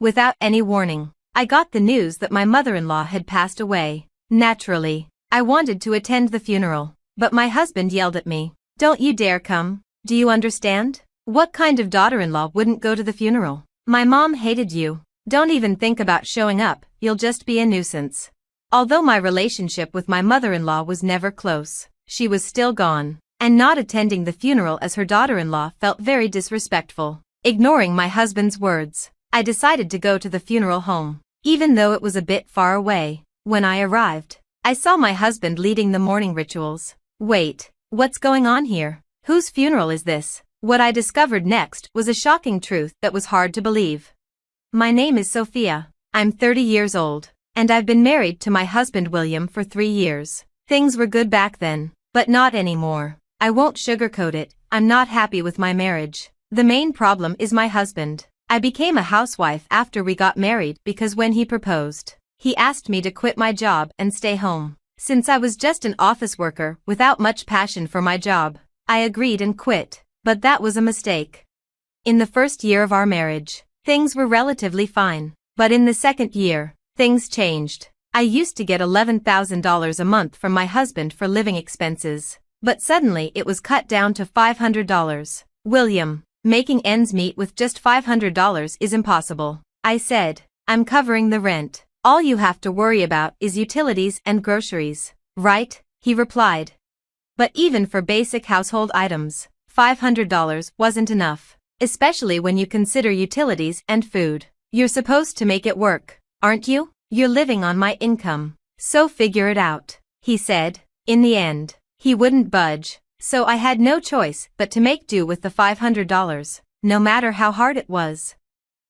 Without any warning, I got the news that my mother-in-law had passed away. Naturally, I wanted to attend the funeral, but my husband yelled at me, "Don't you dare come, do you understand? What kind of daughter-in-law wouldn't go to the funeral? My mom hated you. Don't even think about showing up, you'll just be a nuisance." Although my relationship with my mother-in-law was never close, she was still gone, and not attending the funeral as her daughter-in-law felt very disrespectful. Ignoring my husband's words, I decided to go to the funeral home, even though it was a bit far away. When I arrived, I saw my husband leading the mourning rituals. Wait, what's going on here? Whose funeral is this? What I discovered next was a shocking truth that was hard to believe. My name is Sophia. I'm 30 years old, and I've been married to my husband William for 3 years. Things were good back then, but not anymore. I won't sugarcoat it, I'm not happy with my marriage. The main problem is my husband. I became a housewife after we got married because when he proposed, he asked me to quit my job and stay home. Since I was just an office worker without much passion for my job, I agreed and quit, but that was a mistake. In the first year of our marriage, things were relatively fine, but in the second year, things changed. I used to get $11,000 a month from my husband for living expenses, but suddenly it was cut down to $500. William, making ends meet with just $500 is impossible. I said, I'm covering the rent. All you have to worry about is utilities and groceries, right? He replied. But even for basic household items, $500 wasn't enough, especially when you consider utilities and food. You're supposed to make it work, aren't you? You're living on my income, so figure it out, he said. In the end, he wouldn't budge, so I had no choice but to make do with the $500, no matter how hard it was.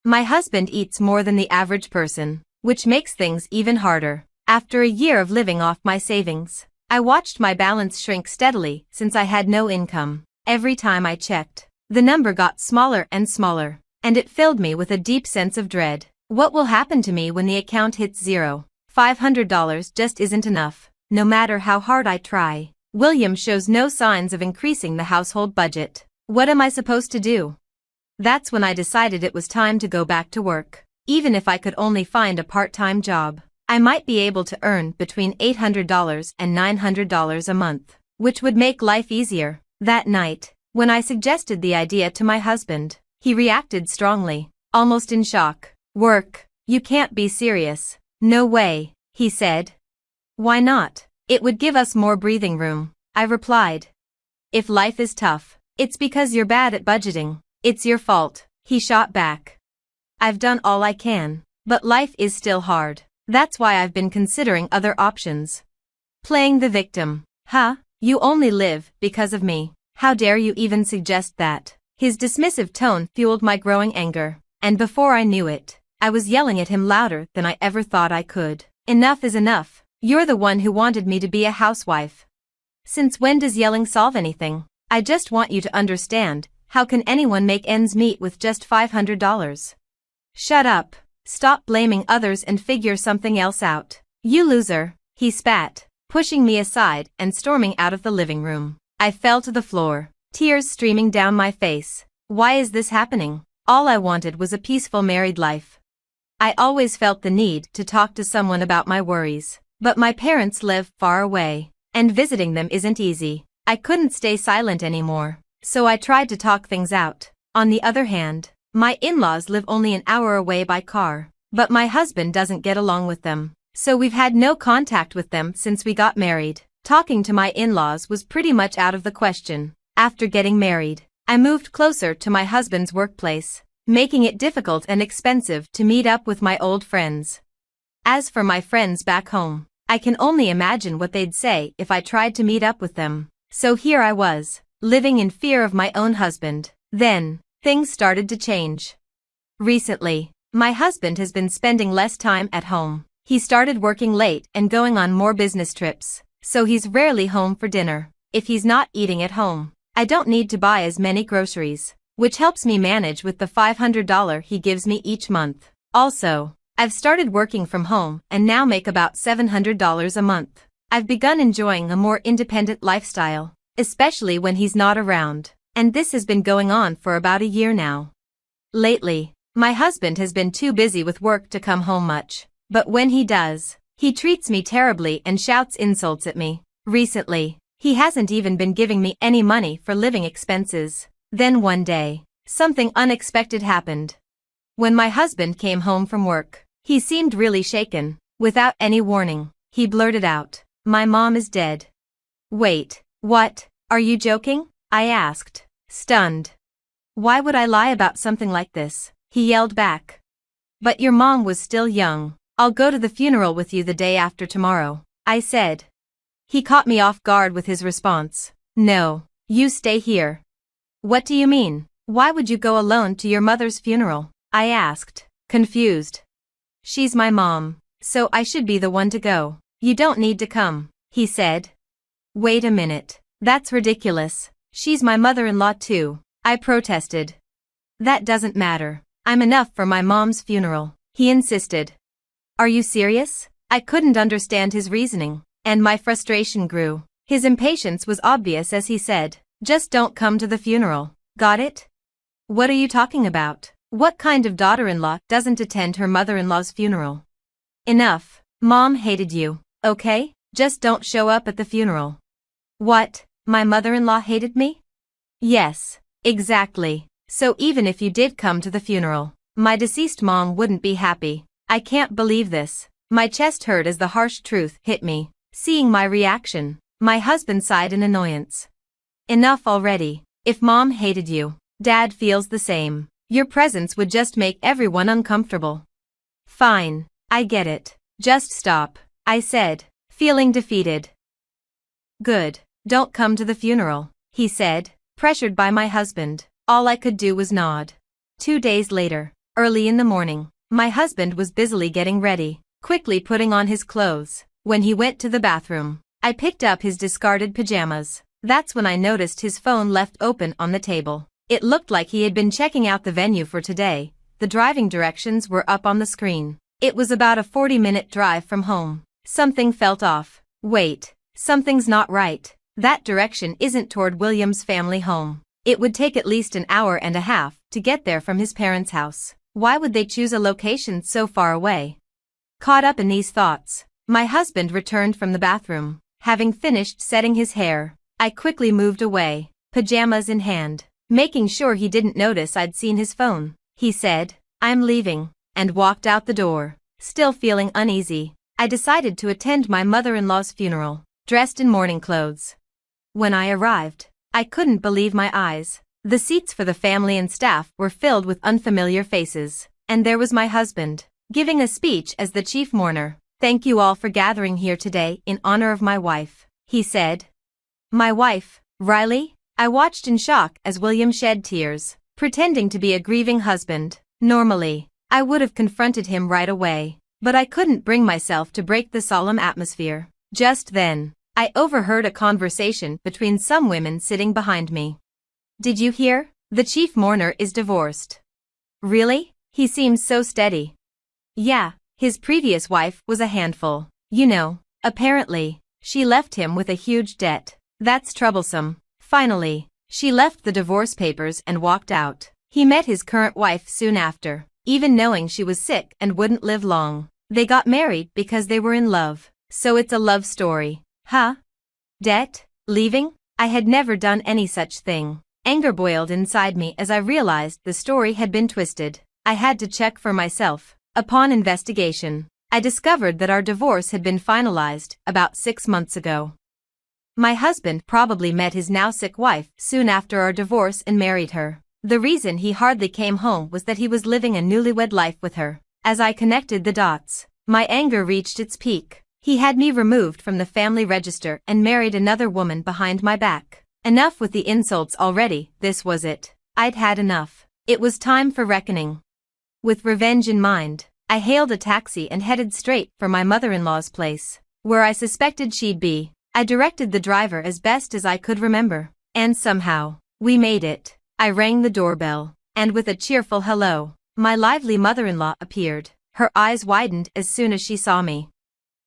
My husband eats more than the average person, which makes things even harder. After a year of living off my savings, I watched my balance shrink steadily since I had no income. Every time I checked, the number got smaller and smaller, and it filled me with a deep sense of dread. What will happen to me when the account hits zero? $500 just isn't enough, no matter how hard I try. William shows no signs of increasing the household budget. What am I supposed to do? That's when I decided it was time to go back to work. Even if I could only find a part-time job, I might be able to earn between $800 and $900 a month, which would make life easier. That night, when I suggested the idea to my husband, he reacted strongly, almost in shock. Work? You can't be serious. No way, he said. Why not? It would give us more breathing room, I replied. If life is tough, it's because you're bad at budgeting. It's your fault, he shot back. I've done all I can, but life is still hard. That's why I've been considering other options. Playing the victim. Huh? You only live because of me. How dare you even suggest that? His dismissive tone fueled my growing anger, and before I knew it, I was yelling at him louder than I ever thought I could. Enough is enough. You're the one who wanted me to be a housewife. Since when does yelling solve anything? I just want you to understand, how can anyone make ends meet with just $500? Shut up. Stop blaming others and figure something else out. You loser, he spat, pushing me aside and storming out of the living room. I fell to the floor, tears streaming down my face. Why is this happening? All I wanted was a peaceful married life. I always felt the need to talk to someone about my worries. But my parents live far away, and visiting them isn't easy. I couldn't stay silent anymore, so I tried to talk things out. On the other hand, my in-laws live only an hour away by car, but my husband doesn't get along with them, so we've had no contact with them since we got married. Talking to my in-laws was pretty much out of the question. After getting married, I moved closer to my husband's workplace, making it difficult and expensive to meet up with my old friends. As for my friends back home, I can only imagine what they'd say if I tried to meet up with them. So here I was, living in fear of my own husband. Then, things started to change. Recently, my husband has been spending less time at home. He started working late and going on more business trips, so he's rarely home for dinner. If he's not eating at home, I don't need to buy as many groceries, which helps me manage with the $500 he gives me each month. Also, I've started working from home and now make about $700 a month. I've begun enjoying a more independent lifestyle, especially when he's not around, and this has been going on for about a year now. Lately, My husband has been too busy with work to come home much. But when he does, he treats me terribly and shouts insults at me. Recently, he hasn't even been giving me any money for living expenses. Then one day, something unexpected happened. When my husband came home from work, he seemed really shaken. Without any warning, he blurted out, "My mom is dead." "Wait, what? Are you joking?" I asked, stunned. "Why would I lie about something like this?" he yelled back. "But your mom was still young. I'll go to the funeral with you the day after tomorrow," I said. He caught me off guard with his response. "No, you stay here." "What do you mean? Why would you go alone to your mother's funeral?" I asked, confused. "She's my mom, so I should be the one to go. You don't need to come," he said. "Wait a minute, that's ridiculous. She's my mother-in-law too," I protested. "That doesn't matter. I'm enough for my mom's funeral," he insisted. "Are you serious?" I couldn't understand his reasoning, and my frustration grew. His impatience was obvious as he said, "Just don't come to the funeral. Got it?" "What are you talking about? What kind of daughter-in-law doesn't attend her mother-in-law's funeral?" "Enough. Mom hated you, okay? Just don't show up at the funeral." "What? My mother-in-law hated me?" "Yes, exactly. So even if you did come to the funeral, my deceased mom wouldn't be happy." I can't believe this. My chest hurt as the harsh truth hit me. Seeing my reaction, my husband sighed in annoyance. "Enough already. If mom hated you, dad feels the same. Your presence would just make everyone uncomfortable." "Fine, I get it. Just stop," I said, feeling defeated. "Good, don't come to the funeral," he said, pressured by my husband. All I could do was nod. 2 days later, early in the morning, my husband was busily getting ready, quickly putting on his clothes. When he went to the bathroom, I picked up his discarded pajamas. That's when I noticed his phone left open on the table. It looked like he had been checking out the venue for today. The driving directions were up on the screen. It was about a 40-minute drive from home. Something felt off. Wait, something's not right. That direction isn't toward William's family home. It would take at least an hour and a half to get there from his parents' house. Why would they choose a location so far away? Caught up in these thoughts, my husband returned from the bathroom. Having finished setting his hair, I quickly moved away, pajamas in hand, making sure he didn't notice I'd seen his phone. He said, "I'm leaving," and walked out the door. Still feeling uneasy, I decided to attend my mother-in-law's funeral, dressed in mourning clothes. When I arrived, I couldn't believe my eyes. The seats for the family and staff were filled with unfamiliar faces, and there was my husband, giving a speech as the chief mourner. "Thank you all for gathering here today in honor of my wife," he said. "My wife, Riley?" I watched in shock as William shed tears, pretending to be a grieving husband. Normally, I would have confronted him right away, but I couldn't bring myself to break the solemn atmosphere. Just then, I overheard a conversation between some women sitting behind me. "Did you hear? The chief mourner is divorced." "Really? He seems so steady." "Yeah, his previous wife was a handful. You know, apparently, she left him with a huge debt. That's troublesome." Finally, she left the divorce papers and walked out. He met his current wife soon after, even knowing she was sick and wouldn't live long. They got married because they were in love. So it's a love story. Huh? Debt? Leaving? I had never done any such thing. Anger boiled inside me as I realized the story had been twisted. I had to check for myself. Upon investigation, I discovered that our divorce had been finalized about 6 months ago. My husband probably met his now sick wife soon after our divorce and married her. The reason he hardly came home was that he was living a newlywed life with her. As I connected the dots, my anger reached its peak. He had me removed from the family register and married another woman behind my back. Enough with the insults already, this was it. I'd had enough. It was time for reckoning. With revenge in mind, I hailed a taxi and headed straight for my mother-in-law's place, where I suspected she'd be. I directed the driver as best as I could remember, and somehow, we made it. I rang the doorbell, and with a cheerful hello, my lively mother-in-law appeared. Her eyes widened as soon as she saw me.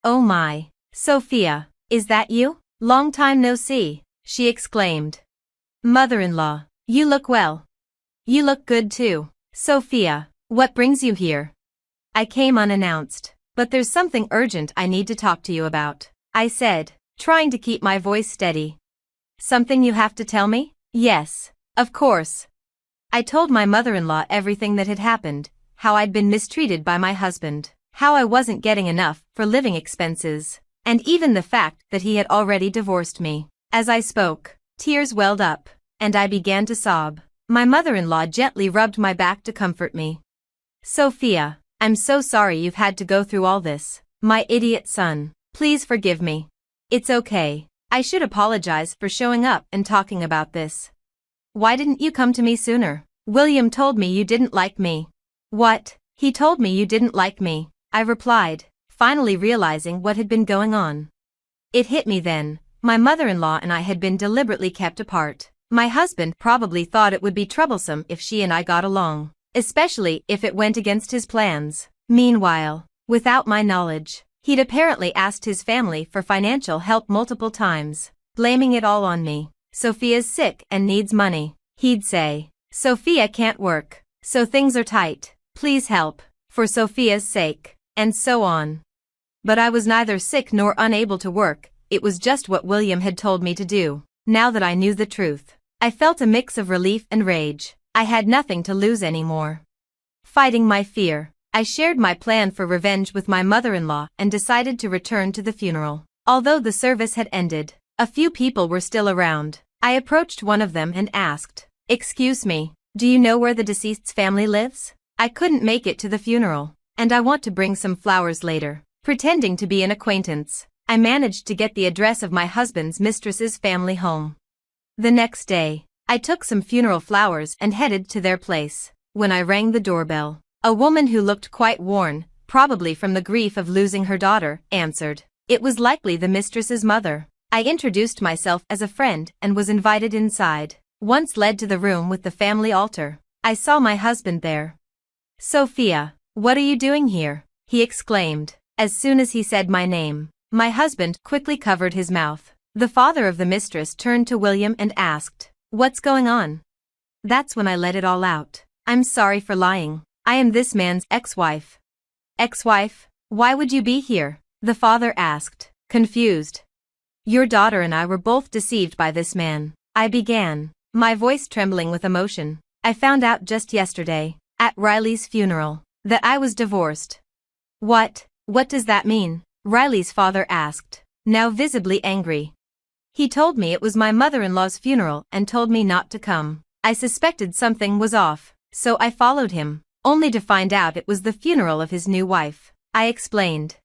"Oh my, Sophia, is that you? Long time no see," she exclaimed. "Mother-in-law, you look well. You look good too." "Sophia, What brings you here? I came unannounced, but there's something urgent I need to talk to you about, I said, trying to keep my voice steady. Something you have to tell me? Yes, of course. I told my mother-in-law everything that had happened, how I'd been mistreated by my husband, how I wasn't getting enough for living expenses, and even the fact that he had already divorced me. As I spoke, tears welled up, and I began to sob. My mother-in-law gently rubbed my back to comfort me. Sophia, I'm so sorry you've had to go through all this. My idiot son. Please forgive me. It's okay. I should apologize for showing up and talking about this. Why didn't you come to me sooner? William told me you didn't like me. What? He told me you didn't like me, I replied, finally realizing what had been going on. It hit me then. My mother-in-law and I had been deliberately kept apart. My husband probably thought it would be troublesome if she and I got along, especially if it went against his plans. Meanwhile, without my knowledge, he'd apparently asked his family for financial help multiple times, blaming it all on me. Sophia's sick and needs money, he'd say. Sophia can't work, so things are tight. Please help, for Sophia's sake, and so on. But I was neither sick nor unable to work, it was just what William had told me to do. Now that I knew the truth, I felt a mix of relief and rage. I had nothing to lose anymore. Fighting my fear, I shared my plan for revenge with my mother-in-law and decided to return to the funeral. Although the service had ended, a few people were still around. I approached one of them and asked, "Excuse me, do you know where the deceased's family lives? I couldn't make it to the funeral, and I want to bring some flowers later." Pretending to be an acquaintance, I managed to get the address of my husband's mistress's family home. The next day, I took some funeral flowers and headed to their place. When I rang the doorbell, a woman who looked quite worn, probably from the grief of losing her daughter, answered. It was likely the mistress's mother. I introduced myself as a friend and was invited inside. Once led to the room with the family altar, I saw my husband there. "Sophia, what are you doing here?" he exclaimed, as soon as he said my name. My husband quickly covered his mouth. The father of the mistress turned to William and asked, "What's going on?" That's when I let it all out. "I'm sorry for lying. I am this man's ex-wife." "Ex-wife? Why would you be here?" the father asked, confused. "Your daughter and I were both deceived by this man," I began, my voice trembling with emotion. "I found out just yesterday, at Riley's funeral, that I was divorced." What does that mean?" Riley's father asked, now visibly angry. "He told me it was my mother-in-law's funeral and told me not to come. I suspected something was off, so I followed him, only to find out it was the funeral of his new wife," I explained.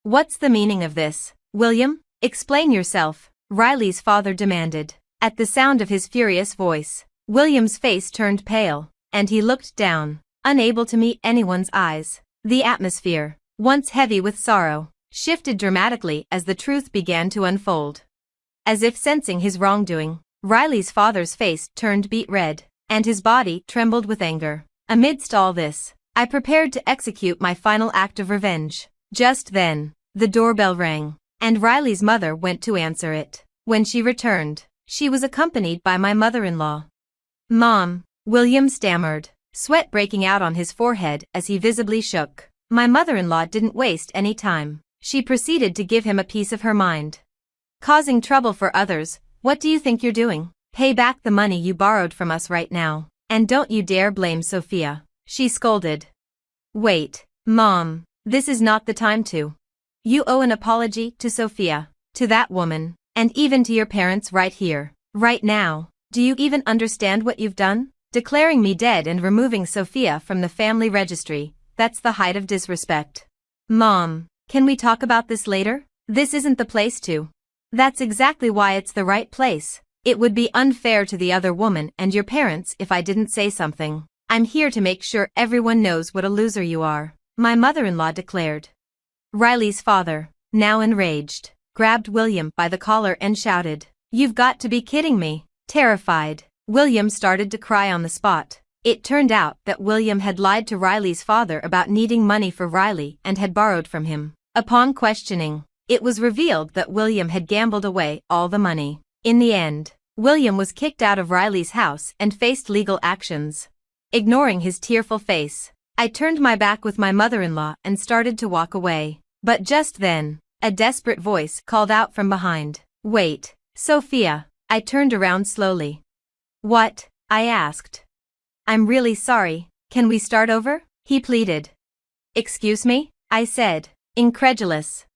"What's the meaning of this, William? Explain yourself," Riley's father demanded. At the sound of his furious voice, William's face turned pale, and he looked down, unable to meet anyone's eyes. The atmosphere, once heavy with sorrow, shifted dramatically as the truth began to unfold. As if sensing his wrongdoing, Riley's father's face turned beet red, and his body trembled with anger. Amidst all this, I prepared to execute my final act of revenge. Just then, the doorbell rang, and Riley's mother went to answer it. When she returned, she was accompanied by my mother-in-law. "Mom," William stammered, sweat breaking out on his forehead as he visibly shook. My mother-in-law didn't waste any time. She proceeded to give him a piece of her mind. "Causing trouble for others, what do you think you're doing? Pay back the money you borrowed from us right now, and don't you dare blame Sophia," she scolded. "Wait, Mom, this is not the time to. You owe an apology to Sophia, to that woman, and even to your parents right here, right now. Do you even understand what you've done? Declaring me dead and removing Sophia from the family registry, that's the height of disrespect. Mom, can we talk about this later? This isn't the place to." "That's exactly why it's the right place. It would be unfair to the other woman and your parents if I didn't say something. I'm here to make sure everyone knows what a loser you are," my mother-in-law declared. Riley's father, now enraged, grabbed William by the collar and shouted, "You've got to be kidding me." Terrified, William started to cry on the spot. It turned out that William had lied to Riley's father about needing money for Riley and had borrowed from him. Upon questioning, it was revealed that William had gambled away all the money. In the end, William was kicked out of Riley's house and faced legal actions. Ignoring his tearful face, I turned my back with my mother-in-law and started to walk away. But just then, a desperate voice called out from behind. "Wait, Sophia." I turned around slowly. "What?" I asked. "I'm really sorry, can we start over?" he pleaded. "Excuse me?" I said, incredulous.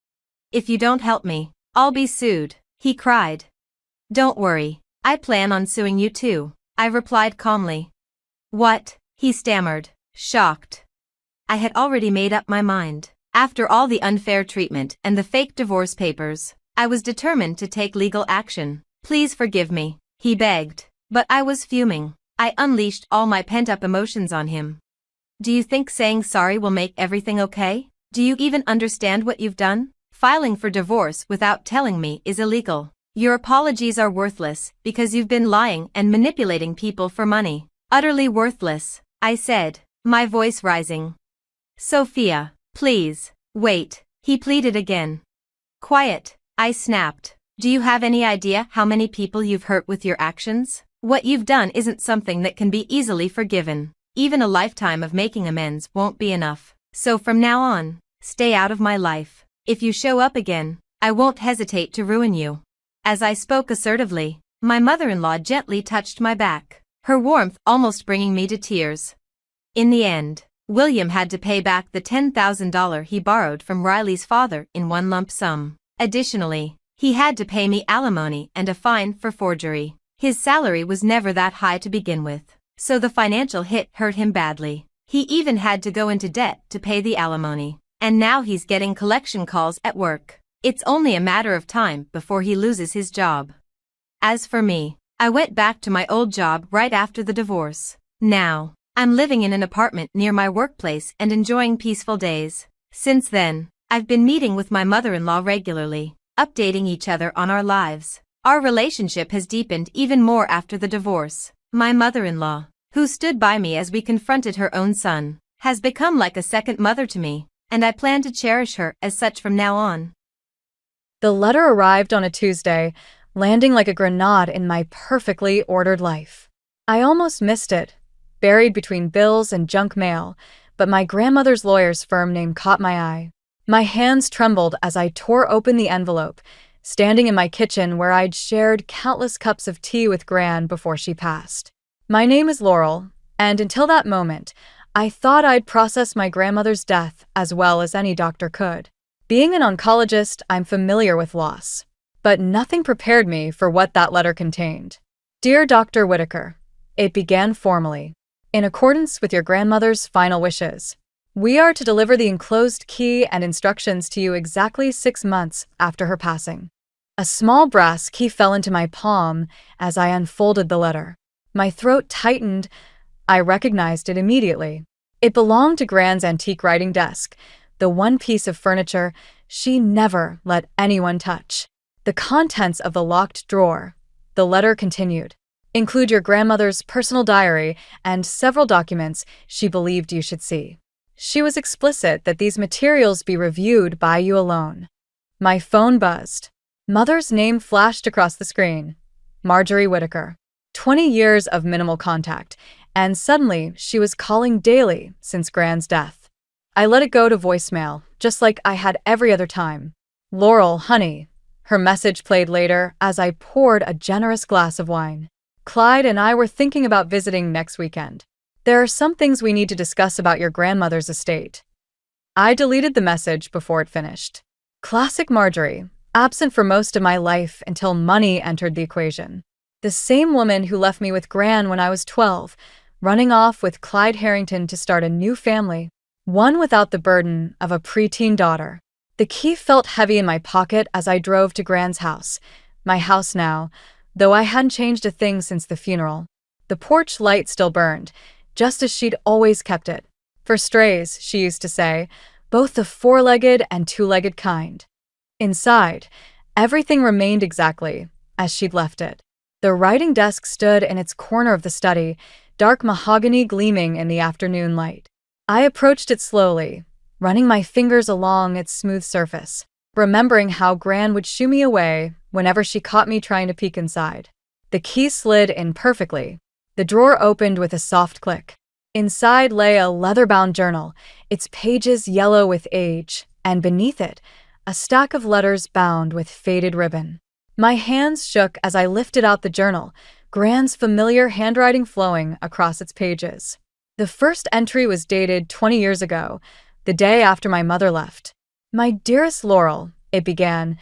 "If you don't help me, I'll be sued," he cried. "Don't worry, I plan on suing you too," I replied calmly. "What?" he stammered, shocked. I had already made up my mind. After all the unfair treatment and the fake divorce papers, I was determined to take legal action. "Please forgive me," he begged. But I was fuming. I unleashed all my pent-up emotions on him. "Do you think saying sorry will make everything okay? Do you even understand what you've done? Filing for divorce without telling me is illegal. Your apologies are worthless because you've been lying and manipulating people for money. Utterly worthless," I said, my voice rising. "Sophia, please, wait," he pleaded again. "Quiet," I snapped. "Do you have any idea how many people you've hurt with your actions? What you've done isn't something that can be easily forgiven. Even a lifetime of making amends won't be enough. So from now on, stay out of my life. If you show up again, I won't hesitate to ruin you." As I spoke assertively, my mother-in-law gently touched my back, her warmth almost bringing me to tears. In the end, William had to pay back the $10,000 he borrowed from Riley's father in one lump sum. Additionally, he had to pay me alimony and a fine for forgery. His salary was never that high to begin with, so the financial hit hurt him badly. He even had to go into debt to pay the alimony, and now he's getting collection calls at work. It's only a matter of time before he loses his job. As for me, I went back to my old job right after the divorce. Now, I'm living in an apartment near my workplace and enjoying peaceful days. Since then, I've been meeting with my mother-in-law regularly, updating each other on our lives. Our relationship has deepened even more after the divorce. My mother-in-law, who stood by me as we confronted her own son, has become like a second mother to me, and I plan to cherish her as such from now on. The letter arrived on a Tuesday, landing like a grenade in my perfectly ordered life. I almost missed it, buried between bills and junk mail, but my grandmother's lawyer's firm name caught my eye. My hands trembled as I tore open the envelope, standing in my kitchen where I'd shared countless cups of tea with Gran before she passed. My name is Laurel, and until that moment, I thought I'd process my grandmother's death as well as any doctor could. Being an oncologist, I'm familiar with loss, but nothing prepared me for what that letter contained. Dear Dr. Whitaker, it began formally. In accordance with your grandmother's final wishes, we are to deliver the enclosed key and instructions to you exactly 6 months after her passing. A small brass key fell into my palm as I unfolded the letter. My throat tightened. I recognized it immediately. It belonged to Gran's antique writing desk, the one piece of furniture she never let anyone touch. The contents of the locked drawer, the letter continued, include your grandmother's personal diary and several documents she believed you should see. She was explicit that these materials be reviewed by you alone. My phone buzzed. Mother's name flashed across the screen. Marjorie Whitaker. 20 years of minimal contact, and suddenly she was calling daily since Gran's death. I let it go to voicemail, just like I had every other time. Laurel, honey. Her message played later as I poured a generous glass of wine. Clyde and I were thinking about visiting next weekend. There are some things we need to discuss about your grandmother's estate. I deleted the message before it finished. Classic Marjorie, absent for most of my life until money entered the equation. The same woman who left me with Gran when I was 12, running off with Clyde Harrington to start a new family, one without the burden of a preteen daughter. The key felt heavy in my pocket as I drove to Gran's house, my house now, though I hadn't changed a thing since the funeral. The porch light still burned, just as she'd always kept it. For strays, she used to say, both the 4-legged and 2-legged kind. Inside, everything remained exactly as she'd left it. The writing desk stood in its corner of the study, dark mahogany gleaming in the afternoon light. I approached it slowly, running my fingers along its smooth surface, remembering how Gran would shoo me away whenever she caught me trying to peek inside. The key slid in perfectly. The drawer opened with a soft click. Inside lay a leather-bound journal, its pages yellow with age, and beneath it, a stack of letters bound with faded ribbon. My hands shook as I lifted out the journal, Gran's familiar handwriting flowing across its pages. The first entry was dated 20 years ago, the day after my mother left. "My dearest Laurel," it began,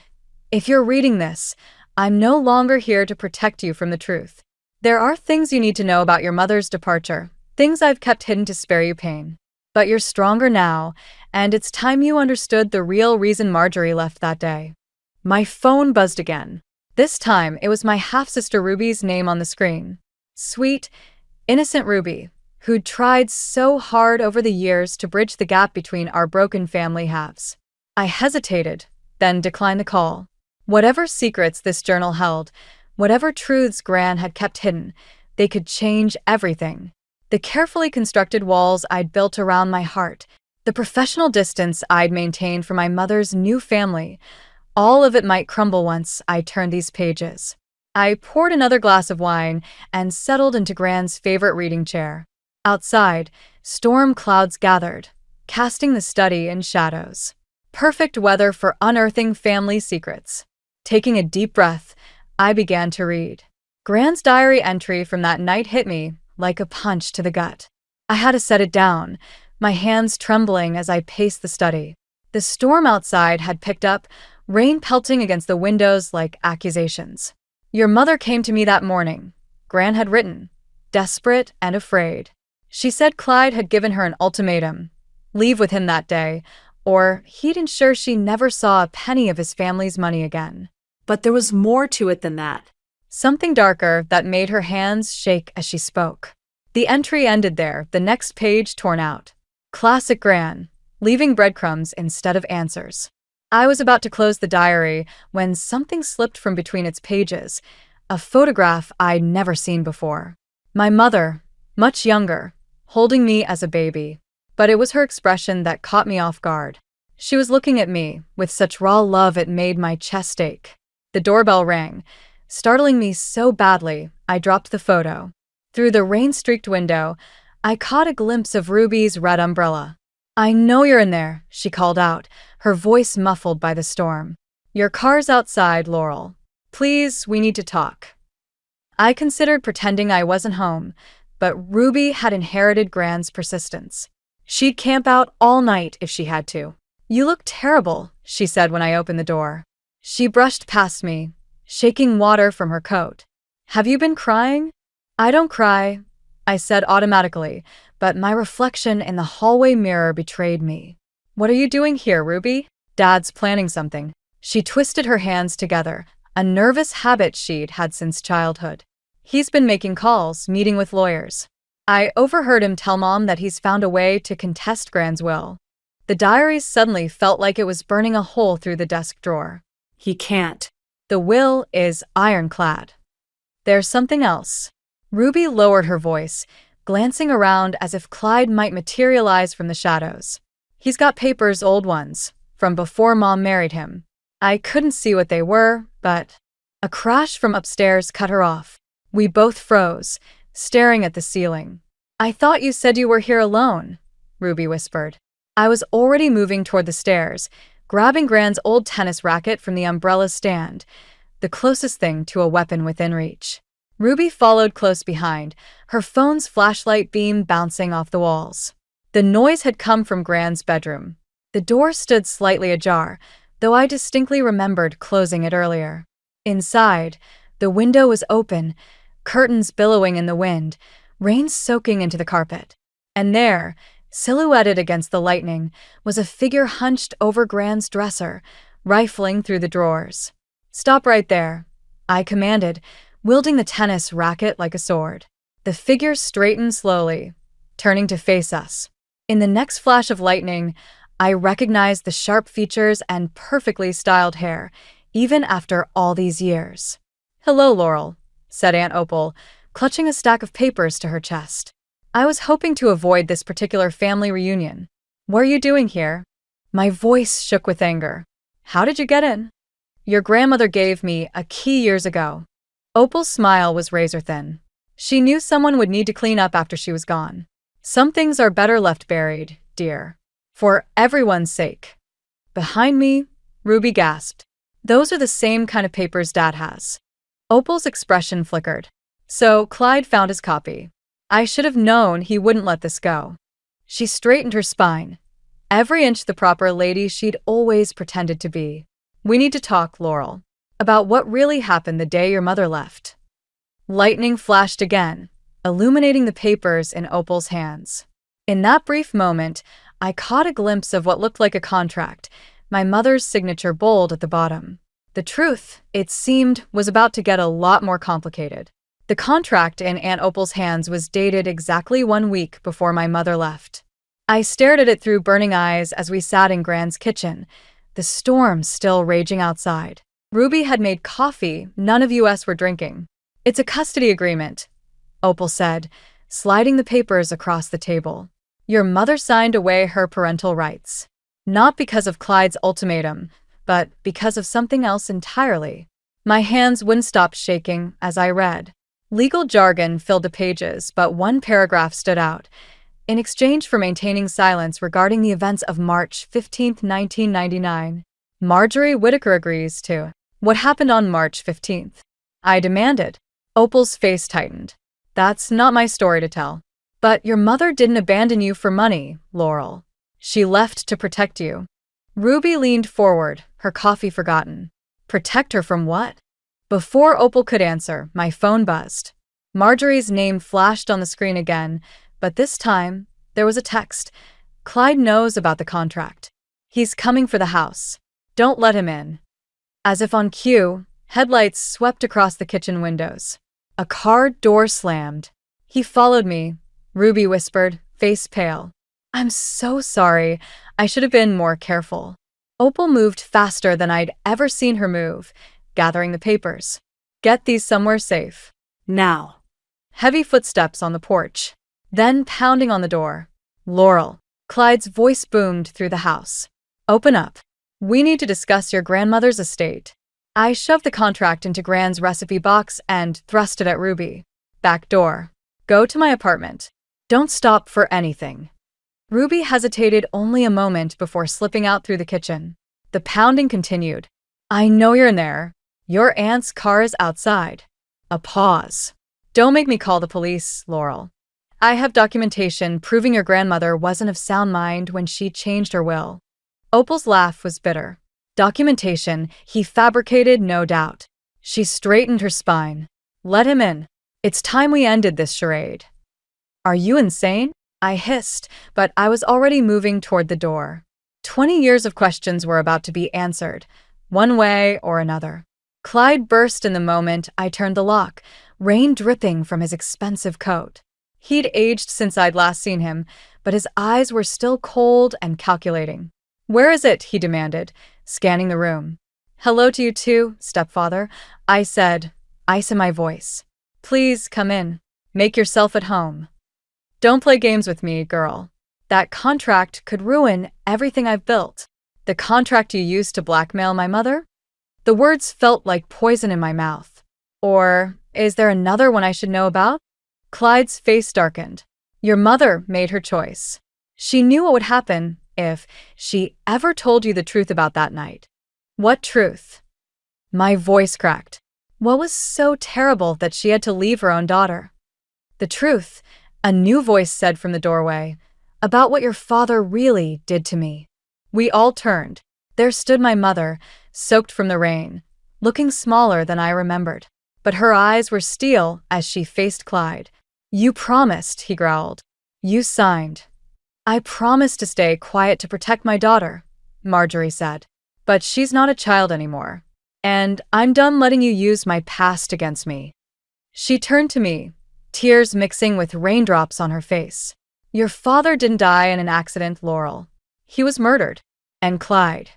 "if you're reading this, I'm no longer here to protect you from the truth. There are things you need to know about your mother's departure, things I've kept hidden to spare you pain. But you're stronger now, and it's time you understood the real reason Marjorie left that day." My phone buzzed again. This time, it was my half-sister Ruby's name on the screen. Sweet, innocent Ruby, who'd tried so hard over the years to bridge the gap between our broken family halves. I hesitated, then declined the call. Whatever secrets this journal held, whatever truths Gran had kept hidden, they could change everything. The carefully constructed walls I'd built around my heart, the professional distance I'd maintained from my mother's new family, all of it might crumble once I turned these pages. I poured another glass of wine and settled into Gran's favorite reading chair. Outside, storm clouds gathered, casting the study in shadows. Perfect weather for unearthing family secrets. Taking a deep breath, I began to read. Gran's diary entry from that night hit me like a punch to the gut. I had to set it down, my hands trembling as I paced the study. The storm outside had picked up, rain pelting against the windows like accusations. "Your mother came to me that morning," Gran had written, desperate and afraid. She said Clyde had given her an ultimatum: leave with him that day, or he'd ensure she never saw a penny of his family's money again. But there was more to it than that. Something darker that made her hands shake as she spoke. The entry ended there, the next page torn out. Classic Gran, leaving breadcrumbs instead of answers. I was about to close the diary when something slipped from between its pages, a photograph I'd never seen before. My mother, much younger, holding me as a baby. But it was her expression that caught me off guard. She was looking at me with such raw love it made my chest ache. The doorbell rang, startling me so badly I dropped the photo. Through the rain-streaked window, I caught a glimpse of Ruby's red umbrella. "I know you're in there," she called out, her voice muffled by the storm. "Your car's outside, Laurel. Please, we need to talk." I considered pretending I wasn't home, but Ruby had inherited Gran's persistence. She'd camp out all night if she had to. "You look terrible," she said when I opened the door. She brushed past me, shaking water from her coat. "Have you been crying?" "I don't cry," I said automatically, but my reflection in the hallway mirror betrayed me. "What are you doing here, Ruby?" "Dad's planning something." She twisted her hands together, a nervous habit she'd had since childhood. "He's been making calls, meeting with lawyers. I overheard him tell Mom that he's found a way to contest Gran's will." The diary suddenly felt like it was burning a hole through the desk drawer. "He can't." "The will is ironclad. There's something else." Ruby lowered her voice, glancing around as if Clyde might materialize from the shadows. "He's got papers, old ones, from before Mom married him. I couldn't see what they were, but—" A crash from upstairs cut her off. We both froze, staring at the ceiling. "I thought you said you were here alone," Ruby whispered. I was already moving toward the stairs, grabbing Gran's old tennis racket from the umbrella stand, the closest thing to a weapon within reach. Ruby followed close behind, her phone's flashlight beam bouncing off the walls. The noise had come from Gran's bedroom. The door stood slightly ajar, though I distinctly remembered closing it earlier. Inside, the window was open, curtains billowing in the wind, rain soaking into the carpet. And there, silhouetted against the lightning, was a figure hunched over Gran's dresser, rifling through the drawers. "Stop right there," I commanded, wielding the tennis racket like a sword. The figure straightened slowly, turning to face us. In the next flash of lightning, I recognized the sharp features and perfectly styled hair, even after all these years. "Hello, Laurel," said Aunt Opal, clutching a stack of papers to her chest. "I was hoping to avoid this particular family reunion. What are you doing here?" My voice shook with anger. "How did you get in?" "Your grandmother gave me a key years ago." Opal's smile was razor-thin. She knew someone would need to clean up after she was gone. Some things are better left buried, dear. For everyone's sake. Behind me, Ruby gasped. Those are the same kind of papers Dad has. Opal's expression flickered. So Clyde found his copy. I should have known he wouldn't let this go. She straightened her spine. Every inch the proper lady she'd always pretended to be. We need to talk, Laurel, about what really happened the day your mother left. Lightning flashed again, illuminating the papers in Opal's hands. In that brief moment, I caught a glimpse of what looked like a contract, my mother's signature bold at the bottom. The truth, it seemed, was about to get a lot more complicated. The contract in Aunt Opal's hands was dated exactly 1 week before my mother left. I stared at it through burning eyes as we sat in Gran's kitchen, the storm still raging outside. Ruby had made coffee none of us were drinking. It's a custody agreement, Opal said, sliding the papers across the table. Your mother signed away her parental rights. Not because of Clyde's ultimatum, but because of something else entirely. My hands wouldn't stop shaking as I read. Legal jargon filled the pages, but one paragraph stood out. In exchange for maintaining silence regarding the events of March 15, 1999, Marjorie Whittaker agrees to. What happened on March 15th? I demanded. Opal's face tightened. That's not my story to tell. But your mother didn't abandon you for money, Laurel. She left to protect you. Ruby leaned forward, her coffee forgotten. Protect her from what? Before Opal could answer, my phone buzzed. Marjorie's name flashed on the screen again, but this time, there was a text. Clyde knows about the contract. He's coming for the house. Don't let him in. As if on cue, headlights swept across the kitchen windows. A car door slammed. He followed me, Ruby whispered, face pale. I'm so sorry. I should have been more careful. Opal moved faster than I'd ever seen her move, gathering the papers. Get these somewhere safe. Now. Heavy footsteps on the porch. Then pounding on the door. Laurel. Clyde's voice boomed through the house. Open up. We need to discuss your grandmother's estate. I shoved the contract into Gran's recipe box and thrust it at Ruby. Back door. Go to my apartment. Don't stop for anything. Ruby hesitated only a moment before slipping out through the kitchen. The pounding continued. I know you're in there. Your aunt's car is outside. A pause. Don't make me call the police, Laurel. I have documentation proving your grandmother wasn't of sound mind when she changed her will. Opal's laugh was bitter. Documentation he fabricated, no doubt. She straightened her spine. Let him in. It's time we ended this charade. Are you insane? I hissed, but I was already moving toward the door. 20 years of questions were about to be answered, one way or another. Clyde burst in the moment I turned the lock, rain dripping from his expensive coat. He'd aged since I'd last seen him, but his eyes were still cold and calculating. Where is it? He demanded, scanning the room. Hello to you too, stepfather, I said, ice in my voice. Please come in. Make yourself at home. Don't play games with me, girl. That contract could ruin everything I've built. The contract you used to blackmail my mother? The words felt like poison in my mouth. Or is there another one I should know about? Clyde's face darkened. Your mother made her choice. She knew what would happen if she ever told you the truth about that night. What truth? My voice cracked. What was so terrible that she had to leave her own daughter? The truth, a new voice said from the doorway, about what your father really did to me. We all turned. There stood my mother, soaked from the rain, looking smaller than I remembered. But her eyes were steel as she faced Clyde. You promised, he growled. You signed. I promised to stay quiet to protect my daughter, Marjorie said. But she's not a child anymore. And I'm done letting you use my past against me. She turned to me, tears mixing with raindrops on her face. Your father didn't die in an accident, Laurel. He was murdered. And Clyde.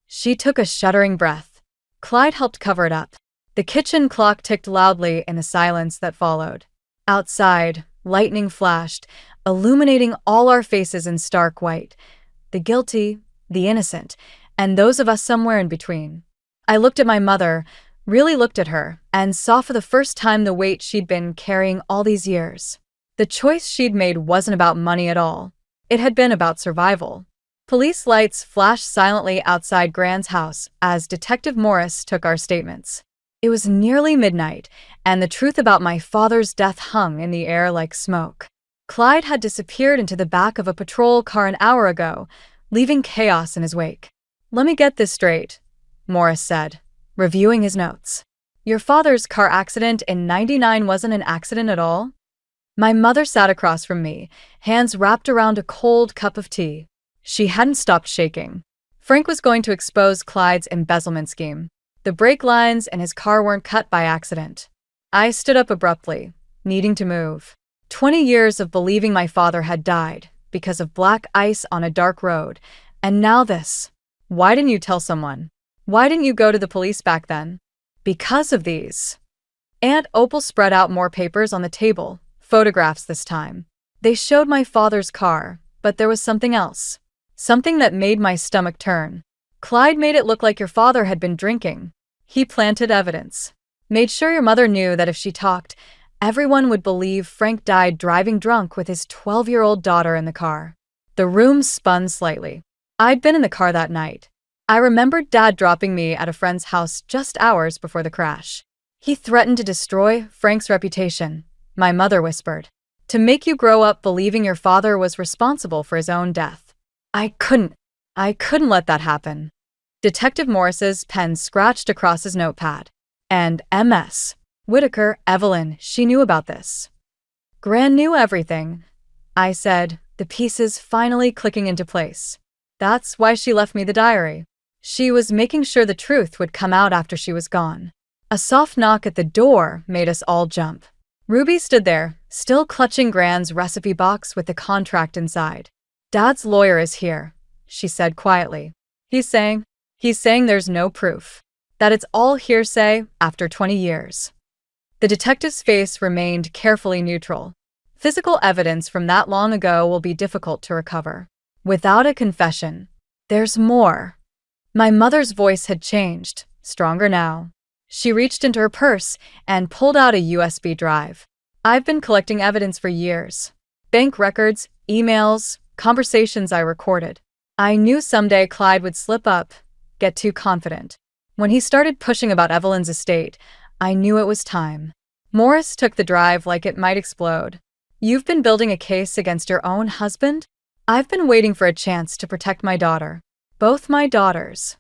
She took a shuddering breath. Clyde helped cover it up. The kitchen clock ticked loudly in the silence that followed. Outside, lightning flashed, illuminating all our faces in stark white. The guilty, the innocent, and those of us somewhere in between. I looked at my mother, really looked at her, and saw for the first time the weight she'd been carrying all these years. The choice she'd made wasn't about money at all. It had been about survival. Police lights flashed silently outside Gran's house as Detective Morris took our statements. It was nearly midnight, and the truth about my father's death hung in the air like smoke. Clyde had disappeared into the back of a patrol car an hour ago, leaving chaos in his wake. "Let me get this straight," Morris said, reviewing his notes. "Your father's car accident in '99 wasn't an accident at all?" My mother sat across from me, hands wrapped around a cold cup of tea. She hadn't stopped shaking. Frank was going to expose Clyde's embezzlement scheme. The brake lines in his car weren't cut by accident. I stood up abruptly, needing to move. 20 years of believing my father had died because of black ice on a dark road, and now this. Why didn't you tell someone? Why didn't you go to the police back then? Because of these. Aunt Opal spread out more papers on the table, photographs this time. They showed my father's car, but there was something else. Something that made my stomach turn. Clyde made it look like your father had been drinking. He planted evidence. Made sure your mother knew that if she talked, everyone would believe Frank died driving drunk with his 12-year-old daughter in the car. The room spun slightly. I'd been in the car that night. I remembered Dad dropping me at a friend's house just hours before the crash. "He threatened to destroy Frank's reputation," my mother whispered. "To make you grow up believing your father was responsible for his own death." I couldn't let that happen. Detective Morris's pen scratched across his notepad. And MS. Whitaker, Evelyn, she knew about this. Gran knew everything, I said, the pieces finally clicking into place. That's why she left me the diary. She was making sure the truth would come out after she was gone. A soft knock at the door made us all jump. Ruby stood there, still clutching Gran's recipe box with the contract inside. "Dad's lawyer is here," she said quietly. He's saying there's no proof. That it's all hearsay after 20 years. The detective's face remained carefully neutral. Physical evidence from that long ago will be difficult to recover. Without a confession, there's more. My mother's voice had changed, stronger now. She reached into her purse and pulled out a USB drive. "I've been collecting evidence for years. Bank records, emails, conversations I recorded. I knew someday Clyde would slip up, get too confident. When he started pushing about Evelyn's estate, I knew it was time." Morris took the drive like it might explode. "You've been building a case against your own husband?" "I've been waiting for a chance to protect my daughter. Both my daughters."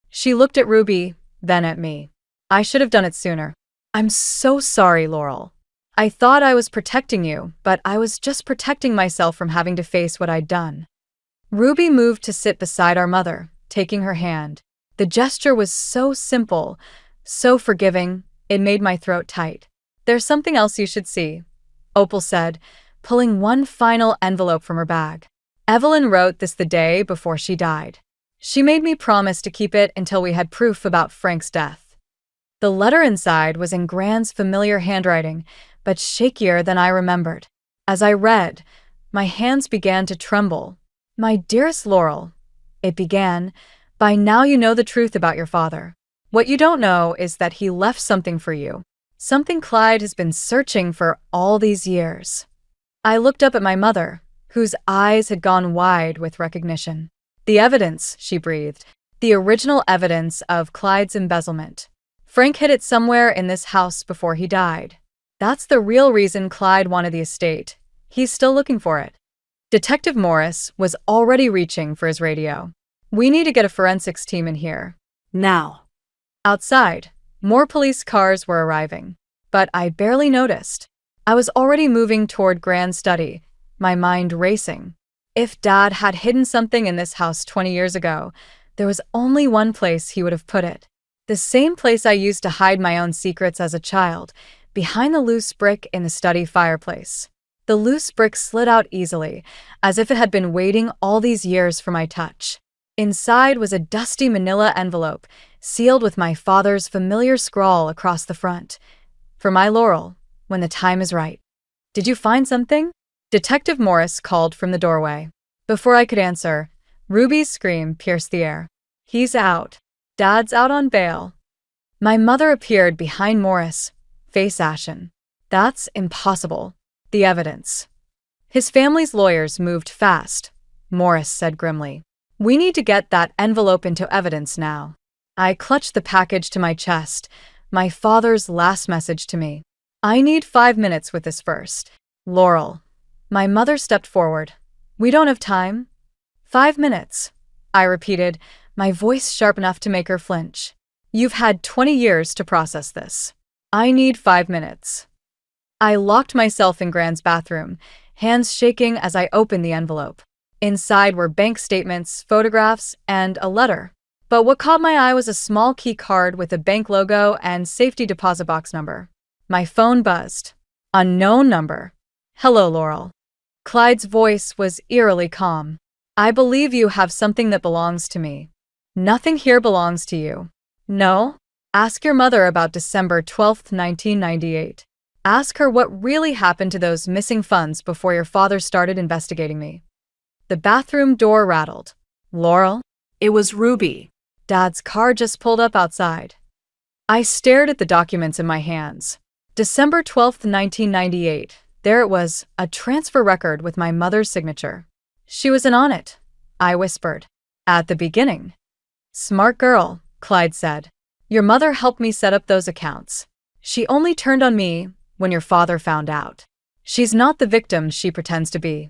She looked at Ruby, then at me. "I should have done it sooner. I'm so sorry, Laurel. I thought I was protecting you, but I was just protecting myself from having to face what I'd done." Ruby moved to sit beside our mother, taking her hand. The gesture was so simple, so forgiving, it made my throat tight. "There's something else you should see," Opal said, pulling one final envelope from her bag. "Evelyn wrote this the day before she died. She made me promise to keep it until we had proof about Frank's death." The letter inside was in Gran's familiar handwriting, but shakier than I remembered. As I read, my hands began to tremble. "My dearest Laurel," it began, "by now you know the truth about your father. What you don't know is that he left something for you. Something Clyde has been searching for all these years." I looked up at my mother, whose eyes had gone wide with recognition. "The evidence," she breathed. "The original evidence of Clyde's embezzlement. Frank hid it somewhere in this house before he died. That's the real reason Clyde wanted the estate. He's still looking for it." Detective Morris was already reaching for his radio. "We need to get a forensics team in here. Now." Outside, more police cars were arriving, but I barely noticed. I was already moving toward Gran's study, my mind racing. If Dad had hidden something in this house 20 years ago, there was only one place he would have put it. The same place I used to hide my own secrets as a child, behind the loose brick in the study fireplace. The loose brick slid out easily, as if it had been waiting all these years for my touch. Inside was a dusty manila envelope, sealed with my father's familiar scrawl across the front. "For my Laurel, when the time is right." "Did you find something?" Detective Morris called from the doorway. Before I could answer, Ruby's scream pierced the air. "He's out. Dad's out on bail." My mother appeared behind Morris, face ashen. "That's impossible." The evidence. His family's lawyers moved fast, Morris said grimly. We need to get that envelope into evidence now. I clutched the package to my chest, my father's last message to me. I need 5 minutes with this first. Laurel. My mother stepped forward. We don't have time. 5 minutes, I repeated, my voice sharp enough to make her flinch. You've had 20 years to process this. I need 5 minutes. I locked myself in Gran's bathroom, hands shaking as I opened the envelope. Inside were bank statements, photographs, and a letter. But what caught my eye was a small key card with a bank logo and safety deposit box number. My phone buzzed. Unknown number. Hello, Laurel. Clyde's voice was eerily calm. I believe you have something that belongs to me. Nothing here belongs to you. No? Ask your mother about December 12, 1998. Ask her what really happened to those missing funds before your father started investigating me. The bathroom door rattled. Laurel? It was Ruby. Dad's car just pulled up outside. I stared at the documents in my hands. December 12, 1998. There it was, a transfer record with my mother's signature. She was in on it, I whispered. At the beginning. Smart girl, Clyde said. Your mother helped me set up those accounts. She only turned on me when your father found out. She's not the victim she pretends to be.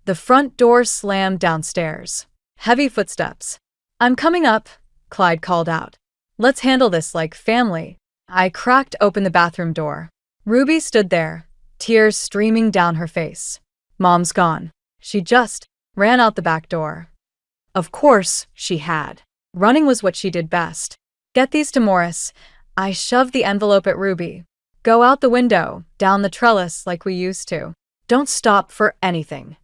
The front door slammed downstairs. Heavy footsteps. I'm coming up, Clyde called out. Let's handle this like family. I cracked open the bathroom door. Ruby stood there, tears streaming down her face. Mom's gone. She just ran out the back door. Of course, she had. Running was what she did best. Get these to Morris. I shoved the envelope at Ruby. Go out the window, down the trellis like we used to. Don't stop for anything.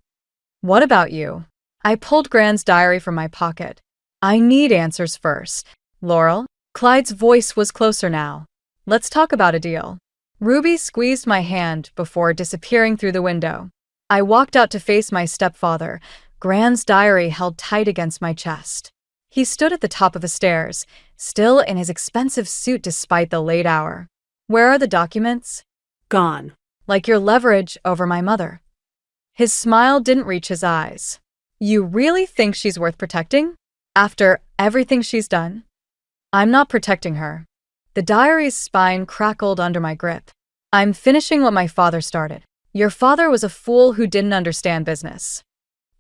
What about you? I pulled Gran's diary from my pocket. I need answers first. Laurel? Clyde's voice was closer now. Let's talk about a deal. Ruby squeezed my hand before disappearing through the window. I walked out to face my stepfather, Gran's diary held tight against my chest. He stood at the top of the stairs, still in his expensive suit despite the late hour. Where are the documents? Gone. Like your leverage over my mother. His smile didn't reach his eyes. You really think she's worth protecting? After everything she's done? I'm not protecting her. The diary's spine crackled under my grip. I'm finishing what my father started. Your father was a fool who didn't understand business.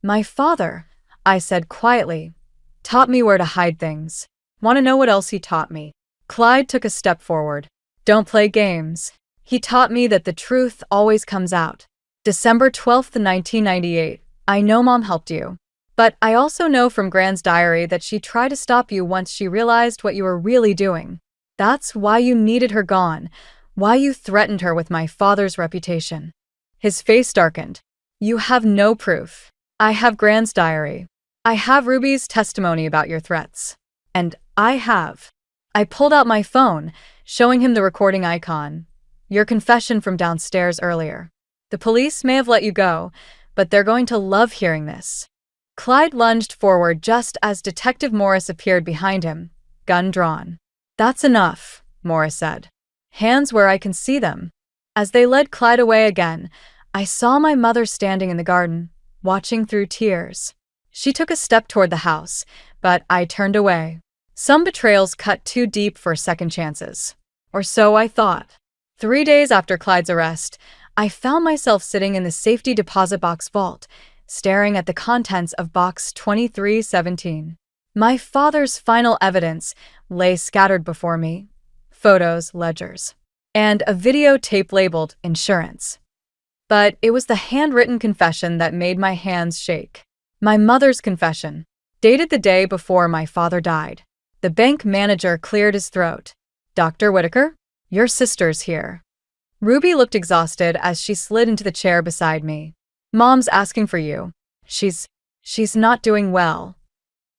My father, I said quietly, taught me where to hide things. Want to know what else he taught me? Clyde took a step forward. Don't play games. He taught me that the truth always comes out. December 12th, 1998. I know Mom helped you. But I also know from Gran's diary that she tried to stop you once she realized what you were really doing. That's why you needed her gone, why you threatened her with my father's reputation. His face darkened. You have no proof. I have Gran's diary. I have Ruby's testimony about your threats. And I have. I pulled out my phone, showing him the recording icon. Your confession from downstairs earlier. The police may have let you go, but they're going to love hearing this. Clyde lunged forward just as Detective Morris appeared behind him, gun drawn. That's enough, Morris said. Hands where I can see them. As they led Clyde away again, I saw my mother standing in the garden, watching through tears. She took a step toward the house, but I turned away. Some betrayals cut too deep for second chances. Or so I thought. 3 days after Clyde's arrest, I found myself sitting in the safety deposit box vault, staring at the contents of box 2317. My father's final evidence lay scattered before me. Photos, ledgers, and a videotape labeled insurance. But it was the handwritten confession that made my hands shake. My mother's confession, dated the day before my father died. The bank manager cleared his throat. Dr. Whitaker, your sister's here. Ruby looked exhausted as she slid into the chair beside me. Mom's asking for you. She's not doing well.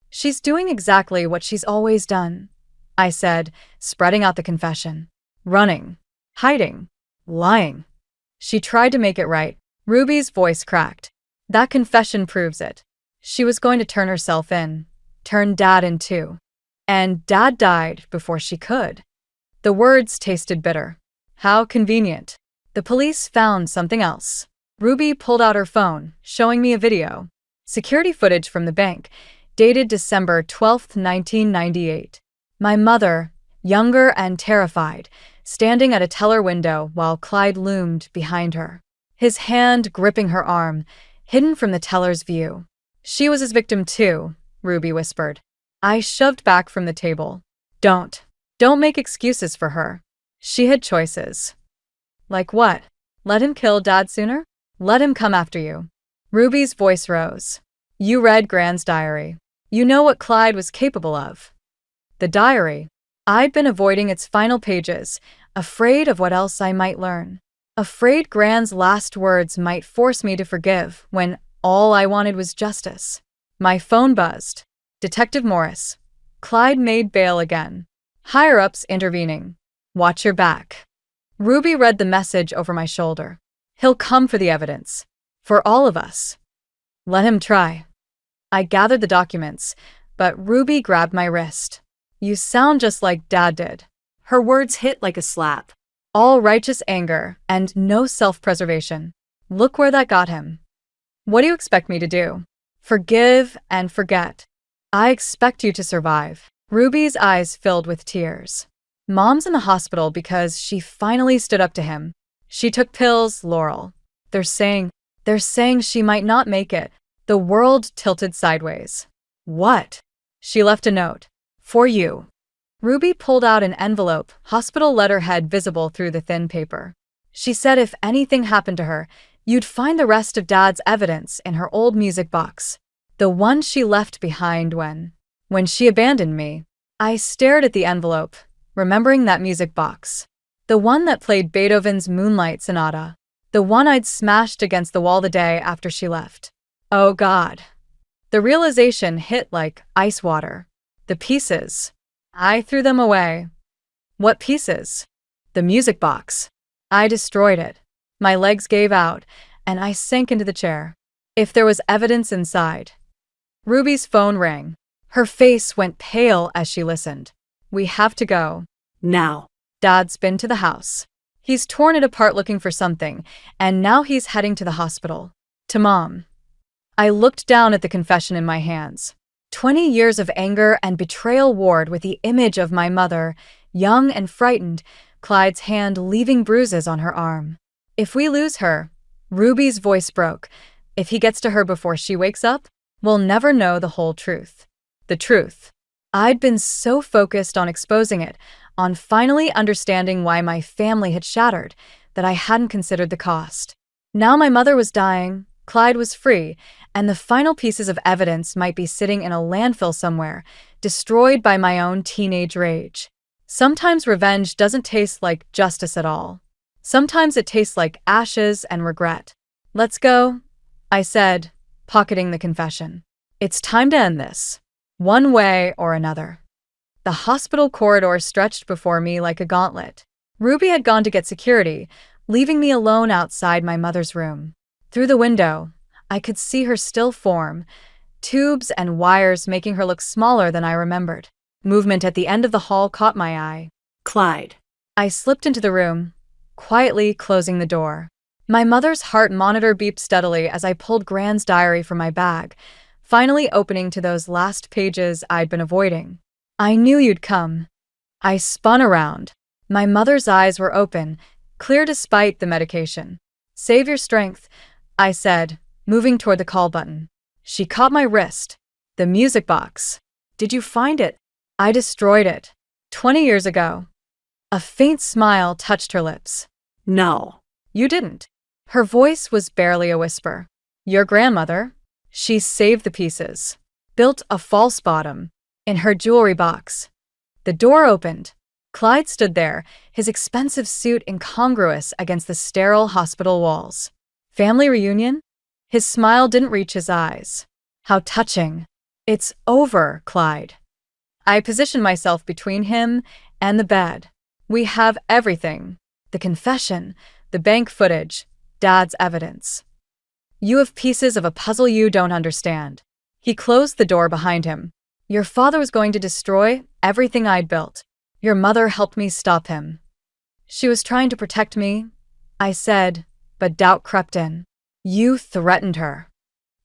She's doing exactly what she's always done, I said, spreading out the confession. Running, hiding, lying. She tried to make it right. Ruby's voice cracked. That confession proves it. She was going to turn herself in, turn Dad in too. And Dad died before she could. The words tasted bitter. How convenient. The police found something else. Ruby pulled out her phone, showing me a video. Security footage from the bank, dated December 12, 1998. My mother, younger and terrified, standing at a teller window while Clyde loomed behind her, his hand gripping her arm, hidden from the teller's view. She was his victim too, Ruby whispered. I shoved back from the table. Don't make excuses for her. She had choices. Like what? Let him kill Dad sooner? Let him come after you. Ruby's voice rose. You read Gran's diary. You know what Clyde was capable of. The diary. I'd been avoiding its final pages, afraid of what else I might learn. Afraid Gran's last words might force me to forgive when all I wanted was justice. My phone buzzed. Detective Morris. Clyde made bail again. Higher-ups intervening. Watch your back. Ruby read the message over my shoulder. He'll come for the evidence. For all of us. Let him try. I gathered the documents, but Ruby grabbed my wrist. You sound just like Dad did. Her words hit like a slap. All righteous anger and no self-preservation. Look where that got him. What do you expect me to do? Forgive and forget. I expect you to survive. Ruby's eyes filled with tears. Mom's in the hospital because she finally stood up to him. She took pills, Laurel. They're saying she might not make it. The world tilted sideways. What? She left a note. For you. Ruby pulled out an envelope, hospital letterhead visible through the thin paper. She said if anything happened to her, you'd find the rest of Dad's evidence in her old music box. The one she left behind when she abandoned me. I stared at the envelope, remembering that music box. The one that played Beethoven's Moonlight Sonata. The one I'd smashed against the wall the day after she left. Oh God. The realization hit like ice water. The pieces. I threw them away. What pieces? The music box. I destroyed it. My legs gave out, and I sank into the chair. If there was evidence inside. Ruby's phone rang. Her face went pale as she listened. We have to go. Now. Dad's been to the house. He's torn it apart looking for something, and now he's heading to the hospital. To Mom. I looked down at the confession in my hands. 20 years of anger and betrayal warred with the image of my mother, young and frightened, Clyde's hand leaving bruises on her arm. If we lose her, Ruby's voice broke. If he gets to her before she wakes up, we'll never know the whole truth. The truth. I'd been so focused on exposing it, on finally understanding why my family had shattered, that I hadn't considered the cost. Now my mother was dying, Clyde was free, and the final pieces of evidence might be sitting in a landfill somewhere, destroyed by my own teenage rage. Sometimes revenge doesn't taste like justice at all. Sometimes it tastes like ashes and regret. Let's go, I said, pocketing the confession. It's time to end this. One way or another. The hospital corridor stretched before me like a gauntlet. Ruby had gone to get security, leaving me alone outside my mother's room. Through the window, I could see her still form, tubes and wires making her look smaller than I remembered. Movement at the end of the hall caught my eye. Clyde. I slipped into the room, quietly closing the door. My mother's heart monitor beeped steadily as I pulled Gran's diary from my bag, finally opening to those last pages I'd been avoiding. I knew you'd come. I spun around. My mother's eyes were open, clear despite the medication. Save your strength, I said, moving toward the call button. She caught my wrist. The music box. Did you find it? I destroyed it. 20 years ago. A faint smile touched her lips. No. You didn't. Her voice was barely a whisper. Your grandmother? She saved the pieces. Built a false bottom. In her jewelry box. The door opened. Clyde stood there, his expensive suit incongruous against the sterile hospital walls. Family reunion? His smile didn't reach his eyes. How touching. It's over, Clyde. I positioned myself between him and the bed. We have everything. The confession, the bank footage, Dad's evidence. You have pieces of a puzzle you don't understand. He closed the door behind him. Your father was going to destroy everything I'd built. Your mother helped me stop him. She was trying to protect me, I said, but doubt crept in. You threatened her.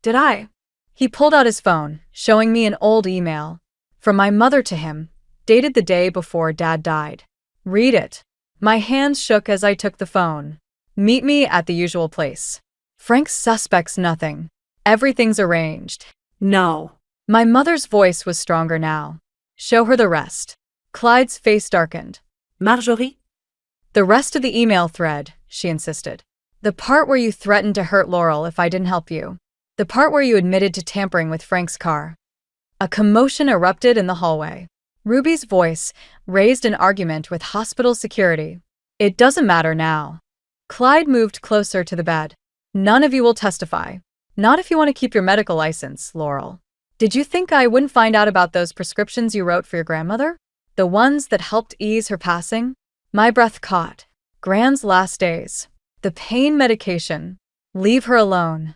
Did I? He pulled out his phone, showing me an old email. From my mother to him, dated the day before Dad died. Read it. My hands shook as I took the phone. Meet me at the usual place. Frank suspects nothing. Everything's arranged. No. My mother's voice was stronger now. Show her the rest. Clyde's face darkened. Marjorie? The rest of the email thread, she insisted. The part where you threatened to hurt Laurel if I didn't help you. The part where you admitted to tampering with Frank's car. A commotion erupted in the hallway. Ruby's voice raised an argument with hospital security. It doesn't matter now. Clyde moved closer to the bed. None of you will testify. Not if you want to keep your medical license, Laurel. Did you think I wouldn't find out about those prescriptions you wrote for your grandmother? The ones that helped ease her passing? My breath caught. Gran's last days. The pain medication. Leave her alone.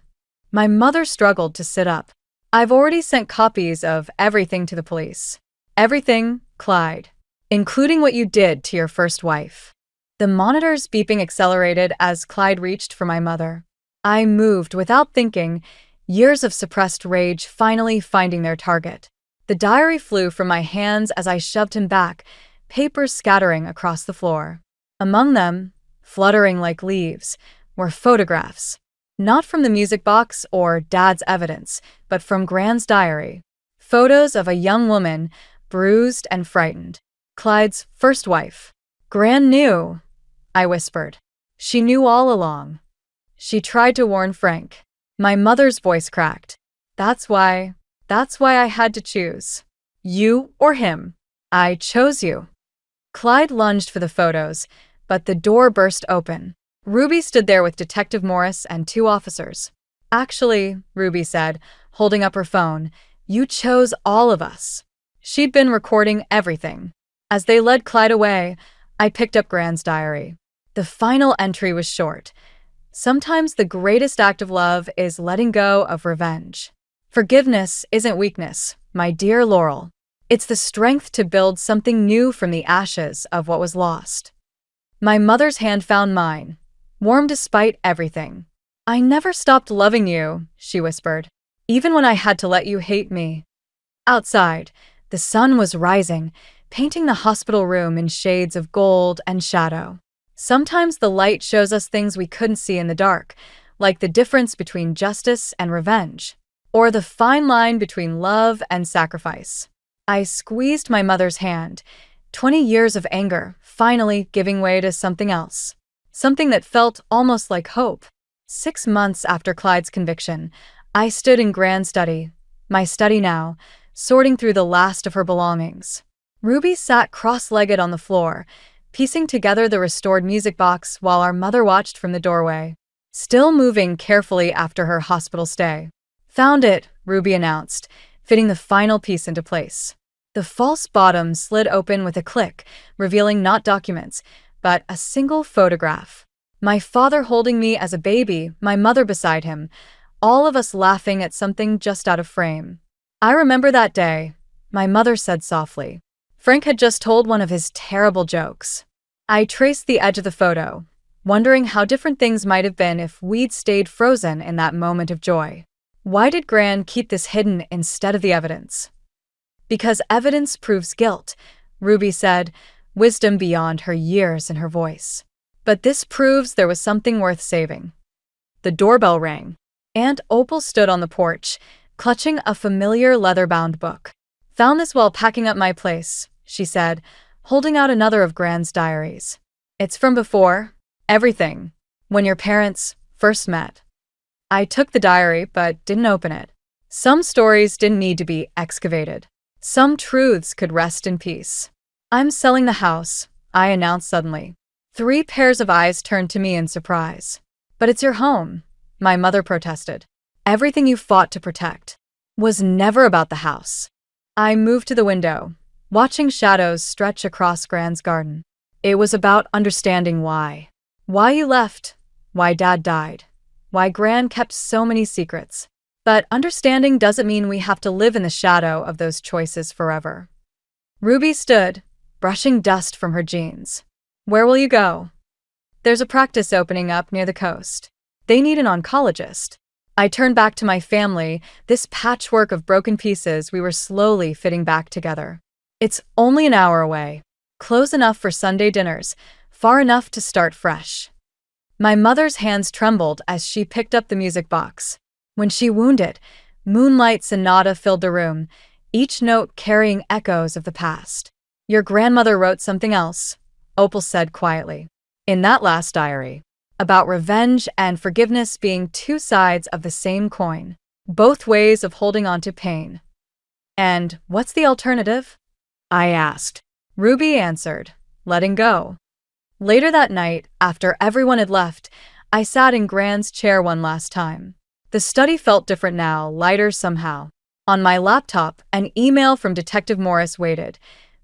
My mother struggled to sit up. I've already sent copies of everything to the police. Everything, Clyde. Including what you did to your first wife. The monitor's beeping accelerated as Clyde reached for my mother. I moved without thinking, years of suppressed rage finally finding their target. The diary flew from my hands as I shoved him back, papers scattering across the floor. Among them, fluttering like leaves, were photographs. Not from the music box or Dad's evidence, but from Gran's diary. Photos of a young woman, bruised and frightened. Clyde's first wife. Gran knew, I whispered. She knew all along. She tried to warn Frank. My mother's voice cracked. That's why I had to choose. You or him. I chose you. Clyde lunged for the photos, but the door burst open. Ruby stood there with Detective Morris and 2 officers. Actually, Ruby said, holding up her phone, you chose all of us. She'd been recording everything. As they led Clyde away, I picked up Gran's diary. The final entry was short. Sometimes the greatest act of love is letting go of revenge. Forgiveness isn't weakness, my dear Laurel. It's the strength to build something new from the ashes of what was lost. My mother's hand found mine, warm despite everything. I never stopped loving you, she whispered, even when I had to let you hate me. Outside, the sun was rising, painting the hospital room in shades of gold and shadow. Sometimes the light shows us things we couldn't see in the dark, like the difference between justice and revenge, or the fine line between love and sacrifice. I squeezed my mother's hand, 20 years of anger finally giving way to something else, something that felt almost like hope. 6 months after Clyde's conviction, I stood in Gran's study, my study now, sorting through the last of her belongings. Ruby sat cross-legged on the floor, piecing together the restored music box while our mother watched from the doorway, still moving carefully after her hospital stay. Found it, Ruby announced, fitting the final piece into place. The false bottom slid open with a click, revealing not documents, but a single photograph. My father holding me as a baby, my mother beside him, all of us laughing at something just out of frame. I remember that day, my mother said softly. Frank had just told one of his terrible jokes. I traced the edge of the photo, wondering how different things might have been if we'd stayed frozen in that moment of joy. Why did Gran keep this hidden instead of the evidence? Because evidence proves guilt, Ruby said, wisdom beyond her years in her voice. But this proves there was something worth saving. The doorbell rang. Aunt Opal stood on the porch, clutching a familiar leather-bound book. Found this while packing up my place, she said, holding out another of Gran's diaries. It's from before, everything, when your parents first met. I took the diary but didn't open it. Some stories didn't need to be excavated. Some truths could rest in peace. I'm selling the house, I announced suddenly. 3 pairs of eyes turned to me in surprise. But it's your home, my mother protested. Everything you fought to protect was never about the house. I moved to the window, watching shadows stretch across Gran's garden. It was about understanding why. Why you left, why Dad died, why Gran kept so many secrets. But understanding doesn't mean we have to live in the shadow of those choices forever. Ruby stood, brushing dust from her jeans. Where will you go? There's a practice opening up near the coast. They need an oncologist. I turned back to my family, this patchwork of broken pieces we were slowly fitting back together. It's only an hour away. Close enough for Sunday dinners, far enough to start fresh. My mother's hands trembled as she picked up the music box. When she wound it, Moonlight Sonata filled the room, each note carrying echoes of the past. Your grandmother wrote something else, Opal said quietly. In that last diary. About revenge and forgiveness being two sides of the same coin. Both ways of holding on to pain. And what's the alternative? I asked. Ruby answered, letting go. Later that night, after everyone had left, I sat in Gran's chair one last time. The study felt different now, lighter somehow. On my laptop, an email from Detective Morris waited.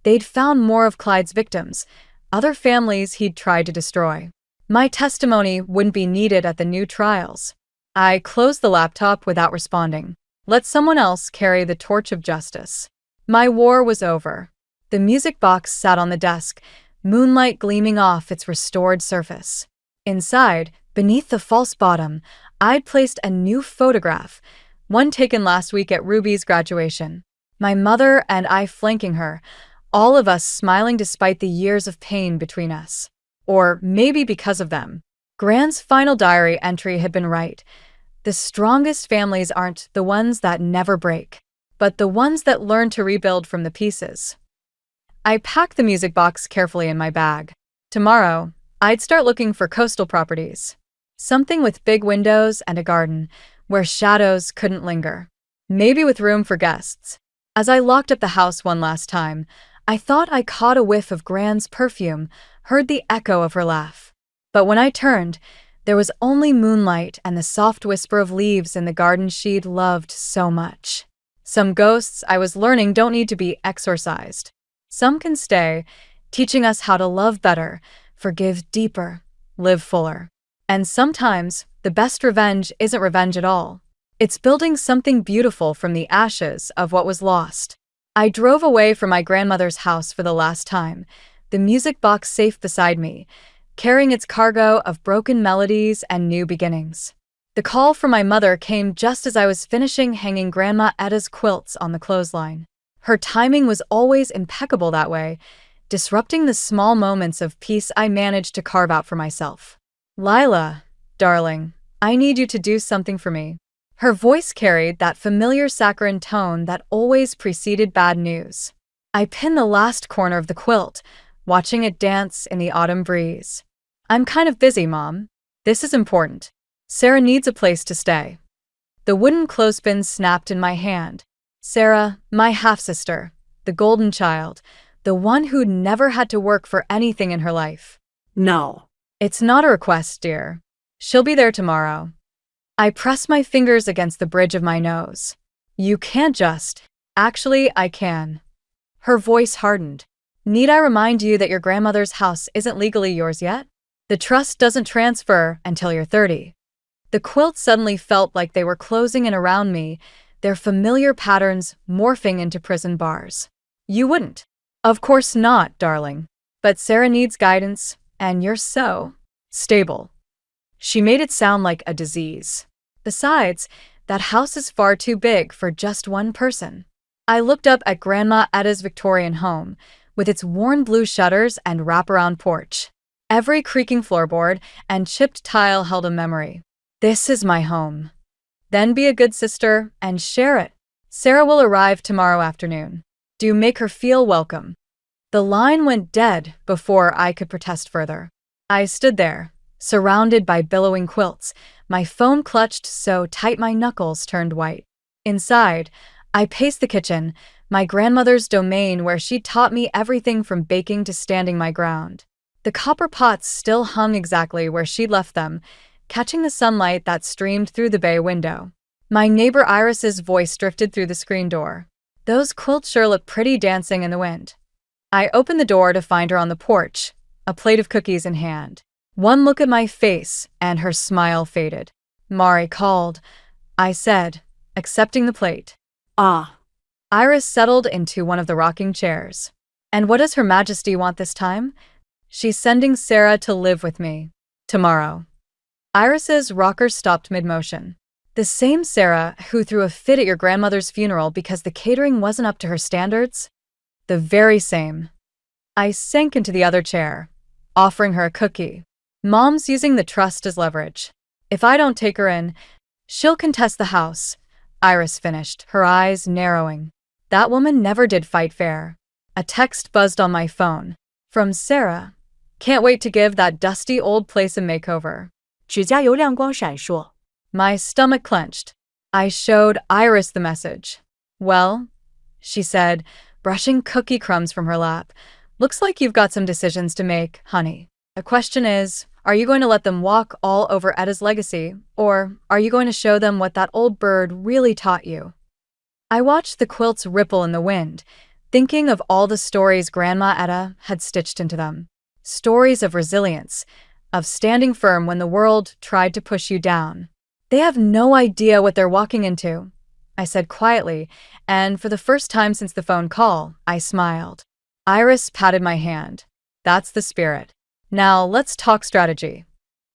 They'd found more of Clyde's victims, other families he'd tried to destroy. My testimony wouldn't be needed at the new trials. I closed the laptop without responding. Let someone else carry the torch of justice. My war was over. The music box sat on the desk, moonlight gleaming off its restored surface. Inside, beneath the false bottom, I'd placed a new photograph, one taken last week at Ruby's graduation. My mother and I flanking her, all of us smiling despite the years of pain between us. Or maybe because of them. Gran's final diary entry had been right. The strongest families aren't the ones that never break, but the ones that learn to rebuild from the pieces. I packed the music box carefully in my bag. Tomorrow, I'd start looking for coastal properties. Something with big windows and a garden, where shadows couldn't linger. Maybe with room for guests. As I locked up the house one last time, I thought I caught a whiff of Gran's perfume, heard the echo of her laugh. But when I turned, there was only moonlight and the soft whisper of leaves in the garden she'd loved so much. Some ghosts, I was learning, don't need to be exorcised. Some can stay, teaching us how to love better, forgive deeper, live fuller. And sometimes, the best revenge isn't revenge at all. It's building something beautiful from the ashes of what was lost. I drove away from my grandmother's house for the last time, the music box safe beside me, carrying its cargo of broken melodies and new beginnings. The call from my mother came just as I was finishing hanging Grandma Etta's quilts on the clothesline. Her timing was always impeccable that way, disrupting the small moments of peace I managed to carve out for myself. Lila, darling, I need you to do something for me. Her voice carried that familiar saccharine tone that always preceded bad news. I pinned the last corner of the quilt, watching it dance in the autumn breeze. I'm kind of busy, Mom. This is important. Sarah needs a place to stay. The wooden clothespin snapped in my hand. Sarah, my half-sister, the golden child, the one who'd never had to work for anything in her life. No. It's not a request, dear. She'll be there tomorrow. I press my fingers against the bridge of my nose. You can't just. Actually, I can. Her voice hardened. Need I remind you that your grandmother's house isn't legally yours yet? The trust doesn't transfer until you're 30. The quilts suddenly felt like they were closing in around me, their familiar patterns morphing into prison bars. You wouldn't. Of course not, darling. But Sarah needs guidance, and you're so stable. She made it sound like a disease. Besides, that house is far too big for just one person. I looked up at Grandma Etta's Victorian home, with its worn blue shutters and wraparound porch. Every creaking floorboard and chipped tile held a memory. This is my home. Then be a good sister and share it. Sarah will arrive tomorrow afternoon. Do make her feel welcome. The line went dead before I could protest further. I stood there, surrounded by billowing quilts, my phone clutched so tight my knuckles turned white. Inside, I paced the kitchen, my grandmother's domain where she taught me everything from baking to standing my ground. The copper pots still hung exactly where she'd left them, catching the sunlight that streamed through the bay window. My neighbor Iris's voice drifted through the screen door. Those quilts sure look pretty dancing in the wind. I opened the door to find her on the porch, a plate of cookies in hand. One look at my face, and her smile faded. Mari called, I said, accepting the plate. Ah. Iris settled into one of the rocking chairs. And what does Her Majesty want this time? She's sending Sarah to live with me. Tomorrow. Iris's rocker stopped mid-motion. The same Sarah who threw a fit at your grandmother's funeral because the catering wasn't up to her standards? The very same. I sank into the other chair, offering her a cookie. Mom's using the trust as leverage. If I don't take her in, she'll contest the house, Iris finished, her eyes narrowing. That woman never did fight fair. A text buzzed on my phone. From Sarah. Can't wait to give that dusty old place a makeover. 指甲油亮光闪烁。 My stomach clenched. I showed Iris the message. Well, she said, brushing cookie crumbs from her lap. Looks like you've got some decisions to make, honey. The question is, are you going to let them walk all over Etta's legacy, or are you going to show them what that old bird really taught you? I watched the quilts ripple in the wind, thinking of all the stories Grandma Etta had stitched into them. Stories of resilience, of standing firm when the world tried to push you down. They have no idea what they're walking into, I said quietly, and for the first time since the phone call, I smiled. Iris patted my hand. That's the spirit. Now let's talk strategy.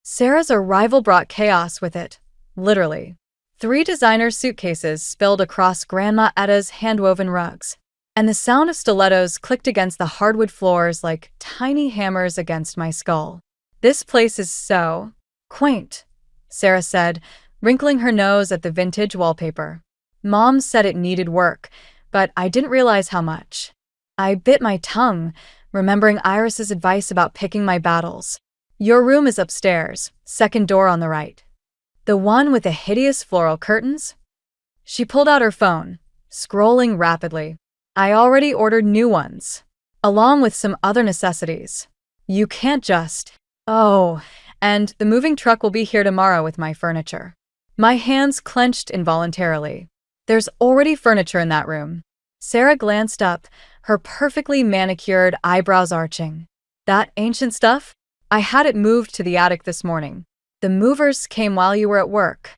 Sarah's arrival brought chaos with it, literally. 3 designer suitcases spilled across Grandma Etta's hand-woven rugs, and the sound of stilettos clicked against the hardwood floors like tiny hammers against my skull. This place is so quaint, Sarah said, wrinkling her nose at the vintage wallpaper. Mom said it needed work, but I didn't realize how much. I bit my tongue, remembering Iris's advice about picking my battles. Your room is upstairs, second door on the right. The one with the hideous floral curtains? She pulled out her phone, scrolling rapidly. I already ordered new ones, along with some other necessities. You can't just... Oh, and the moving truck will be here tomorrow with my furniture. My hands clenched involuntarily. There's already furniture in that room. Sarah glanced up, her perfectly manicured eyebrows arching. That ancient stuff? I had it moved to the attic this morning. The movers came while you were at work.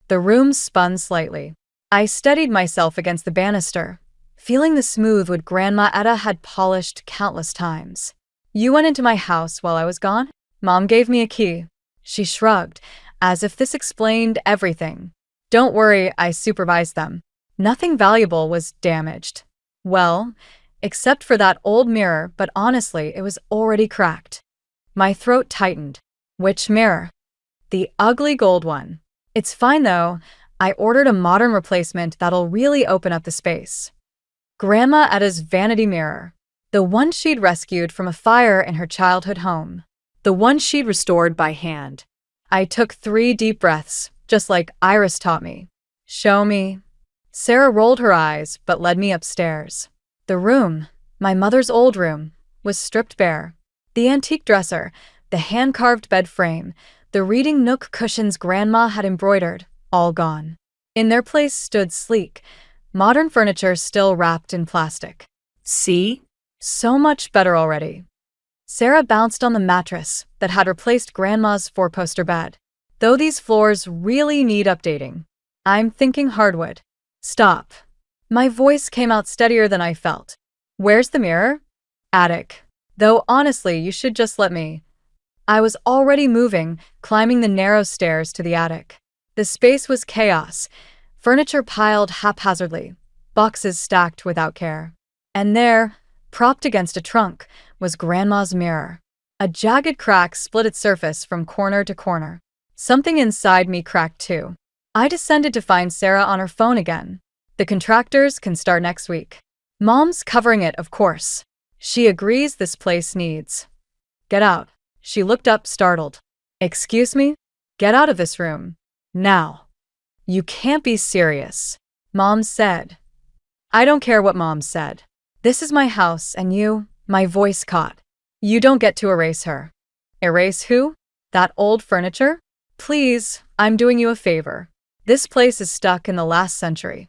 The room spun slightly. I steadied myself against the banister, feeling the smooth wood Grandma Etta had polished countless times. You went into my house while I was gone? Mom gave me a key. She shrugged, as if this explained everything. Don't worry, I supervised them. Nothing valuable was damaged. Well, except for that old mirror, but honestly, it was already cracked. My throat tightened. Which mirror? The ugly gold one. It's fine though. I ordered a modern replacement that'll really open up the space. Grandma Etta's vanity mirror. The one she'd rescued from a fire in her childhood home. The one she'd restored by hand. I took 3 deep breaths, just like Iris taught me. Show me. Sarah rolled her eyes, but led me upstairs. The room, my mother's old room, was stripped bare. The antique dresser, the hand-carved bed frame, the reading nook cushions Grandma had embroidered, all gone. In their place stood sleek, modern furniture still wrapped in plastic. See? So much better already. Sarah bounced on the mattress that had replaced Grandma's 4-poster bed. Though these floors really need updating. I'm thinking hardwood. Stop. My voice came out steadier than I felt. Where's the mirror? Attic. Though honestly, you should just let me. I was already moving, climbing the narrow stairs to the attic. The space was chaos, furniture piled haphazardly, boxes stacked without care. And there, propped against a trunk, was Grandma's mirror. A jagged crack split its surface from corner to corner. Something inside me cracked too. I descended to find Sarah on her phone again. The contractors can start next week. Mom's covering it, of course. She agrees this place needs. Get out. She looked up, startled. Excuse me? Get out of this room. Now. You can't be serious. Mom said. I don't care what Mom said. This is my house and you, my voice caught. You don't get to erase her. Erase who? That old furniture? Please, I'm doing you a favor. This place is stuck in the last century.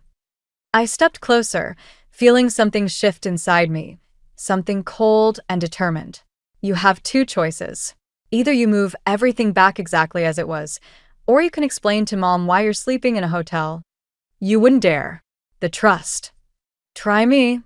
I stepped closer, feeling something shift inside me, something cold and determined. You have 2 choices. Either you move everything back exactly as it was, or you can explain to Mom why you're sleeping in a hotel. You wouldn't dare. The trust. Try me.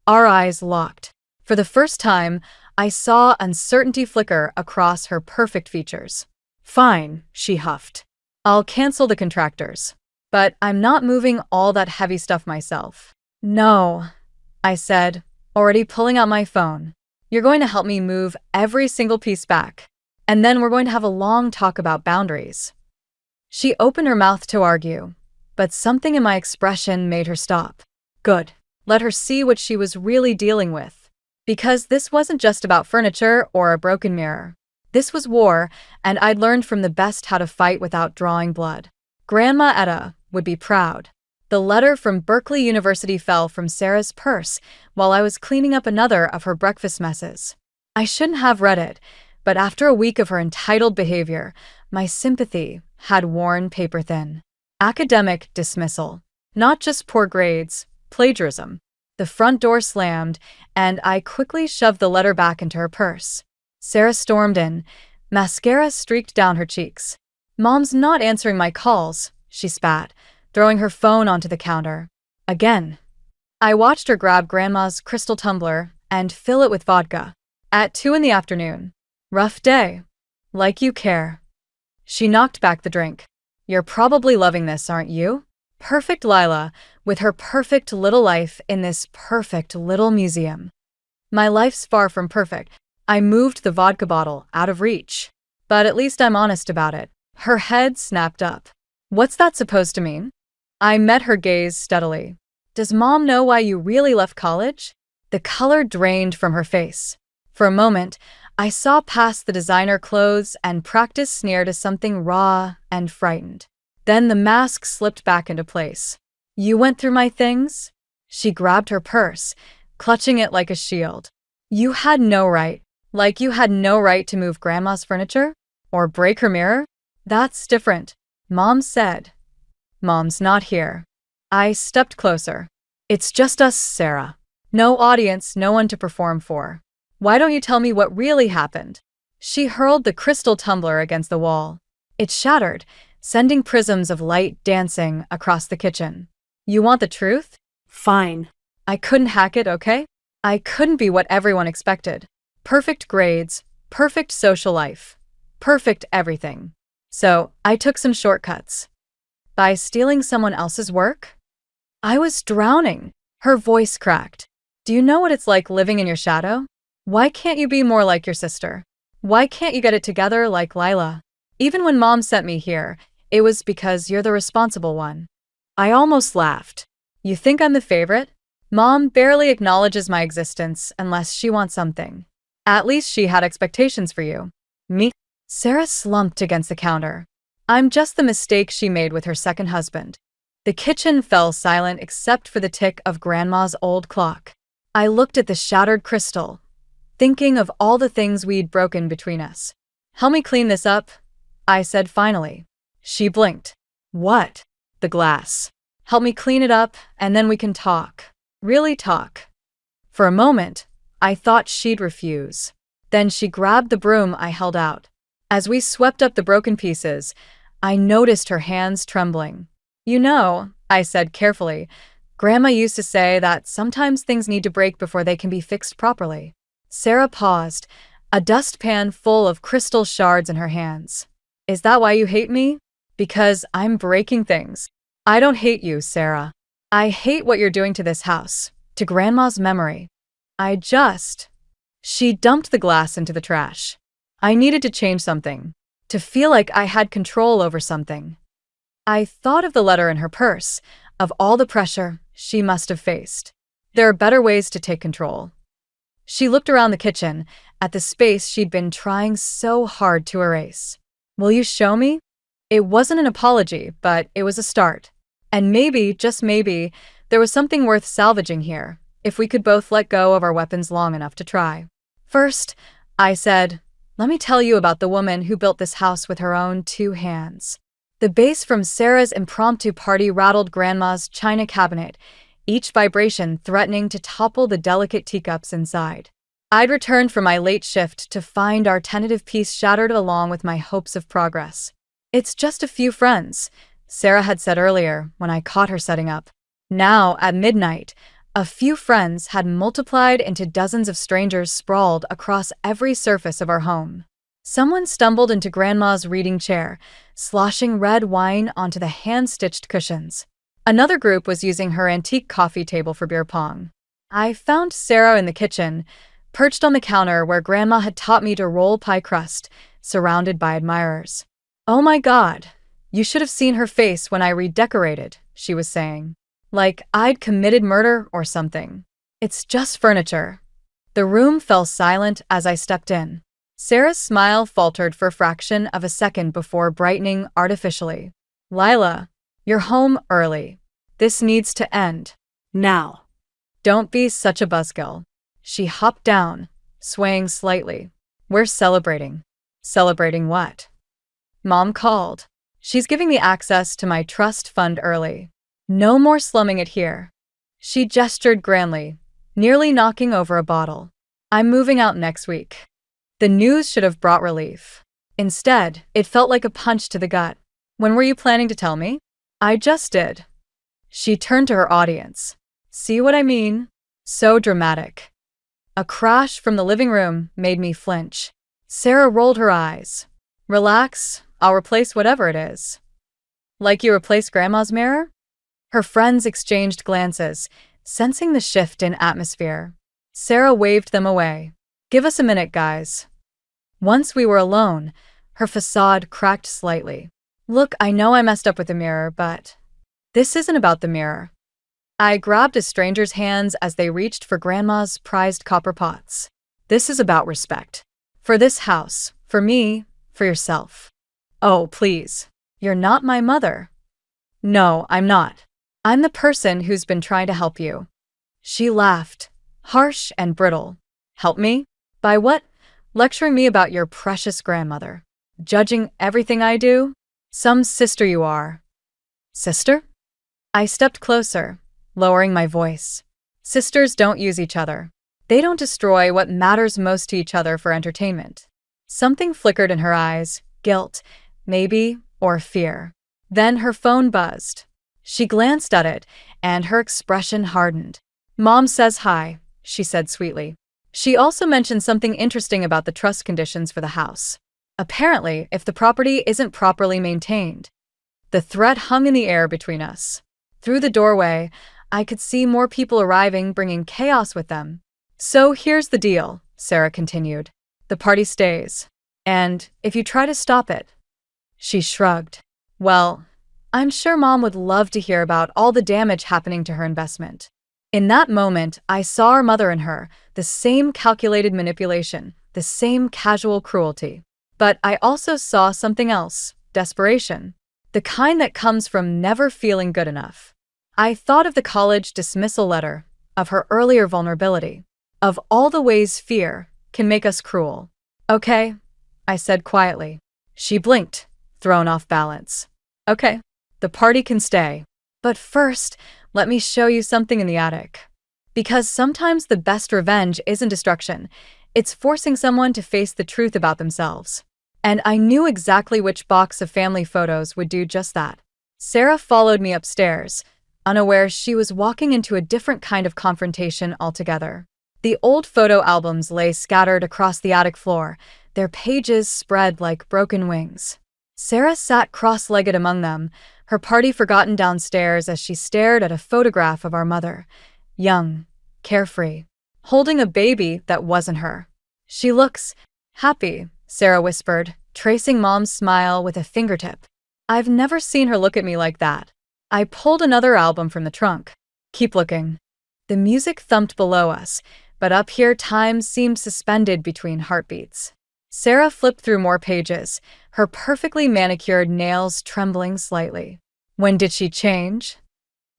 Our eyes locked. For the first time, I saw uncertainty flicker across her perfect features. Fine, she huffed. I'll cancel the contractors. But I'm not moving all that heavy stuff myself. No, I said, already pulling out my phone. You're going to help me move every single piece back. And then we're going to have a long talk about boundaries. She opened her mouth to argue, but something in my expression made her stop. Good. Let her see what she was really dealing with. Because this wasn't just about furniture or a broken mirror. This was war, and I'd learned from the best how to fight without drawing blood. Grandma Etta would be proud. The letter from Berkeley University fell from Sarah's purse while I was cleaning up another of her breakfast messes. I shouldn't have read it, but after a week of her entitled behavior, my sympathy had worn paper thin. Academic dismissal. Not just poor grades, plagiarism. The front door slammed, and I quickly shoved the letter back into her purse. Sarah stormed in. Mascara streaked down her cheeks. "Mom's not answering my calls," she spat, throwing her phone onto the counter. Again. I watched her grab Grandma's crystal tumbler and fill it with vodka. At 2 in the afternoon. Rough day. Like you care. She knocked back the drink. "You're probably loving this, aren't you?" Perfect Lila, with her perfect little life in this perfect little museum. My life's far from perfect. I moved the vodka bottle out of reach. But at least I'm honest about it. Her head snapped up. "What's that supposed to mean?" I met her gaze steadily. "Does Mom know why you really left college?" The color drained from her face. For a moment, I saw past the designer clothes and practiced sneer to something raw and frightened. Then the mask slipped back into place. "You went through my things?" She grabbed her purse, clutching it like a shield. "You had no right. Like you had no right to move Grandma's furniture? Or break her mirror? That's different," Mom said. "Mom's not here." I stepped closer. "It's just us, Sarah. No audience, no one to perform for. Why don't you tell me what really happened?" She hurled the crystal tumbler against the wall. It shattered, sending prisms of light dancing across the kitchen. "You want the truth?" Fine. I couldn't hack it, okay? I couldn't be what everyone expected. Perfect grades, perfect social life, perfect everything. So I took some shortcuts. By stealing someone else's work? I was drowning. Her voice cracked. "Do you know what it's like living in your shadow? Why can't you be more like your sister? Why can't you get it together like Lila? Even when Mom sent me here, it was because you're the responsible one." I almost laughed. "You think I'm the favorite? Mom barely acknowledges my existence unless she wants something. At least she had expectations for you." "Me?" Sarah slumped against the counter. "I'm just the mistake she made with her second husband." The kitchen fell silent except for the tick of Grandma's old clock. I looked at the shattered crystal, thinking of all the things we'd broken between us. "Help me clean this up," I said finally. She blinked. "What?" "The glass. Help me clean it up, and then we can talk. Really talk." For a moment, I thought she'd refuse. Then she grabbed the broom I held out. As we swept up the broken pieces, I noticed her hands trembling. "You know," I said carefully, "Grandma used to say that sometimes things need to break before they can be fixed properly." Sarah paused, a dustpan full of crystal shards in her hands. "Is that why you hate me?" "Because I'm breaking things." "I don't hate you, Sarah. I hate what you're doing to this house, to Grandma's memory. I just..." She dumped the glass into the trash. "I needed to change something, to feel like I had control over something." I thought of the letter in her purse, of all the pressure she must have faced. There are better ways to take control. She looked around the kitchen, at the space she'd been trying so hard to erase. "Will you show me?" It wasn't an apology, but it was a start. And maybe, just maybe, there was something worth salvaging here, if we could both let go of our weapons long enough to try. "First," I said, "let me tell you about the woman who built this house with her own 2 hands." The bass from Sarah's impromptu party rattled Grandma's china cabinet, each vibration threatening to topple the delicate teacups inside. I'd returned from my late shift to find our tentative piece shattered along with my hopes of progress. "It's just a few friends," Sarah had said earlier when I caught her setting up. Now, at midnight, a few friends had multiplied into dozens of strangers sprawled across every surface of our home. Someone stumbled into Grandma's reading chair, sloshing red wine onto the hand-stitched cushions. Another group was using her antique coffee table for beer pong. I found Sarah in the kitchen, perched on the counter where Grandma had taught me to roll pie crust, surrounded by admirers. "Oh my God, you should have seen her face when I redecorated," she was saying. "Like I'd committed murder or something. It's just furniture." The room fell silent as I stepped in. Sarah's smile faltered for a fraction of a second before brightening artificially. "Lila, you're home early. This needs to end. Now. Don't be such a buzzkill." She hopped down, swaying slightly. "We're celebrating." "Celebrating what?" Mom called. "She's giving me access to my trust fund early. No more slumming it here." She gestured grandly, nearly knocking over a bottle. "I'm moving out next week." The news should have brought relief. Instead, it felt like a punch to the gut. "When were you planning to tell me?" "I just did." She turned to her audience. "See what I mean? So dramatic." A crash from the living room made me flinch. Sarah rolled her eyes. "Relax, I'll replace whatever it is." "Like you replaced Grandma's mirror?" Her friends exchanged glances, sensing the shift in atmosphere. Sarah waved them away. "Give us a minute, guys." Once we were alone, her facade cracked slightly. "Look, I know I messed up with the mirror, but this isn't about the mirror." I grabbed a stranger's hands as they reached for Grandma's prized copper pots. "This is about respect. For this house, for me, for yourself." "Oh, please. You're not my mother." "No, I'm not. I'm the person who's been trying to help you." She laughed, harsh and brittle. "Help me? By what? Lecturing me about your precious grandmother. Judging everything I do? Some sister you are." "Sister?" I stepped closer, lowering my voice. "Sisters don't use each other. They don't destroy what matters most to each other for entertainment." Something flickered in her eyes, guilt, maybe, or fear. Then her phone buzzed. She glanced at it, and her expression hardened. "Mom says hi," she said sweetly. She also mentioned something interesting about the trust conditions for the house. Apparently, if the property isn't properly maintained. The threat hung in the air between us. Through the doorway, I could see more people arriving, bringing chaos with them. "So here's the deal," Sarah continued. "The party stays. And if you try to stop it." She shrugged. "Well, I'm sure Mom would love to hear about all the damage happening to her investment." In that moment, I saw our mother in her, the same calculated manipulation, the same casual cruelty. But I also saw something else, desperation. The kind that comes from never feeling good enough. I thought of the college dismissal letter, of her earlier vulnerability, of all the ways fear can make us cruel. "Okay," I said quietly. She blinked, thrown off balance. "Okay, the party can stay. But first, let me show you something in the attic." Because sometimes the best revenge isn't destruction, it's forcing someone to face the truth about themselves. And I knew exactly which box of family photos would do just that. Sarah followed me upstairs, unaware she was walking into a different kind of confrontation altogether. The old photo albums lay scattered across the attic floor, their pages spread like broken wings. Sarah sat cross-legged among them, her party forgotten downstairs as she stared at a photograph of our mother, young, carefree, holding a baby that wasn't her. "She looks happy," Sarah whispered, tracing Mom's smile with a fingertip. "I've never seen her look at me like that." I pulled another album from the trunk. "Keep looking." The music thumped below us, but up here time seemed suspended between heartbeats. Sarah flipped through more pages, her perfectly manicured nails trembling slightly. "When did she change?"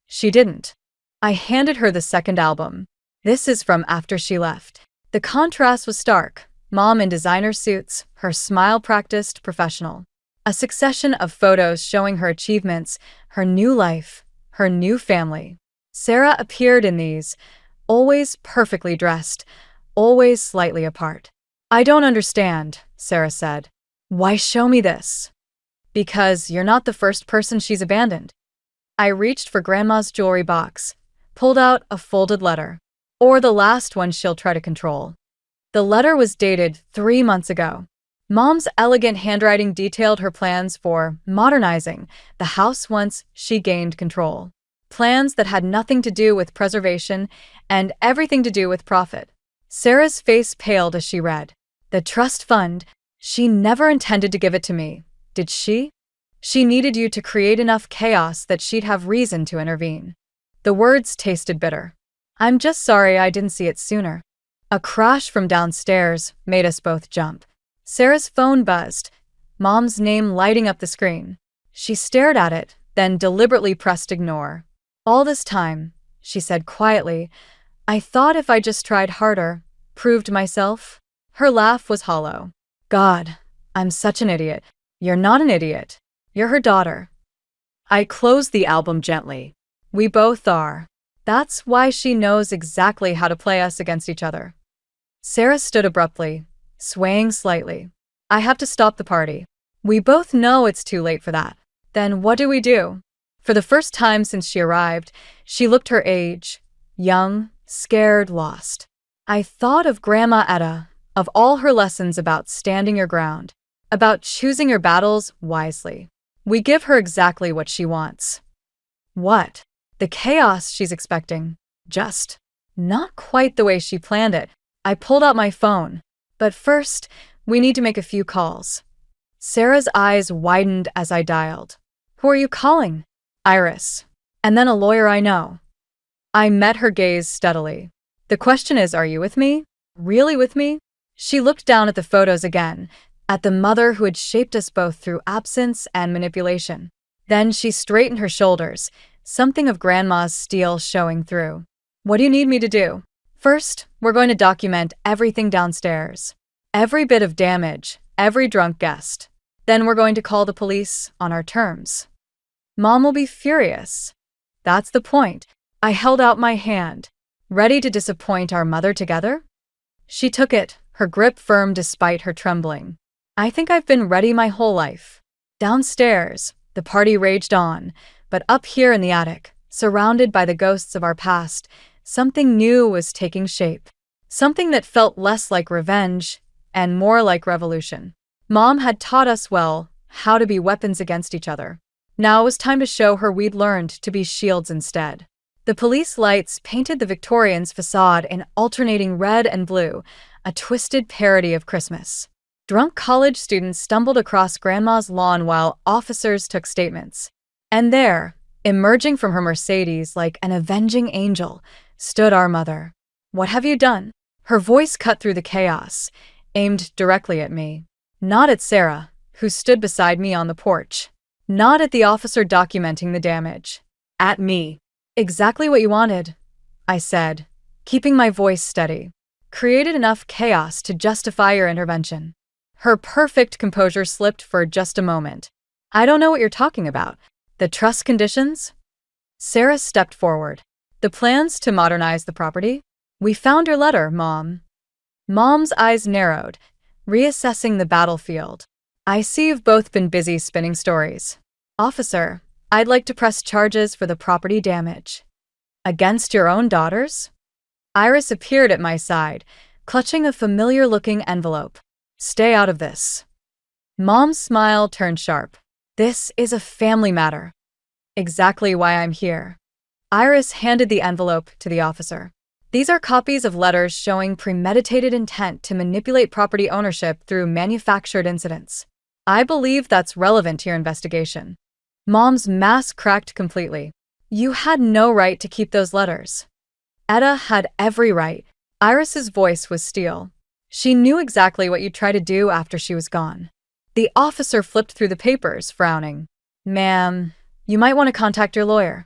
"She didn't." I handed her the second album. "This is from after she left." The contrast was stark. Mom in designer suits, her smile practiced, professional. A succession of photos showing her achievements, her new life, her new family. Sarah appeared in these, always perfectly dressed, always slightly apart. "I don't understand," Sarah said. "Why show me this?" "Because you're not the first person she's abandoned." I reached for Grandma's jewelry box, pulled out a folded letter. "Or the last one she'll try to control." The letter was dated 3 months ago. Mom's elegant handwriting detailed her plans for modernizing the house once she gained control. Plans that had nothing to do with preservation and everything to do with profit. Sarah's face paled as she read. The trust fund, she never intended to give it to me, did she? She needed you to create enough chaos that she'd have reason to intervene. The words tasted bitter. I'm just sorry I didn't see it sooner. A crash from downstairs made us both jump. Sarah's phone buzzed, Mom's name lighting up the screen. She stared at it, then deliberately pressed ignore. All this time, she said quietly, I thought if I just tried harder, proved myself. Her laugh was hollow. God, I'm such an idiot. You're not an idiot. You're her daughter. I closed the album gently. We both are. That's why she knows exactly how to play us against each other. Sarah stood abruptly, swaying slightly. I have to stop the party. We both know it's too late for that. Then what do we do? For the first time since she arrived, she looked her age. Young, scared, lost. I thought of Grandma Etta, of all her lessons about standing your ground, about choosing your battles wisely. We give her exactly what she wants. What? The chaos she's expecting. Just not quite the way she planned it. I pulled out my phone. But first, we need to make a few calls. Sarah's eyes widened as I dialed. Who are you calling? Iris. And then a lawyer I know. I met her gaze steadily. The question is, are you with me? Really with me? She looked down at the photos again, at the mother who had shaped us both through absence and manipulation. Then she straightened her shoulders, something of Grandma's steel showing through. What do you need me to do? First, we're going to document everything downstairs. Every bit of damage, every drunk guest. Then we're going to call the police on our terms. Mom will be furious. That's the point. I held out my hand, ready to disappoint our mother together. She took it, her grip firm despite her trembling. I think I've been ready my whole life. Downstairs, the party raged on, but up here in the attic, surrounded by the ghosts of our past, something new was taking shape. Something that felt less like revenge and more like revolution. Mom had taught us well how to be weapons against each other. Now it was time to show her we'd learned to be shields instead. The police lights painted the Victorian's facade in alternating red and blue, a twisted parody of Christmas. Drunk college students stumbled across Grandma's lawn while officers took statements. And there, emerging from her Mercedes like an avenging angel, stood our mother. What have you done? Her voice cut through the chaos, aimed directly at me. Not at Sarah, who stood beside me on the porch. Not at the officer documenting the damage. At me. Exactly what you wanted, I said, keeping my voice steady. Created enough chaos to justify your intervention. Her perfect composure slipped for just a moment. I don't know what you're talking about. The trust conditions? Sarah stepped forward. The plans to modernize the property? We found your letter, Mom. Mom's eyes narrowed, reassessing the battlefield. I see you've both been busy spinning stories. Officer, I'd like to press charges for the property damage. Against your own daughters? Iris appeared at my side, clutching a familiar-looking envelope. Stay out of this. Mom's smile turned sharp. This is a family matter. Exactly why I'm here. Iris handed the envelope to the officer. These are copies of letters showing premeditated intent to manipulate property ownership through manufactured incidents. I believe that's relevant to your investigation. Mom's mask cracked completely. You had no right to keep those letters. Etta had every right. Iris's voice was steel. She knew exactly what you'd try to do after she was gone. The officer flipped through the papers, frowning. Ma'am, you might want to contact your lawyer.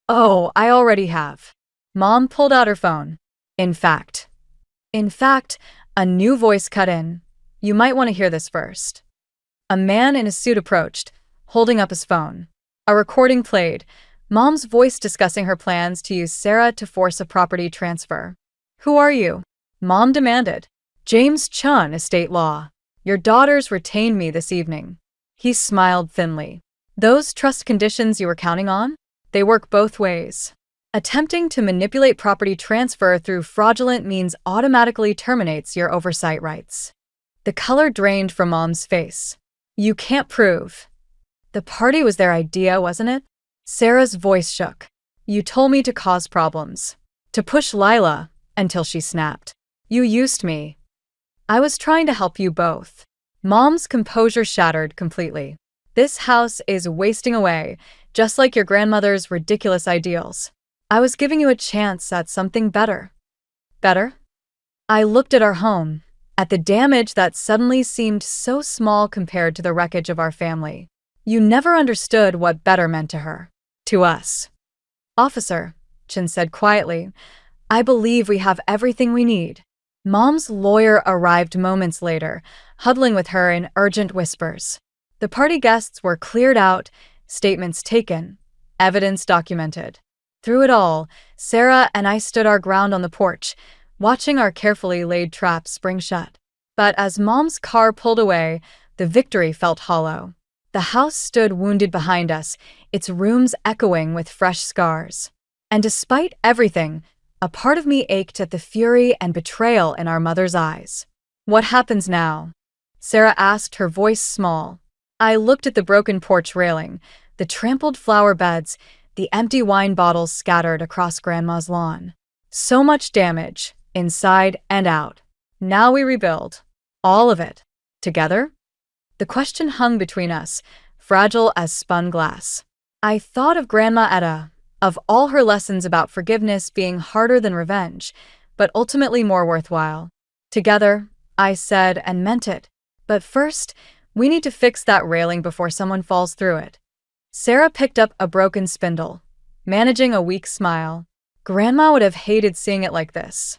Oh, I already have. Mom pulled out her phone. In fact, a new voice cut in. You might want to hear this first. A man in a suit approached, holding up his phone. A recording played, Mom's voice discussing her plans to use Sarah to force a property transfer. Who are you? Mom demanded. James Chun, Estate Law. Your daughters retained me this evening. He smiled thinly. Those trust conditions you were counting on? They work both ways. Attempting to manipulate property transfer through fraudulent means automatically terminates your oversight rights. The color drained from Mom's face. You can't prove. The party was their idea, wasn't it? Sarah's voice shook. You told me to cause problems. To push Lila until she snapped. You used me. I was trying to help you both. Mom's composure shattered completely. This house is wasting away, just like your grandmother's ridiculous ideals. I was giving you a chance at something better. Better? I looked at our home, at the damage that suddenly seemed so small compared to the wreckage of our family. You never understood what better meant to her. To us. Officer, Chin said quietly, I believe we have everything we need. Mom's lawyer arrived moments later, huddling with her in urgent whispers. The party guests were cleared out, statements taken, evidence documented. Through it all, Sarah and I stood our ground on the porch, watching our carefully laid traps spring shut. But as Mom's car pulled away, the victory felt hollow. The house stood wounded behind us, its rooms echoing with fresh scars. And despite everything, a part of me ached at the fury and betrayal in our mother's eyes. What happens now? Sarah asked, her voice small. I looked at the broken porch railing, the trampled flower beds, the empty wine bottles scattered across Grandma's lawn. So much damage, inside and out. Now we rebuild. All of it. Together? The question hung between us, fragile as spun glass. I thought of Grandma Etta, of all her lessons about forgiveness being harder than revenge, but ultimately more worthwhile. Together, I said and meant it. But first, we need to fix that railing before someone falls through it. Sarah picked up a broken spindle, managing a weak smile. Grandma would have hated seeing it like this.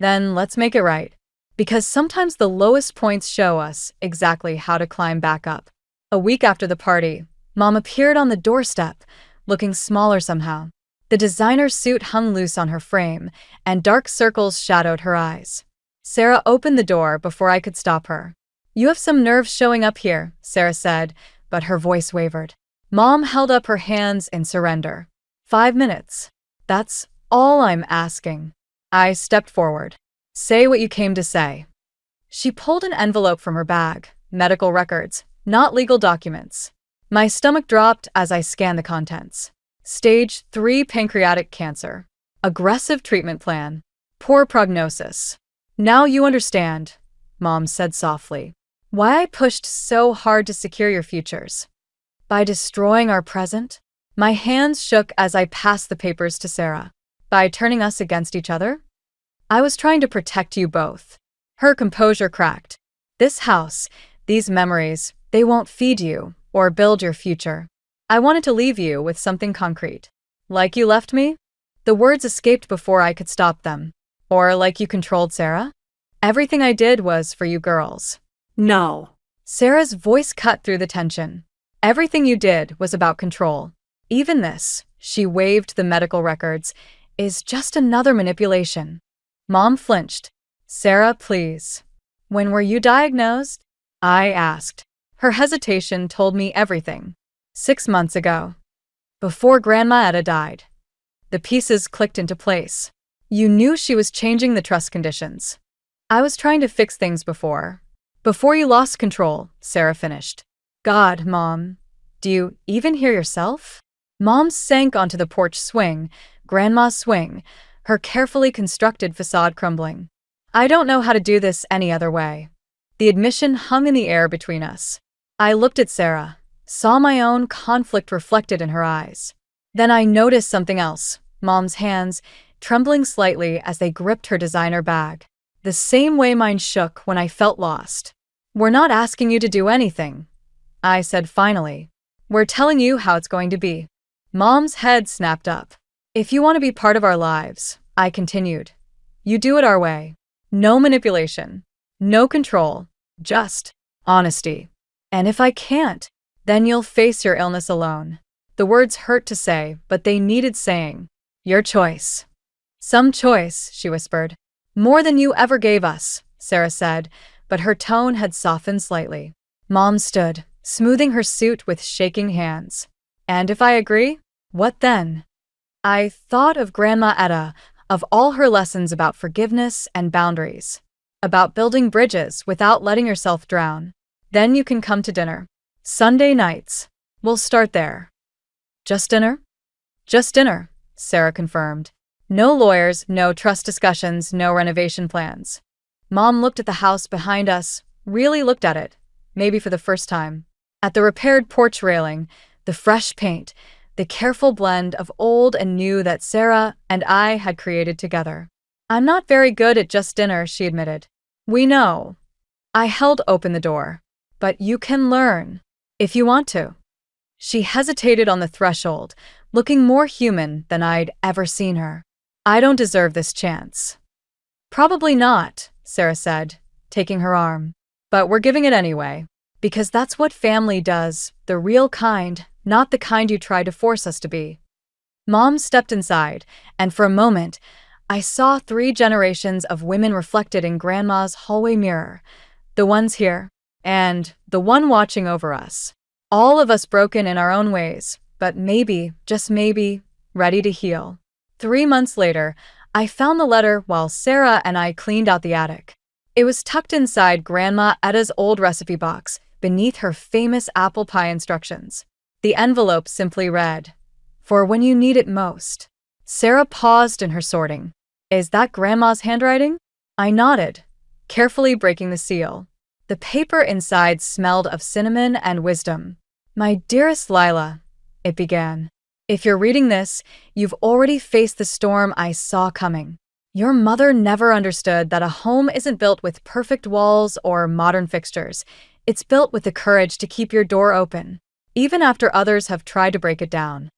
Then let's make it right. Because sometimes the lowest points show us exactly how to climb back up. A week after the party, Mom appeared on the doorstep, looking smaller somehow. The designer suit hung loose on her frame, and dark circles shadowed her eyes. Sarah opened the door before I could stop her. You have some nerve showing up here, Sarah said, but her voice wavered. Mom held up her hands in surrender. 5 minutes. That's all I'm asking. I stepped forward. Say what you came to say. She pulled an envelope from her bag, medical records, not legal documents. My stomach dropped as I scanned the contents. Stage 3 pancreatic cancer. Aggressive treatment plan. Poor prognosis. Now you understand, Mom said softly, why I pushed so hard to secure your futures. By destroying our present? My hands shook as I passed the papers to Sarah. By turning us against each other? I was trying to protect you both. Her composure cracked. This house, these memories, they won't feed you or build your future. I wanted to leave you with something concrete. Like you left me? The words escaped before I could stop them. Or like you controlled Sarah? Everything I did was for you girls. No. Sarah's voice cut through the tension. Everything you did was about control. Even this, she waved the medical records, is just another manipulation. Mom flinched. Sarah, please. When were you diagnosed? I asked. Her hesitation told me everything. 6 months ago. Before Grandma Etta died. The pieces clicked into place. You knew she was changing the trust conditions. I was trying to fix things before. Before you lost control, Sarah finished. God, Mom. Do you even hear yourself? Mom sank onto the porch swing, Grandma's swing, her carefully constructed facade crumbling. I don't know how to do this any other way. The admission hung in the air between us. I looked at Sarah, saw my own conflict reflected in her eyes. Then I noticed something else, Mom's hands, trembling slightly as they gripped her designer bag. The same way mine shook when I felt lost. We're not asking you to do anything, I said finally. We're telling you how it's going to be. Mom's head snapped up. If you want to be part of our lives, I continued, you do it our way. No manipulation. No control. Just honesty. And if I can't, then you'll face your illness alone. The words hurt to say, but they needed saying. Your choice. Some choice, she whispered. More than you ever gave us, Sarah said, but her tone had softened slightly. Mom stood, smoothing her suit with shaking hands. And if I agree, what then? I thought of Grandma Etta, of all her lessons about forgiveness and boundaries. about building bridges without letting yourself drown. Then you can come to dinner. Sunday nights. We'll start there. Just dinner? Just dinner, Sarah confirmed. No lawyers, no trust discussions, no renovation plans. Mom looked at the house behind us, really looked at it, maybe for the first time. At the repaired porch railing, the fresh paint, the careful blend of old and new that Sarah and I had created together. I'm not very good at just dinner, she admitted. We know. I held open the door. But you can learn, if you want to. She hesitated on the threshold, looking more human than I'd ever seen her. I don't deserve this chance. Probably not, Sarah said, taking her arm. But we're giving it anyway. Because that's what family does, the real kind, not the kind you try to force us to be. Mom stepped inside, and for a moment, I saw 3 generations of women reflected in Grandma's hallway mirror. The ones here, and the one watching over us. All of us broken in our own ways, but maybe, just maybe, ready to heal. 3 months later, I found the letter while Sarah and I cleaned out the attic. It was tucked inside Grandma Etta's old recipe box, beneath her famous apple pie instructions. The envelope simply read, "For when you need it most." Sarah paused in her sorting. Is that Grandma's handwriting? I nodded, carefully breaking the seal. The paper inside smelled of cinnamon and wisdom. My dearest Lila, it began. If you're reading this, you've already faced the storm I saw coming. Your mother never understood that a home isn't built with perfect walls or modern fixtures. It's built with the courage to keep your door open, even after others have tried to break it down.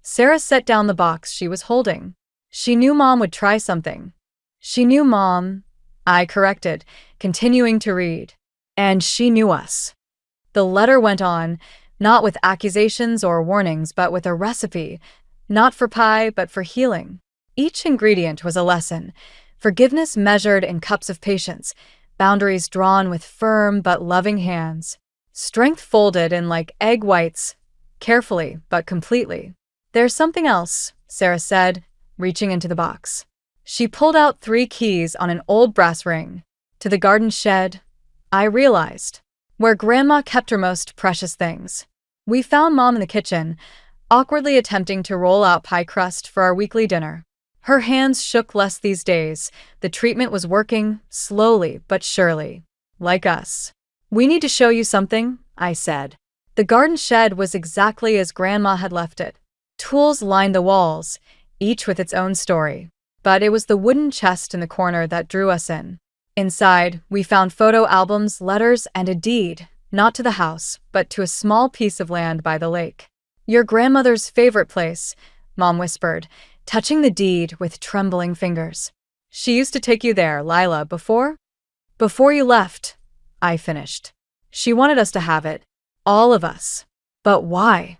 Sarah set down the box she was holding. She knew Mom would try something. She knew Mom, I corrected, continuing to read. And she knew us. The letter went on, not with accusations or warnings, but with a recipe, not for pie, but for healing. Each ingredient was a lesson, forgiveness measured in cups of patience, boundaries drawn with firm but loving hands, strength folded in like egg whites, carefully but completely. There's something else, Sarah said, reaching into the box. She pulled out 3 keys on an old brass ring. To the garden shed, I realized, where Grandma kept her most precious things. We found Mom in the kitchen, awkwardly attempting to roll out pie crust for our weekly dinner. Her hands shook less these days. The treatment was working, slowly but surely. Like us. We need to show you something, I said. The garden shed was exactly as Grandma had left it. Tools lined the walls, each with its own story. But it was the wooden chest in the corner that drew us in. Inside, we found photo albums, letters, and a deed, not to the house, but to a small piece of land by the lake. Your grandmother's favorite place, Mom whispered, touching the deed with trembling fingers. She used to take you there, Lila, before? Before you left, I finished. She wanted us to have it. All of us. But why?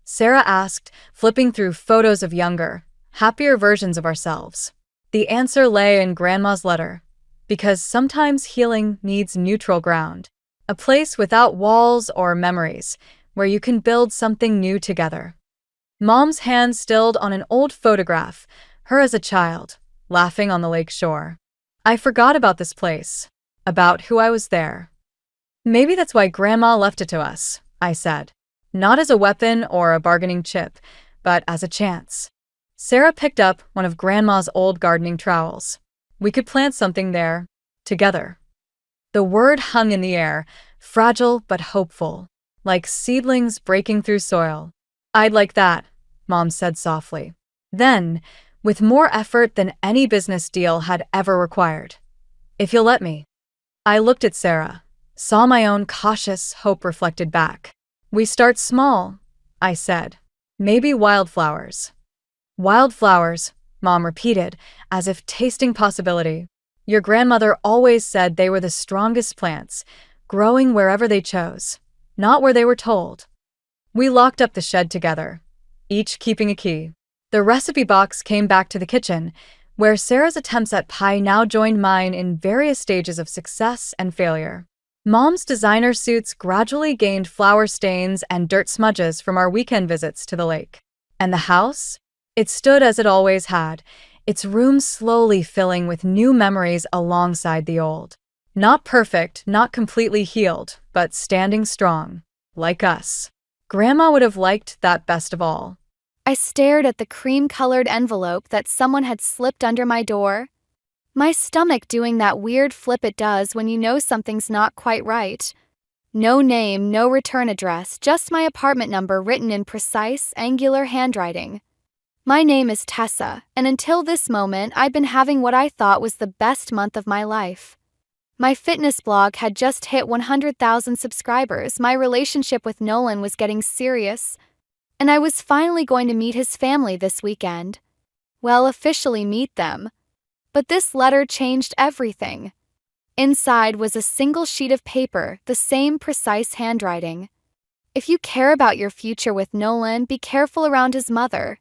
Sarah asked, flipping through photos of younger, happier versions of ourselves. The answer lay in Grandma's letter. Because sometimes healing needs neutral ground. A place without walls or memories, where you can build something new together. Mom's hand stilled on an old photograph, her as a child, laughing on the lake shore. I forgot about this place, about who I was there. Maybe that's why Grandma left it to us, I said. Not as a weapon or a bargaining chip, but as a chance. Sarah picked up one of Grandma's old gardening trowels. We could plant something there, together. The word hung in the air, fragile but hopeful, like seedlings breaking through soil. I'd like that, Mom said softly. Then, with more effort than any business deal had ever required. If you'll let me. I looked at Sarah, saw my own cautious hope reflected back. We start small, I said. Maybe wildflowers. Wildflowers, Mom repeated, as if tasting possibility. Your grandmother always said they were the strongest plants, growing wherever they chose, not where they were told. We locked up the shed together, each keeping a key. The recipe box came back to the kitchen, where Sarah's attempts at pie now joined mine in various stages of success and failure. Mom's designer suits gradually gained flour stains and dirt smudges from our weekend visits to the lake. And the house? It stood as it always had, its room slowly filling with new memories alongside the old. Not perfect, not completely healed, but standing strong, like us. Grandma would have liked that best of all. I stared at the cream-colored envelope that someone had slipped under my door. My stomach doing that weird flip it does when you know something's not quite right. No name, no return address, just my apartment number written in precise, angular handwriting. My name is Tessa, and until this moment, I'd been having what I thought was the best month of my life. My fitness blog had just hit 100,000 subscribers, my relationship with Nolan was getting serious, and I was finally going to meet his family this weekend. Well, officially meet them. But this letter changed everything. Inside was a single sheet of paper, the same precise handwriting. If you care about your future with Nolan, be careful around his mother.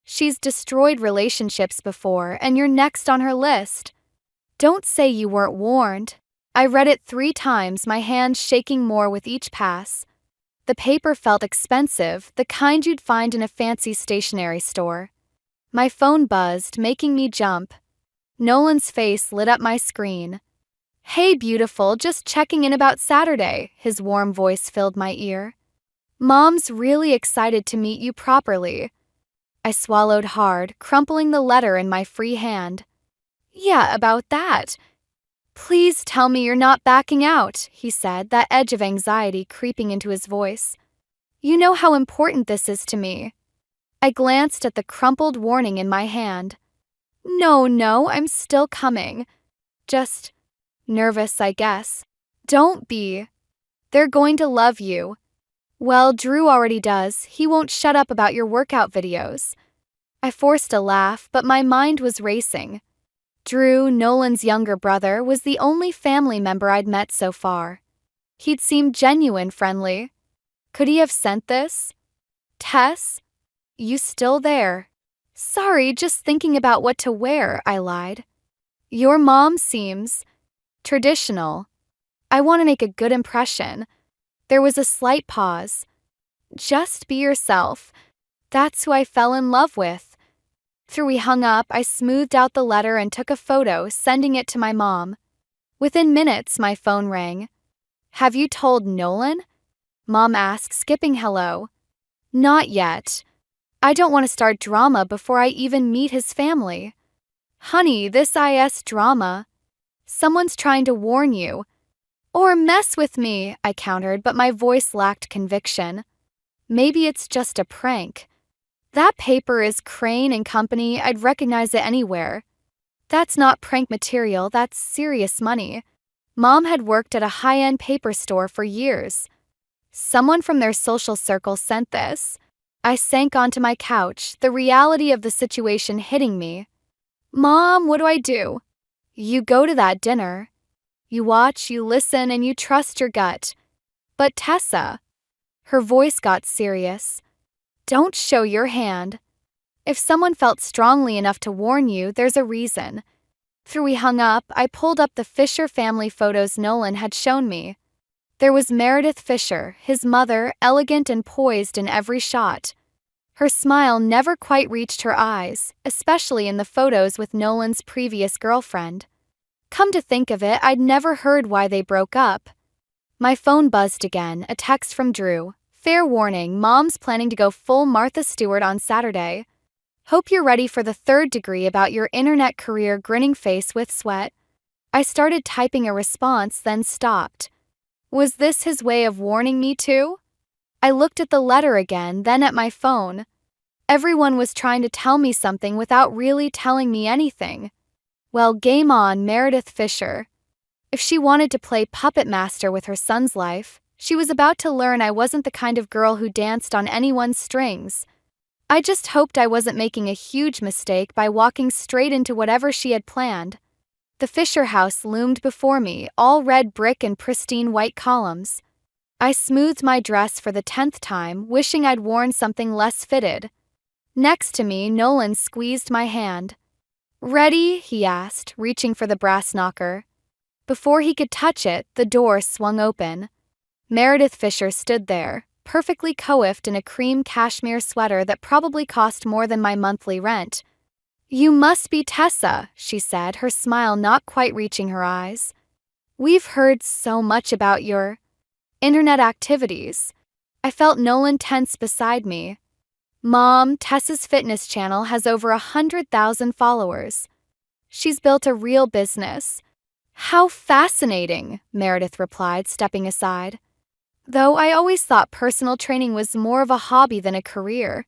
She's destroyed relationships before, and you're next on her list. Don't say you weren't warned. I read it 3 times, my hands shaking more with each pass. The paper felt expensive, the kind you'd find in a fancy stationery store. My phone buzzed, making me jump. Nolan's face lit up my screen. "Hey, beautiful, just checking in about Saturday," his warm voice filled my ear. "Mom's really excited to meet you properly." I swallowed hard, crumpling the letter in my free hand. "Yeah, about that. Please tell me you're not backing out," he said, that edge of anxiety creeping into his voice. "You know how important this is to me." I glanced at the crumpled warning in my hand. No, I'm still coming. Just nervous, I guess." "Don't be. They're going to love you." "Well, Drew already does. He won't shut up about your workout videos." I forced a laugh, but my mind was racing. Drew, Nolan's younger brother, was the only family member I'd met so far. He'd seemed genuine friendly. Could he have sent this? "Tess? You still there?" "Sorry, just thinking about what to wear," I lied. "Your mom seems traditional. I want to make a good impression." There was a slight pause. "Just be yourself. That's who I fell in love with." After we hung up, I smoothed out the letter and took a photo, sending it to my mom. Within minutes, my phone rang. "Have you told Nolan?" Mom asked, skipping hello. "Not yet. I don't want to start drama before I even meet his family." "Honey, this is drama. Someone's trying to warn you." "Or mess with me," I countered, but my voice lacked conviction. "Maybe it's just a prank. That paper is Crane and Company, I'd recognize it anywhere. That's not prank material, that's serious money." Mom had worked at a high-end paper store for years. Someone from their social circle sent this. I sank onto my couch, the reality of the situation hitting me. "Mom, what do I do?" "You go to that dinner. You watch, you listen, and you trust your gut." "But Tessa." Her voice got serious. "Don't show your hand. If someone felt strongly enough to warn you, there's a reason." After we hung up, I pulled up the Fisher family photos Nolan had shown me. There was Meredith Fisher, his mother, elegant and poised in every shot. Her smile never quite reached her eyes, especially in the photos with Nolan's previous girlfriend. Come to think of it, I'd never heard why they broke up. My phone buzzed again, a text from Drew. "Fair warning, Mom's planning to go full Martha Stewart on Saturday. Hope you're ready for the 3rd degree about your internet career." Grinning face with sweat. I started typing a response, then stopped. Was this his way of warning me too? I looked at the letter again, then at my phone. Everyone was trying to tell me something without really telling me anything. Well, game on, Meredith Fisher. If she wanted to play puppet master with her son's life, she was about to learn I wasn't the kind of girl who danced on anyone's strings. I just hoped I wasn't making a huge mistake by walking straight into whatever she had planned. The Fisher house loomed before me, all red brick and pristine white columns. I smoothed my dress for the 10th time, wishing I'd worn something less fitted. Next to me, Nolan squeezed my hand. "Ready?" he asked, reaching for the brass knocker. Before he could touch it, the door swung open. Meredith Fisher stood there, perfectly coiffed in a cream cashmere sweater that probably cost more than my monthly rent. You must be Tessa, she said, her smile not quite reaching her eyes. We've heard so much about your internet activities. I felt Nolan tense beside me. Mom, Tessa's fitness channel has over 100,000 followers. She's built a real business. How fascinating, Meredith replied, stepping aside. Though I always thought personal training was more of a hobby than a career.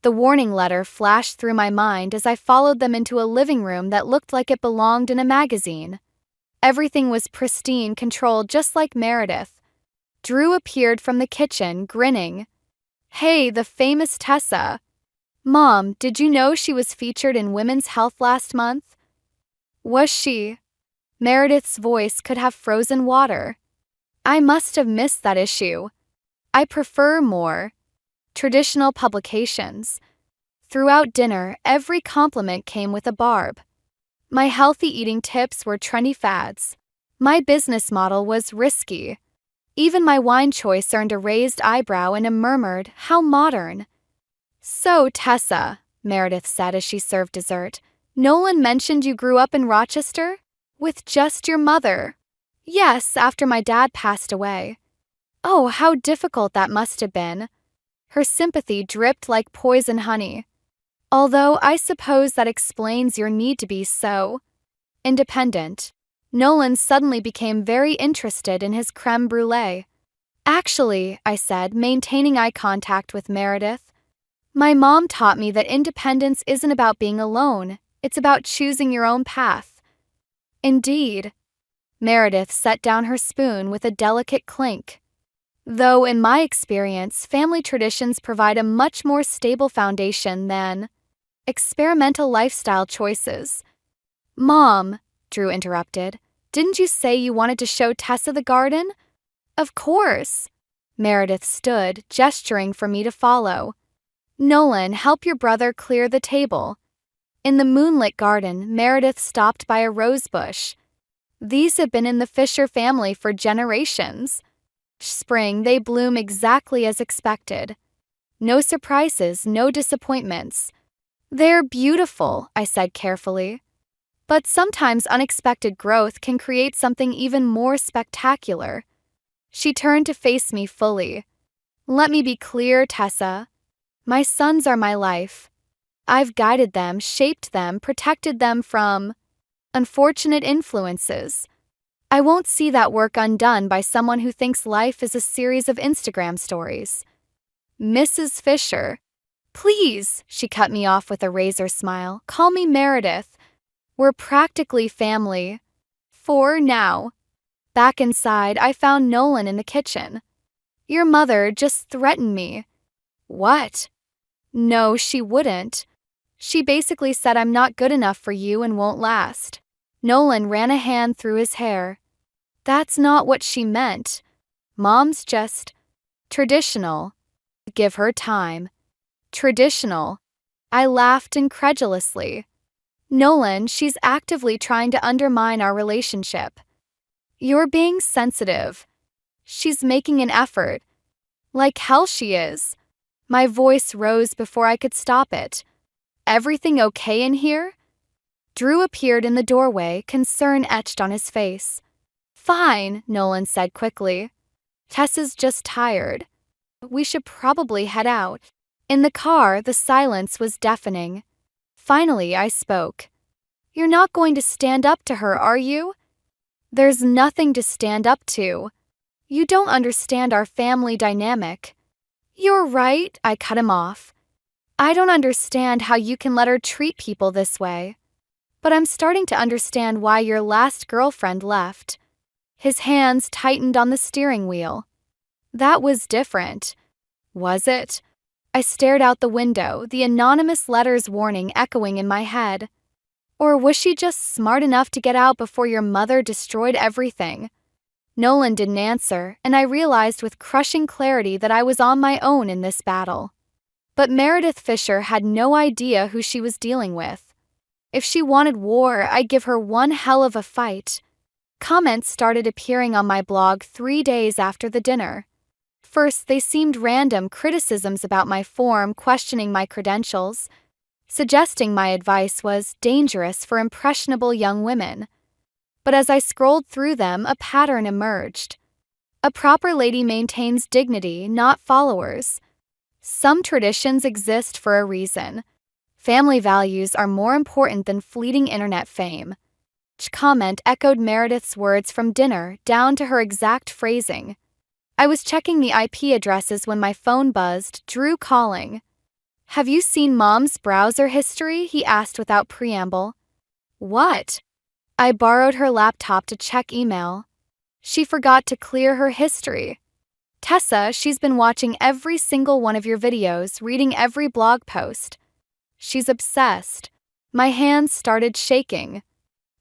The warning letter flashed through my mind as I followed them into a living room that looked like it belonged in a magazine. Everything was pristine, controlled just like Meredith. Drew appeared from the kitchen, grinning. Hey, the famous Tessa. Mom, did you know she was featured in Women's Health last month? Was she? Meredith's voice could have frozen water. I must have missed that issue. I prefer more traditional publications. Throughout dinner, every compliment came with a barb. My healthy eating tips were trendy fads. My business model was risky. Even my wine choice earned a raised eyebrow and a murmured, "How modern." So, Tessa, Meredith said as she served dessert, Nolan mentioned you grew up in Rochester? With just your mother? Yes, after my dad passed away. Oh, how difficult that must have been. Her sympathy dripped like poison honey. Although I suppose that explains your need to be so independent. Nolan suddenly became very interested in his creme brulee. Actually, I said, maintaining eye contact with Meredith, my mom taught me that independence isn't about being alone, it's about choosing your own path. Indeed. Meredith set down her spoon with a delicate clink. Though in my experience, family traditions provide a much more stable foundation than experimental lifestyle choices. Mom, Drew interrupted, didn't you say you wanted to show Tessa the garden? Of course. Meredith stood, gesturing for me to follow. Nolan, help your brother clear the table. In the moonlit garden, Meredith stopped by a rose bush. These have been in the Fisher family for generations. Spring, they bloom exactly as expected. No surprises, no disappointments. They're beautiful, I said carefully. But sometimes unexpected growth can create something even more spectacular. She turned to face me fully. Let me be clear, Tessa. My sons are my life. I've guided them, shaped them, protected them from unfortunate influences. I won't see that work undone by someone who thinks life is a series of Instagram stories. Mrs. Fisher. Please, she cut me off with a razor smile. Call me Meredith. We're practically family. For now. Back inside, I found Nolan in the kitchen. Your mother just threatened me. What? No, she wouldn't. She basically said I'm not good enough for you and won't last. Nolan ran a hand through his hair. That's not what she meant. Mom's just traditional. Give her time. Traditional. I laughed incredulously. Nolan, she's actively trying to undermine our relationship. You're being sensitive. She's making an effort. Like hell she is. My voice rose before I could stop it. Everything okay in here? Drew appeared in the doorway, concern etched on his face. Fine, Nolan said quickly. Tessa's just tired. We should probably head out. In the car, the silence was deafening. Finally, I spoke. You're not going to stand up to her, are you? There's nothing to stand up to. You don't understand our family dynamic. You're right, I cut him off. I don't understand how you can let her treat people this way. But I'm starting to understand why your last girlfriend left. His hands tightened on the steering wheel. That was different. Was it? I stared out the window, the anonymous letter's warning echoing in my head. Or was she just smart enough to get out before your mother destroyed everything? Nolan didn't answer, and I realized with crushing clarity that I was on my own in this battle. But Meredith Fisher had no idea who she was dealing with. If she wanted war, I'd give her one hell of a fight. Comments started appearing on my blog 3 days after the dinner. First, they seemed random criticisms about my form, questioning my credentials. suggesting my advice was dangerous for impressionable young women. But as I scrolled through them, a pattern emerged. A proper lady maintains dignity, not followers. Some traditions exist for a reason. Family values are more important than fleeting internet fame. Each comment echoed Meredith's words from dinner down to her exact phrasing. I was checking the IP addresses when my phone buzzed, Drew calling. "Have you seen Mom's browser history?" he asked without preamble. "What?" I borrowed her laptop to check email. She forgot to clear her history. "Tessa, she's been watching every single one of your videos, reading every blog post. She's obsessed." My hands started shaking.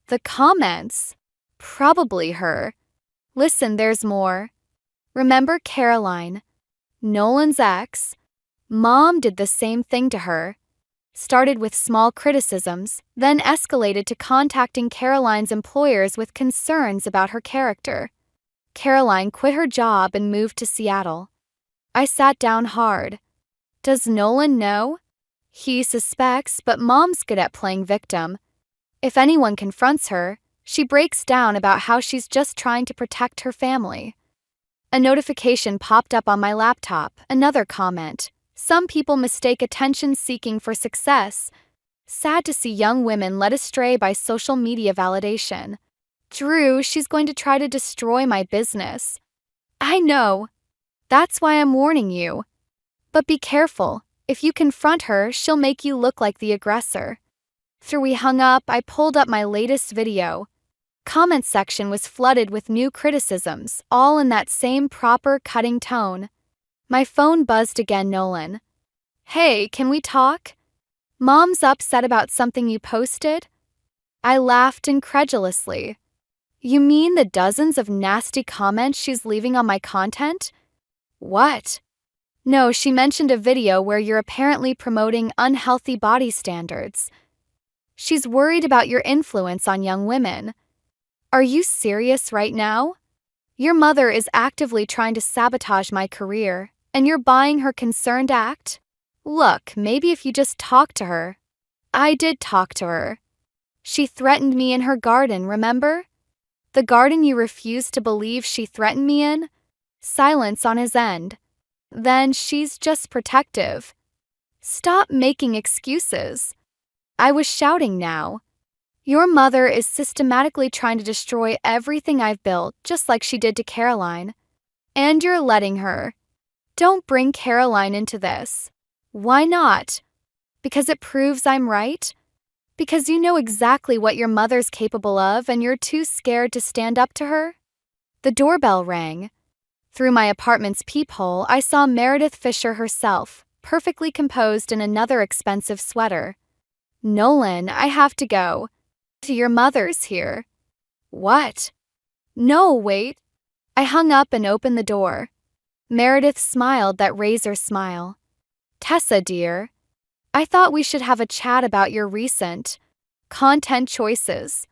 The comments. Probably her. Listen, there's more. "Remember Caroline, Nolan's ex? Mom did the same thing to her. Started with small criticisms, then escalated to contacting Caroline's employers with concerns about her character. Caroline quit her job and moved to Seattle." I sat down hard. Does Nolan know? He suspects, but Mom's good at playing victim. If anyone confronts her, she breaks down about how she's just trying to protect her family. A notification popped up on my laptop, another comment. "Some people mistake attention-seeking for success. Sad to see young women led astray by social media validation. Drew, she's going to try to destroy my business." I know. That's why I'm warning you. But be careful. If you confront her, she'll make you look like the aggressor. After we hung up, I pulled up my latest video. Comment section was flooded with new criticisms, all in that same proper, cutting tone. My phone buzzed again. Nolan. "Hey, can we talk? Mom's upset about something you posted." I laughed incredulously. "You mean the dozens of nasty comments she's leaving on my content?" "What?" "No, she mentioned a video where you're apparently promoting unhealthy body standards. She's worried about your influence on young women." Are you serious right now? Your mother is actively trying to sabotage my career, and you're buying her concerned act? Look, maybe if you just talk to her. I did talk to her. She threatened me in her garden, remember? The garden you refused to believe she threatened me in? Silence on his end. Then she's just protective. Stop making excuses. I was shouting now. Your mother is systematically trying to destroy everything I've built, just like she did to Caroline. And you're letting her. Don't bring Caroline into this. Why not? Because it proves I'm right? Because you know exactly what your mother's capable of and you're too scared to stand up to her? The doorbell rang. Through my apartment's peephole, I saw Meredith Fisher herself, perfectly composed in another expensive sweater. "Nolan, I have to go. Your mother's here." "What?" "No, wait." I hung up and opened the door. Meredith smiled that razor smile. "Tessa, dear, I thought we should have a chat about your recent content choices."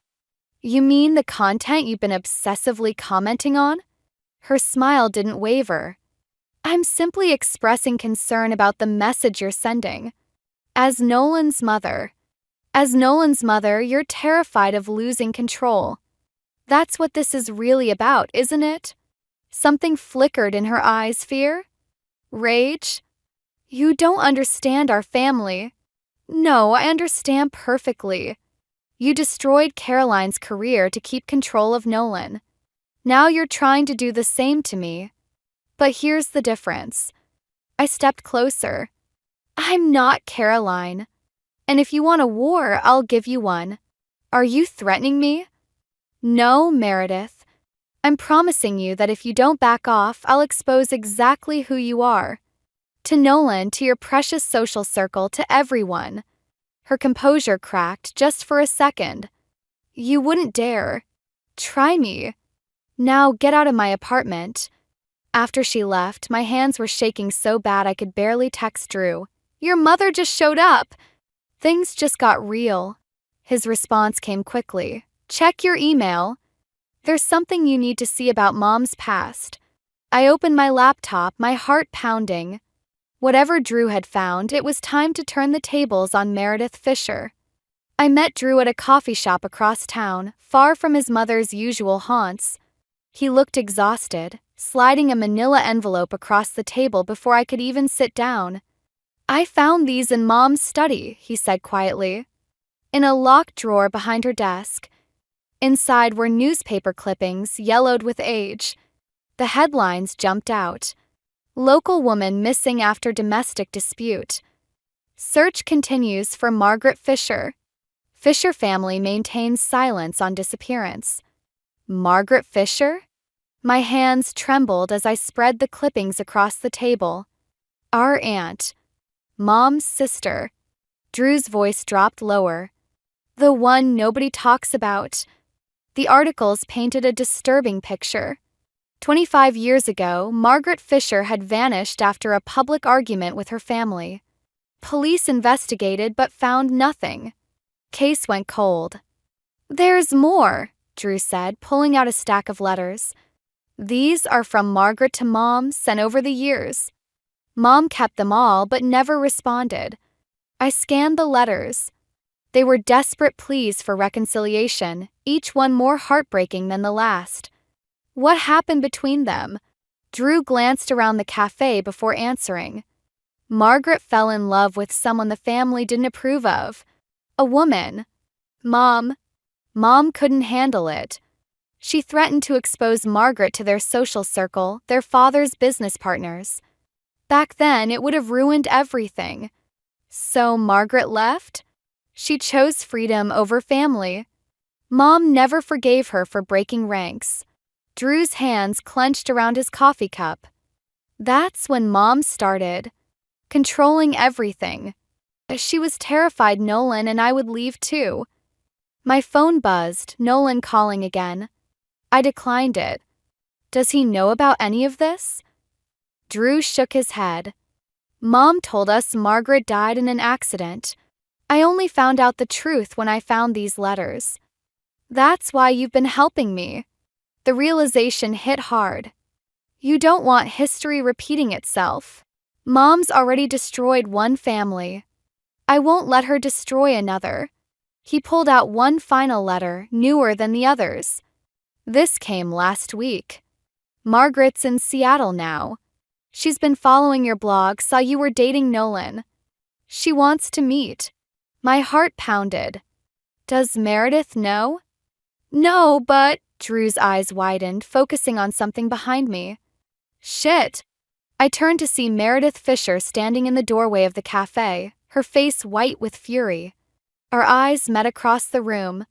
"You mean the content you've been obsessively commenting on?" Her smile didn't waver. "I'm simply expressing concern about the message you're sending. As Nolan's mother, you're terrified of losing control. That's what this is really about, isn't it?" Something flickered in her eyes. Fear? Rage? "You don't understand our family." "No, I understand perfectly. You destroyed Caroline's career to keep control of Nolan. Now you're trying to do the same to me. But here's the difference." I stepped closer. "I'm not Caroline. And if you want a war, I'll give you one. Are you threatening me?" "No, Meredith. I'm promising you that if you don't back off, I'll expose exactly who you are. To Nolan, to your precious social circle, to everyone." Her composure cracked just for a second. "You wouldn't dare. Try me. Now get out of my apartment." After she left, my hands were shaking so bad I could barely text Drew. "Your mother just showed up." Things just got real. His response came quickly. "Check your email. There's something you need to see about Mom's past." I opened my laptop, my heart pounding. Whatever Drew had found, it was time to turn the tables on Meredith Fisher. I met Drew at a coffee shop across town, far from his mother's usual haunts. He looked exhausted, sliding a manila envelope across the table before I could even sit down. "I found these in Mom's study," he said quietly. In a locked drawer behind her desk. Inside were newspaper clippings, yellowed with age. The headlines jumped out. "Local woman missing after domestic dispute. Search continues for Margaret Fisher. Fisher family maintains silence on disappearance." Margaret Fisher? My hands trembled as I spread the clippings across the table. Our aunt. Mom's sister. Drew's voice dropped lower. The one nobody talks about. The articles painted a disturbing picture. 25 years ago, Margaret Fisher had vanished after a public argument with her family. Police investigated but found nothing. Case went cold. "There's more," Drew said, pulling out a stack of letters. "These are from Margaret to Mom, sent over the years. Mom kept them all but never responded." I scanned the letters. They were desperate pleas for reconciliation, each one more heartbreaking than the last. What happened between them? Drew glanced around the cafe before answering. Margaret fell in love with someone the family didn't approve of. A woman. Mom couldn't handle it. She threatened to expose Margaret to their social circle, their father's business partners. Back then, it would have ruined everything. So Margaret left? She chose freedom over family. Mom never forgave her for breaking ranks. Drew's hands clenched around his coffee cup. That's when Mom started. Controlling everything. She was terrified Nolan and I would leave too. My phone buzzed, Nolan calling again. I declined it. Does he know about any of this? Drew shook his head. Mom told us Margaret died in an accident. I only found out the truth when I found these letters. That's why you've been helping me. The realization hit hard. You don't want history repeating itself. Mom's already destroyed one family. I won't let her destroy another. He pulled out one final letter, newer than the others. This came last week. Margaret's in Seattle now. She's been following your blog, saw you were dating Nolan. She wants to meet. My heart pounded. Does Meredith know? No, but... Drew's eyes widened, focusing on something behind me. Shit. I turned to see Meredith Fisher standing in the doorway of the cafe, her face white with fury. Our eyes met across the room.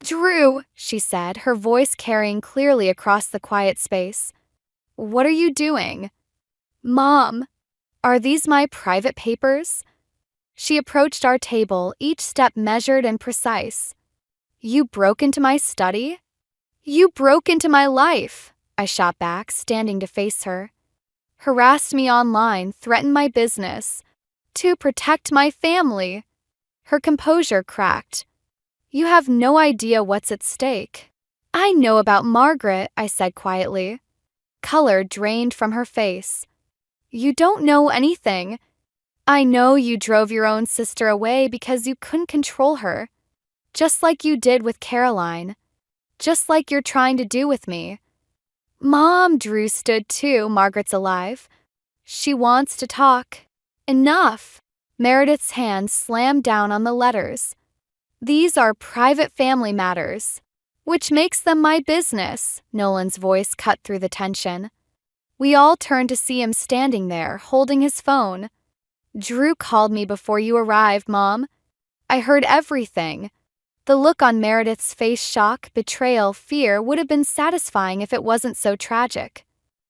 Drew, she said, her voice carrying clearly across the quiet space. What are you doing? Mom, are these my private papers? She approached our table, each step measured and precise. You broke into my study? You broke into my life, I shot back, standing to face her. Harassed me online, threatened my business. To protect my family. Her composure cracked. You have no idea what's at stake. I know about Margaret, I said quietly. Color drained from her face. You don't know anything. I know you drove your own sister away because you couldn't control her. Just like you did with Caroline. Just like you're trying to do with me. Mom, Drew stood too, Margaret's alive. She wants to talk. Enough. Meredith's hand slammed down on the letters. These are private family matters. Which makes them my business, Nolan's voice cut through the tension. We all turned to see him standing there, holding his phone. Drew called me before you arrived, Mom. I heard everything. The look on Meredith's face, shock, betrayal, fear, would have been satisfying if it wasn't so tragic.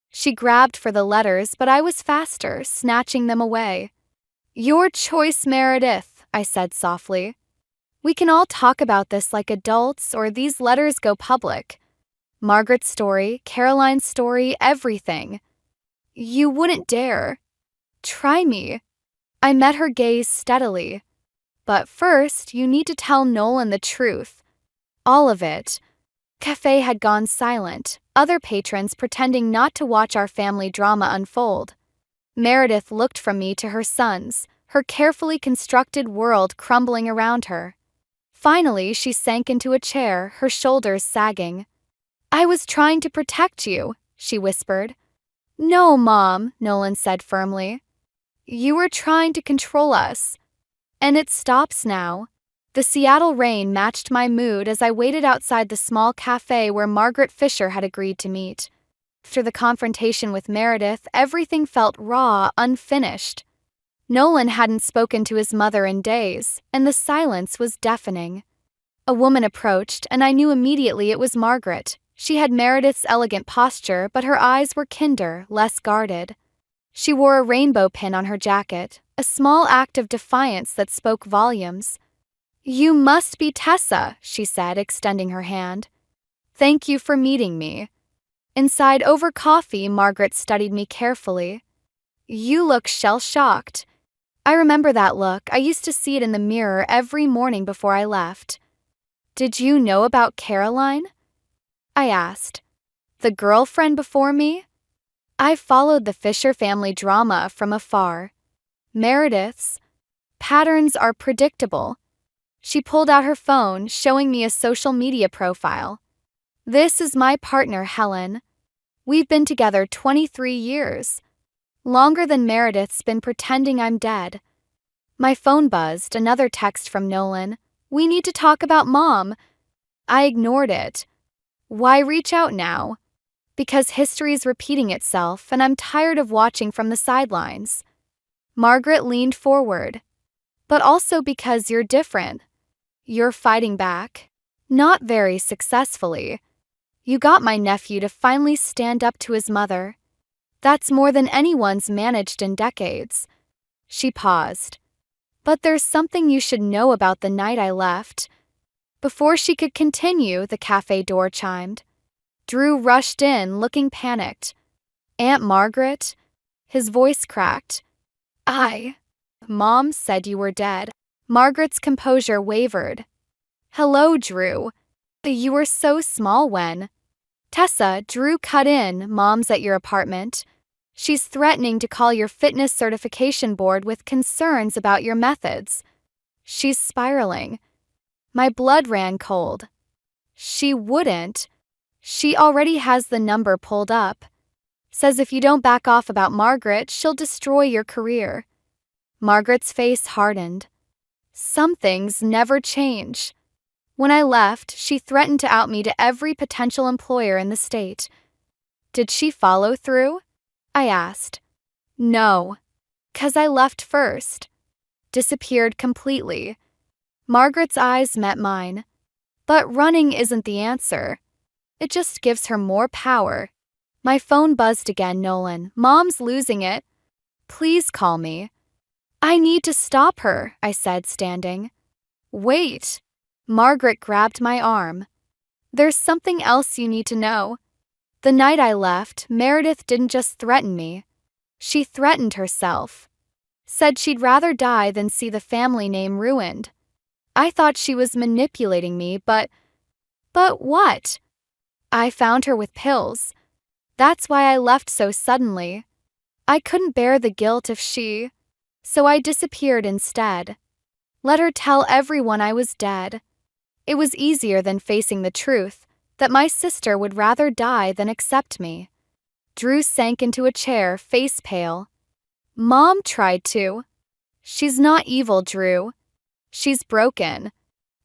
She grabbed for the letters, but I was faster, snatching them away. Your choice, Meredith, I said softly. We can all talk about this like adults, or these letters go public. Margaret's story, Caroline's story, everything. You wouldn't dare. Try me. I met her gaze steadily. But first, you need to tell Nolan the truth. All of it. Cafe had gone silent, other patrons pretending not to watch our family drama unfold. Meredith looked from me to her sons, her carefully constructed world crumbling around her. Finally, she sank into a chair, her shoulders sagging. "I was trying to protect you," she whispered. "No, Mom," Nolan said firmly. "You were trying to control us. And it stops now." The Seattle rain matched my mood as I waited outside the small cafe where Margaret Fisher had agreed to meet. After the confrontation with Meredith, everything felt raw, unfinished. Nolan hadn't spoken to his mother in days, and the silence was deafening. A woman approached, and I knew immediately it was Margaret. She had Meredith's elegant posture, but her eyes were kinder, less guarded. She wore a rainbow pin on her jacket, a small act of defiance that spoke volumes. "You must be Tessa," she said, extending her hand. "Thank you for meeting me." Inside, over coffee, Margaret studied me carefully. "You look shell-shocked." I remember that look. I used to see it in the mirror every morning before I left. "Did you know about Caroline?" I asked. "The girlfriend before me?" I followed the Fisher family drama from afar. Meredith's patterns are predictable. She pulled out her phone, showing me a social media profile. "This is my partner, Helen. We've been together 23 years. Longer than Meredith's been pretending I'm dead." My phone buzzed, another text from Nolan. "We need to talk about Mom." I ignored it. Why reach out now? Because history's repeating itself, and I'm tired of watching from the sidelines. Margaret leaned forward. "But also because you're different. You're fighting back. Not very successfully. You got my nephew to finally stand up to his mother. That's more than anyone's managed in decades." She paused. "But there's something you should know about the night I left." Before she could continue, the cafe door chimed. Drew rushed in, looking panicked. "Aunt Margaret?" His voice cracked. Mom said you were dead." Margaret's composure wavered. "Hello, Drew. You were so small when." "Tessa," Drew cut in, "Mom's at your apartment. She's threatening to call your fitness certification board with concerns about your methods. She's spiraling." My blood ran cold. "She wouldn't. She already has the number pulled up. Says if you don't back off about Margaret, she'll destroy your career." Margaret's face hardened. "Some things never change." When I left, she threatened to out me to every potential employer in the state. "Did she follow through?" I asked. "No. 'Cause I left first." Disappeared completely. Margaret's eyes met mine. "But running isn't the answer. It just gives her more power." My phone buzzed again. "Nolan, Mom's losing it. Please call me." "I need to stop her," I said, standing. "Wait." Margaret grabbed my arm. "There's something else you need to know. The night I left, Meredith didn't just threaten me. She threatened herself. Said she'd rather die than see the family name ruined. I thought she was manipulating me, but what? I found her with pills. That's why I left so suddenly. I couldn't bear the guilt if so I disappeared instead. Let her tell everyone I was dead. It was easier than facing the truth, that my sister would rather die than accept me." Drew sank into a chair, face pale. "Mom tried to." "She's not evil, Drew. She's broken.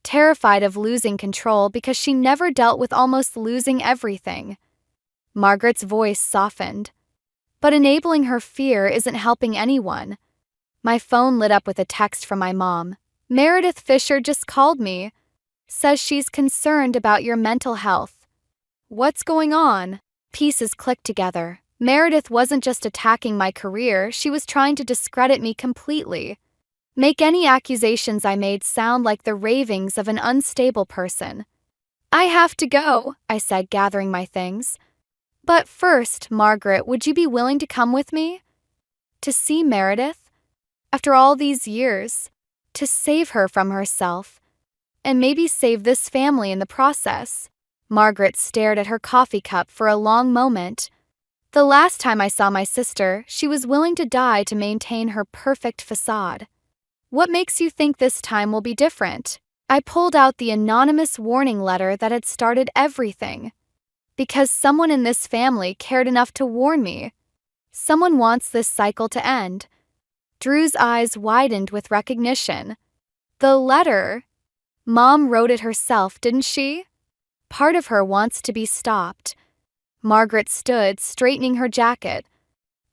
Terrified of losing control because she never dealt with almost losing everything." Margaret's voice softened. "But enabling her fear isn't helping anyone." My phone lit up with a text from my mom. "Meredith Fisher just called me. Says she's concerned about your mental health." What's going on? Pieces clicked together. Meredith wasn't just attacking my career, she was trying to discredit me completely. Make any accusations I made sound like the ravings of an unstable person. "I have to go," I said, gathering my things. "But first, Margaret, would you be willing to come with me? To see Meredith? After all these years, to save her from herself, and maybe save this family in the process." Margaret stared at her coffee cup for a long moment. The last time I saw my sister, she was willing to die to maintain her perfect facade. What makes you think this time will be different? I pulled out the anonymous warning letter that had started everything. Because someone in this family cared enough to warn me. Someone wants this cycle to end. Drew's eyes widened with recognition. The letter? Mom wrote it herself, didn't she? Part of her wants to be stopped. Margaret stood, straightening her jacket.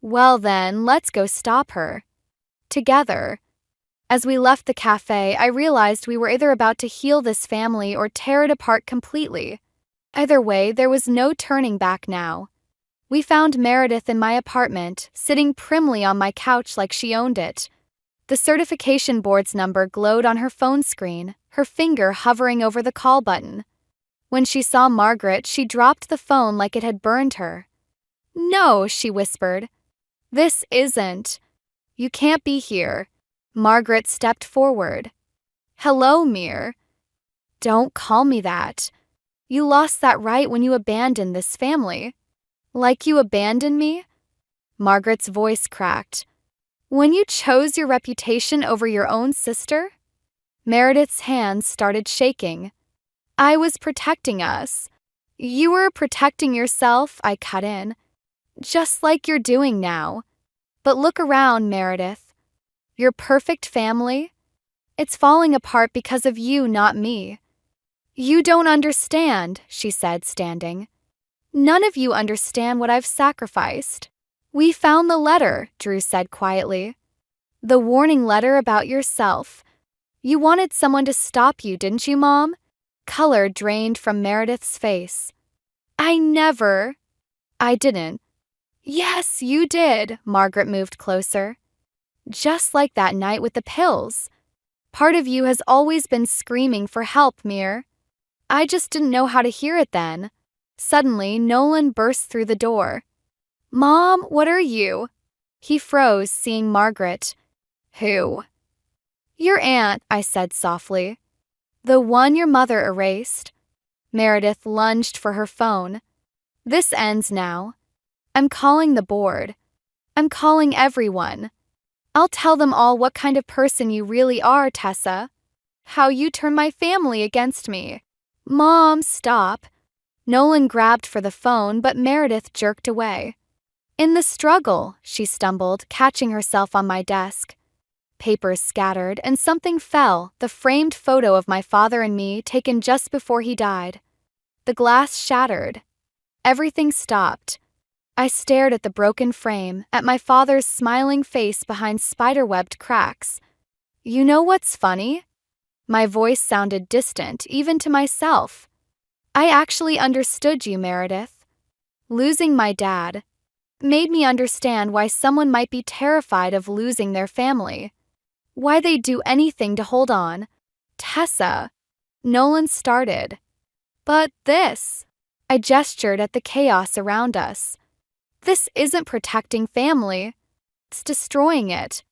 Well then, let's go stop her. Together. As we left the cafe, I realized we were either about to heal this family or tear it apart completely. Either way, there was no turning back now. We found Meredith in my apartment, sitting primly on my couch like she owned it. The certification board's number glowed on her phone screen, her finger hovering over the call button. When she saw Margaret, she dropped the phone like it had burned her. "No," she whispered. "This isn't. You can't be here." Margaret stepped forward. "Hello, Mir." "Don't call me that. You lost that right when you abandoned this family." "Like you abandoned me?" Margaret's voice cracked. "When you chose your reputation over your own sister?" Meredith's hands started shaking. "I was protecting us." "You were protecting yourself," I cut in. "Just like you're doing now. But look around, Meredith. Your perfect family? It's falling apart because of you, not me." "You don't understand," she said, standing. "None of you understand what I've sacrificed." "We found the letter," Drew said quietly. "The warning letter about yourself. You wanted someone to stop you, didn't you, Mom?" Color drained from Meredith's face. "I never." "I didn't." "Yes, you did." Margaret moved closer. "Just like that night with the pills. Part of you has always been screaming for help, Mir. I just didn't know how to hear it then." Suddenly, Nolan burst through the door. "Mom, what are you?" He froze, seeing Margaret. "Who?" "Your aunt," I said softly. "The one your mother erased." Meredith lunged for her phone. "This ends now. I'm calling the board. I'm calling everyone. I'll tell them all what kind of person you really are, Tessa. How you turned my family against me." "Mom, stop." Nolan grabbed for the phone, but Meredith jerked away. "In the struggle," she stumbled, catching herself on my desk. Papers scattered, and something fell, the framed photo of my father and me taken just before he died. The glass shattered. Everything stopped. I stared at the broken frame, at my father's smiling face behind spider-webbed cracks. "You know what's funny?" My voice sounded distant, even to myself. "I actually understood you, Meredith. Losing my dad made me understand why someone might be terrified of losing their family. Why they'd do anything to hold on." "Tessa," Nolan started. "But this," I gestured at the chaos around us. "This isn't protecting family. It's destroying it.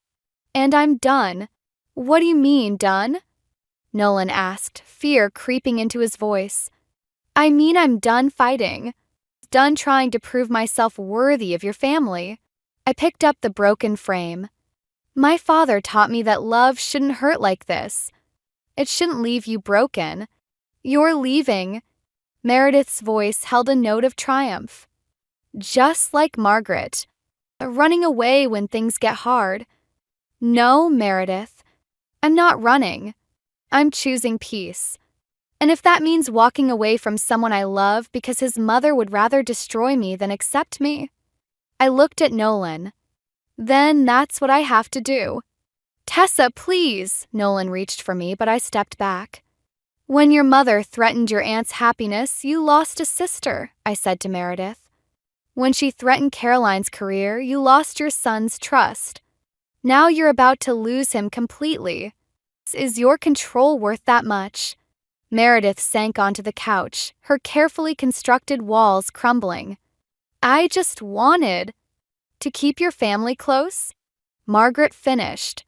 And I'm done." "What do you mean, done?" Nolan asked, fear creeping into his voice. "I mean I'm done fighting. Done trying to prove myself worthy of your family." I picked up the broken frame. "My father taught me that love shouldn't hurt like this. It shouldn't leave you broken. You're leaving." Meredith's voice held a note of triumph. "Just like Margaret. Running away when things get hard." "No, Meredith. I'm not running. I'm choosing peace. And if that means walking away from someone I love because his mother would rather destroy me than accept me." I looked at Nolan. "Then that's what I have to do." "Tessa, please." Nolan reached for me, but I stepped back. "When your mother threatened your aunt's happiness, you lost a sister," I said to Meredith. "When she threatened Caroline's career, you lost your son's trust. Now you're about to lose him completely. Is your control worth that much?" Meredith sank onto the couch, her carefully constructed walls crumbling. "I just wanted to keep your family close," Margaret finished.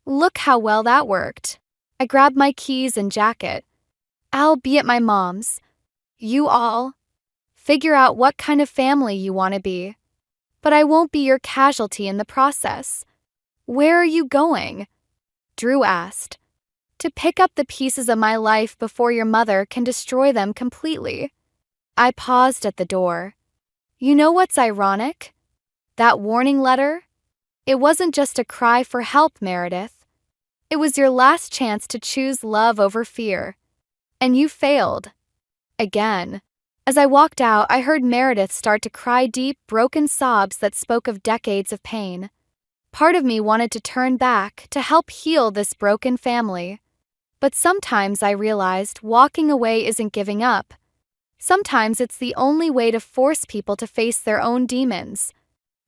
"Look how well that worked." I grabbed my keys and jacket. "I'll be at my mom's. You all figure out what kind of family you want to be." But I won't be your casualty in the process. Where are you going? Drew asked. To pick up the pieces of my life before your mother can destroy them completely. I paused at the door. You know what's ironic? That warning letter? It wasn't just a cry for help, Meredith. It was your last chance to choose love over fear. And you failed. Again. As I walked out, I heard Meredith start to cry deep, broken sobs that spoke of decades of pain. Part of me wanted to turn back to help heal this broken family. But sometimes I realized walking away isn't giving up. Sometimes it's the only way to force people to face their own demons.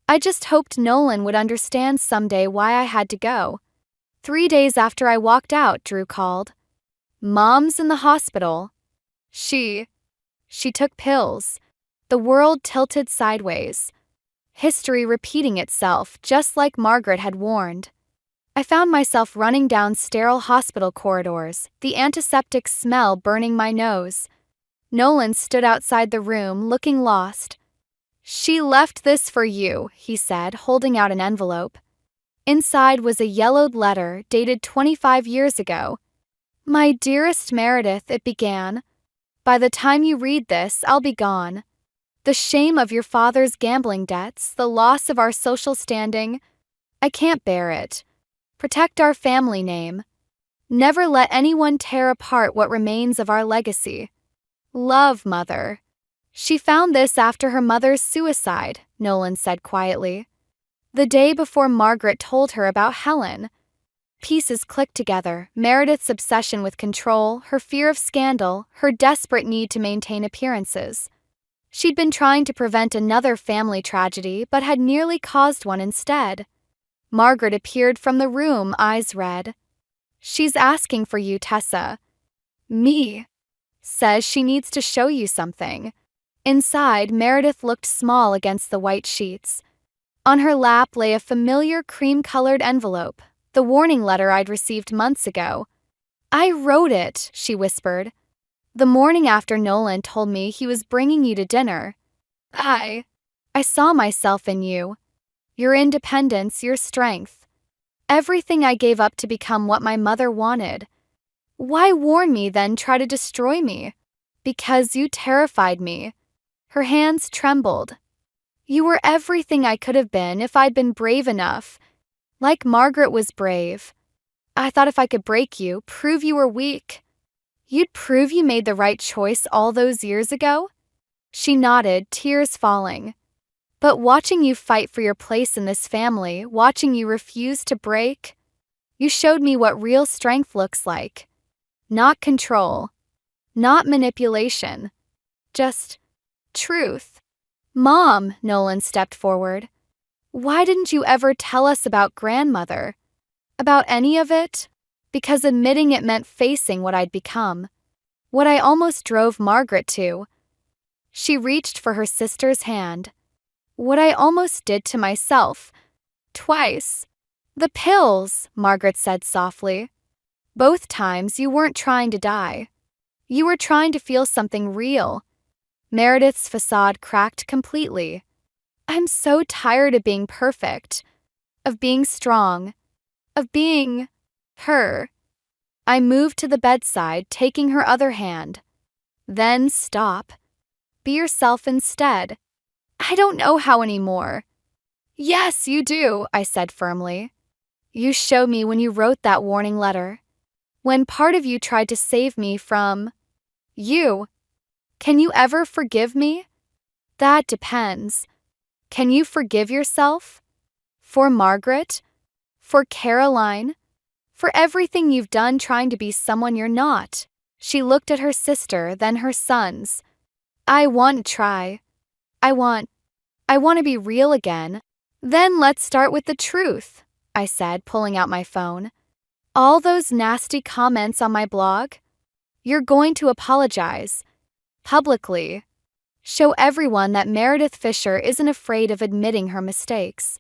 I just hoped Nolan would understand someday why I had to go. 3 days after I walked out, Drew called. Mom's in the hospital. She took pills. The world tilted sideways. History repeating itself, just like Margaret had warned. I found myself running down sterile hospital corridors, the antiseptic smell burning my nose. Nolan stood outside the room, looking lost. She left this for you, he said, holding out an envelope. Inside was a yellowed letter dated 25 years ago. My dearest Meredith, it began. By the time you read this, I'll be gone. The shame of your father's gambling debts, the loss of our social standing. I can't bear it. Protect our family name. Never let anyone tear apart what remains of our legacy. Love, Mother. She found this after her mother's suicide, Nolan said quietly. The day before Margaret told her about Helen. Pieces clicked together, Meredith's obsession with control, her fear of scandal, her desperate need to maintain appearances. She'd been trying to prevent another family tragedy, but had nearly caused one instead. Margaret appeared from the room, eyes red. She's asking for you, Tessa. Me. Says she needs to show you something. Inside, Meredith looked small against the white sheets. On her lap lay a familiar cream-colored envelope, the warning letter I'd received months ago. I wrote it, she whispered. The morning after Nolan told me he was bringing you to dinner. I saw myself in you. Your independence, your strength. Everything I gave up to become what my mother wanted. Why warn me, then try to destroy me? Because you terrified me. Her hands trembled. You were everything I could have been if I'd been brave enough. Like Margaret was brave. I thought if I could break you, prove you were weak, you'd prove you made the right choice all those years ago? She nodded, tears falling. But watching you fight for your place in this family, watching you refuse to break, you showed me what real strength looks like. Not control. Not manipulation. Just truth. Mom, Nolan stepped forward. Why didn't you ever tell us about grandmother? About any of it? Because admitting it meant facing what I'd become. What I almost drove Margaret to. She reached for her sister's hand. What I almost did to myself. Twice. The pills, Margaret said softly. Both times you weren't trying to die. You were trying to feel something real. Meredith's facade cracked completely. I'm so tired of being perfect. Of being strong. Of being her. I moved to the bedside, taking her other hand. Then stop. Be yourself instead. I don't know how anymore. Yes, you do, I said firmly. You showed me when you wrote that warning letter. When part of you tried to save me from you. Can you ever forgive me? That depends. Can you forgive yourself? For Margaret? For Caroline? For everything you've done trying to be someone you're not? She looked at her sister, then her sons. I want to try. I want to be real again. Then let's start with the truth, I said, pulling out my phone. All those nasty comments on my blog? You're going to apologize. Publicly. Show everyone that Meredith Fisher isn't afraid of admitting her mistakes.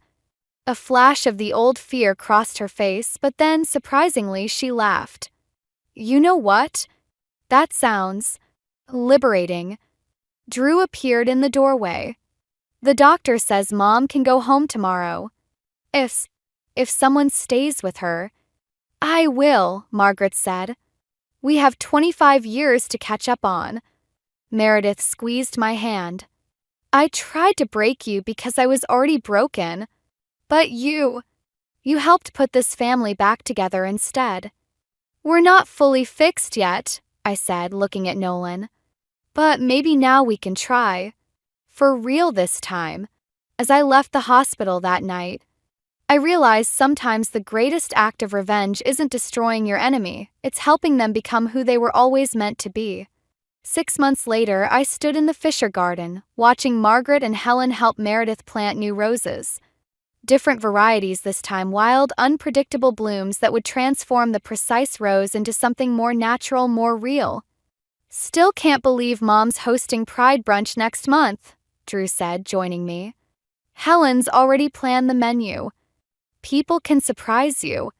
A flash of the old fear crossed her face, but then, surprisingly, she laughed. You know what? That sounds liberating. Drew appeared in the doorway. The doctor says Mom can go home tomorrow. If someone stays with her. I will, Margaret said. We have 25 years to catch up on. Meredith squeezed my hand. I tried to break you because I was already broken. But you helped put this family back together instead. We're not fully fixed yet, I said, looking at Nolan. But maybe now we can try. For real this time. As I left the hospital that night, I realized sometimes the greatest act of revenge isn't destroying your enemy, it's helping them become who they were always meant to be. 6 months later, I stood in the Fisher garden, watching Margaret and Helen help Meredith plant new roses. Different varieties this time, wild, unpredictable blooms that would transform the precise rose into something more natural, more real. Still can't believe Mom's hosting Pride Brunch next month, Drew said, joining me. Helen's already planned the menu. People can surprise you.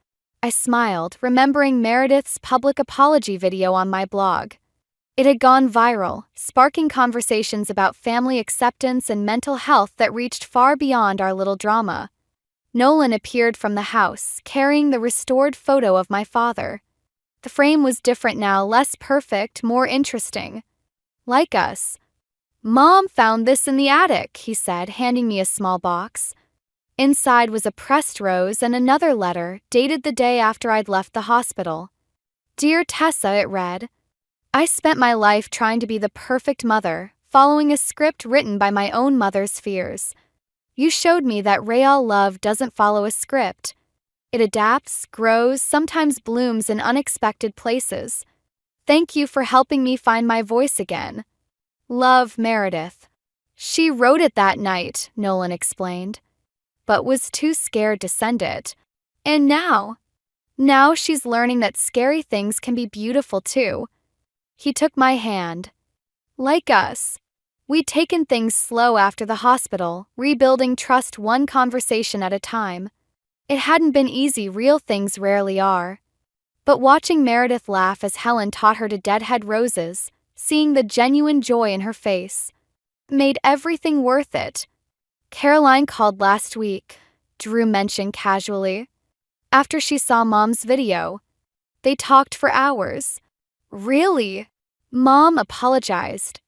I smiled, remembering Meredith's public apology video on my blog. It had gone viral, sparking conversations about family acceptance and mental health that reached far beyond our little drama. Nolan appeared from the house, carrying the restored photo of my father. The frame was different now, less perfect, more interesting. Like us. Mom found this in the attic, he said, handing me a small box. Inside was a pressed rose and another letter, dated the day after I'd left the hospital. Dear Tessa, it read. I spent my life trying to be the perfect mother, following a script written by my own mother's fears. You showed me that real love doesn't follow a script. It adapts, grows, sometimes blooms in unexpected places. Thank you for helping me find my voice again. Love, Meredith. She wrote it that night, Nolan explained, but was too scared to send it. And now she's learning that scary things can be beautiful too. He took my hand. Like us. We'd taken things slow after the hospital, rebuilding trust one conversation at a time. It hadn't been easy, real things rarely are. But watching Meredith laugh as Helen taught her to deadhead roses, seeing the genuine joy in her face, made everything worth it. Caroline called last week, Drew mentioned casually. After she saw Mom's video. They talked for hours. Really? Mom apologized.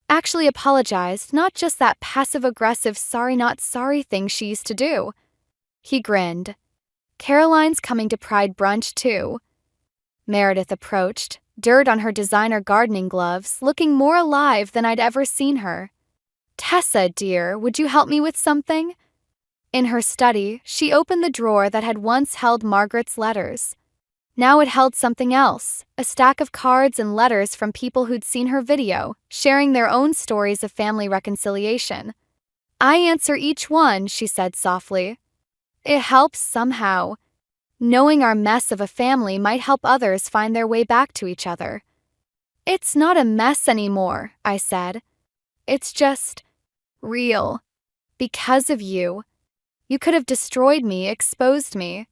Actually apologized, not just that passive-aggressive sorry not sorry thing she used to do. He grinned. Caroline's coming to Pride Brunch too. Meredith approached, dirt on her designer gardening gloves, looking more alive than I'd ever seen her. Tessa, dear, would you help me with something? In her study, she opened the drawer that had once held Margaret's letters. Now it held something else, a stack of cards and letters from people who'd seen her video, sharing their own stories of family reconciliation. I answer each one, she said softly. It helps somehow. Knowing our mess of a family might help others find their way back to each other. It's not a mess anymore, I said. It's just real. Because of you. You could have destroyed me, exposed me.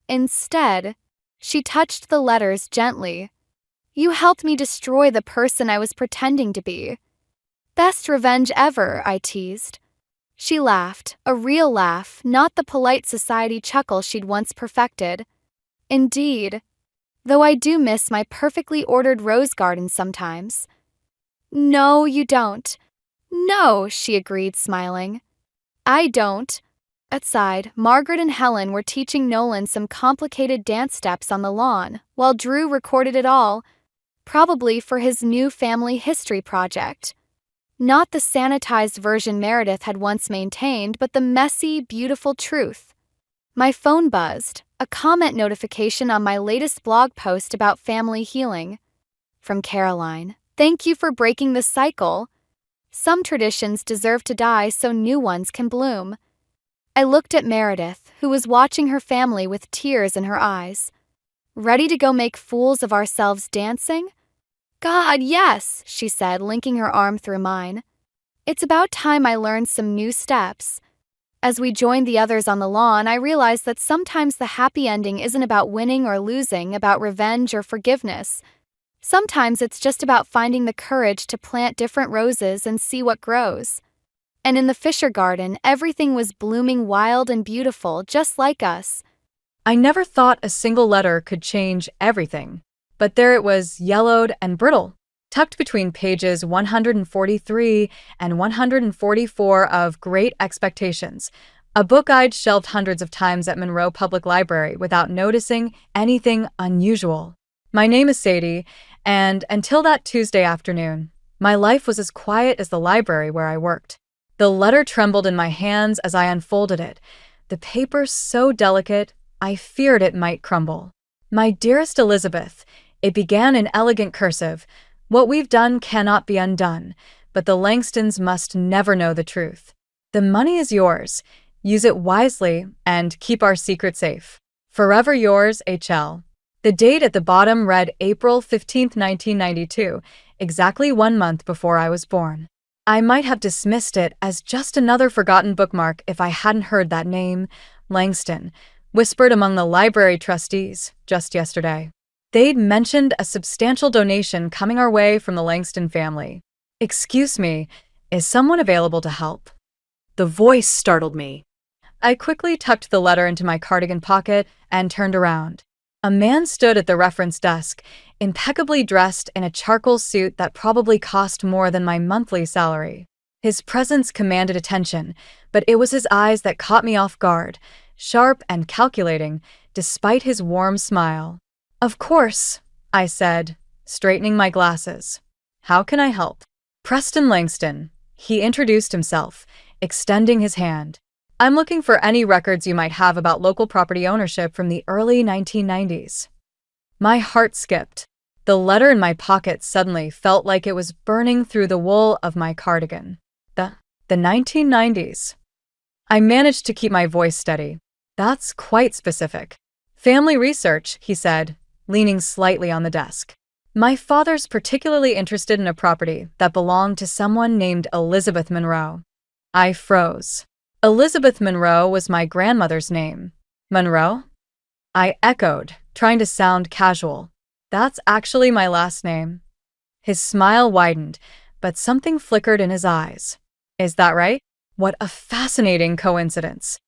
Instead, she touched the letters gently. You helped me destroy the person I was pretending to be. Best revenge ever, I teased. She laughed, a real laugh, not the polite society chuckle she'd once perfected. Indeed. Though I do miss my perfectly ordered rose garden sometimes. No, you don't. No, she agreed, smiling. I don't. Outside, Margaret and Helen were teaching Nolan some complicated dance steps on the lawn, while Drew recorded it all, probably for his new family history project. Not the sanitized version Meredith had once maintained, but the messy, beautiful truth. My phone buzzed, a comment notification on my latest blog post about family healing. From Caroline, thank you for breaking the cycle. Some traditions deserve to die so new ones can bloom. I looked at Meredith, who was watching her family with tears in her eyes. Ready to go make fools of ourselves dancing? God, yes, she said, linking her arm through mine. It's about time I learned some new steps. As we joined the others on the lawn, I realized that sometimes the happy ending isn't about winning or losing, about revenge or forgiveness. Sometimes it's just about finding the courage to plant different roses and see what grows. And in the Fisher Garden, everything was blooming wild and beautiful, just like us. I never thought a single letter could change everything. But there it was, yellowed and brittle, tucked between pages 143 and 144 of Great Expectations, a book I'd shelved hundreds of times at Monroe Public Library without noticing anything unusual. My name is Sadie, and until that Tuesday afternoon, my life was as quiet as the library where I worked. The letter trembled in my hands as I unfolded it, the paper so delicate I feared it might crumble. My dearest Elizabeth, it began in elegant cursive. What we've done cannot be undone, but the Langstons must never know the truth. The money is yours. Use it wisely and keep our secret safe. Forever yours, HL. The date at the bottom read April 15, 1992, exactly 1 month before I was born. I might have dismissed it as just another forgotten bookmark if I hadn't heard that name, Langston, whispered among the library trustees just yesterday. They'd mentioned a substantial donation coming our way from the Langston family. Excuse me, is someone available to help? The voice startled me. I quickly tucked the letter into my cardigan pocket and turned around. A man stood at the reference desk, impeccably dressed in a charcoal suit that probably cost more than my monthly salary. His presence commanded attention, but it was his eyes that caught me off guard, sharp and calculating, despite his warm smile. Of course, I said, straightening my glasses. How can I help? Preston Langston. He introduced himself, extending his hand. I'm looking for any records you might have about local property ownership from the early 1990s. My heart skipped. The letter in my pocket suddenly felt like it was burning through the wool of my cardigan. The 1990s. I managed to keep my voice steady. That's quite specific. Family research, he said, leaning slightly on the desk. My father's particularly interested in a property that belonged to someone named Elizabeth Monroe. I froze. Elizabeth Monroe was my grandmother's name. Monroe? I echoed, trying to sound casual. That's actually my last name. His smile widened, but something flickered in his eyes. Is that right? What a fascinating coincidence.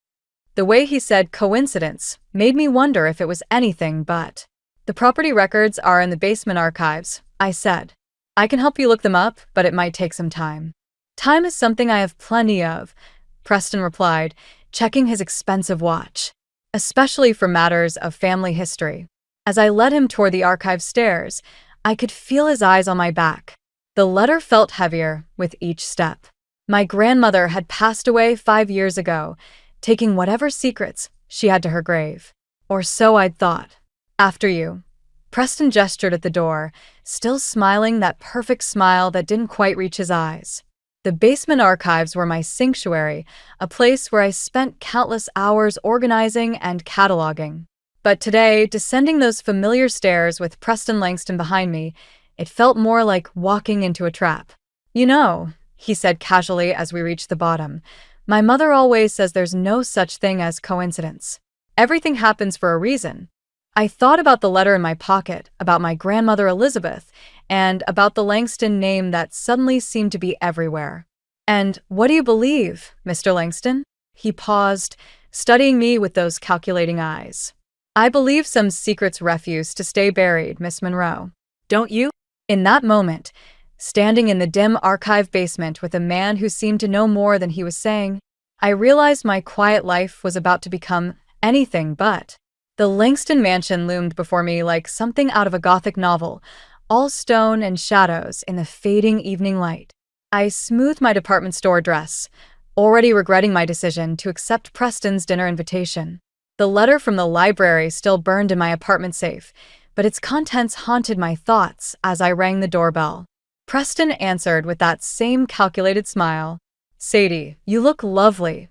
The way he said coincidence made me wonder if it was anything but. The property records are in the basement archives, I said. I can help you look them up, but it might take some time. Time is something I have plenty of, Preston replied, checking his expensive watch, especially for matters of family history. As I led him toward the archive stairs, I could feel his eyes on my back. The letter felt heavier with each step. My grandmother had passed away 5 years ago, taking whatever secrets she had to her grave. Or so I'd thought. After you. Preston gestured at the door, still smiling that perfect smile that didn't quite reach his eyes. The basement archives were my sanctuary, a place where I spent countless hours organizing and cataloging. But today, descending those familiar stairs with Preston Langston behind me, it felt more like walking into a trap. You know, he said casually as we reached the bottom, my mother always says there's no such thing as coincidence. Everything happens for a reason. I thought about the letter in my pocket, about my grandmother Elizabeth, and about the Langston name that suddenly seemed to be everywhere. And what do you believe, Mr. Langston? He paused, studying me with those calculating eyes. I believe some secrets refuse to stay buried, Miss Monroe. Don't you? In that moment, standing in the dim archive basement with a man who seemed to know more than he was saying, I realized my quiet life was about to become anything but. The Langston mansion loomed before me like something out of a Gothic novel, all stone and shadows in the fading evening light. I smoothed my department store dress, already regretting my decision to accept Preston's dinner invitation. The letter from the library still burned in my apartment safe, but its contents haunted my thoughts as I rang the doorbell. Preston answered with that same calculated smile. Sadie, you look lovely.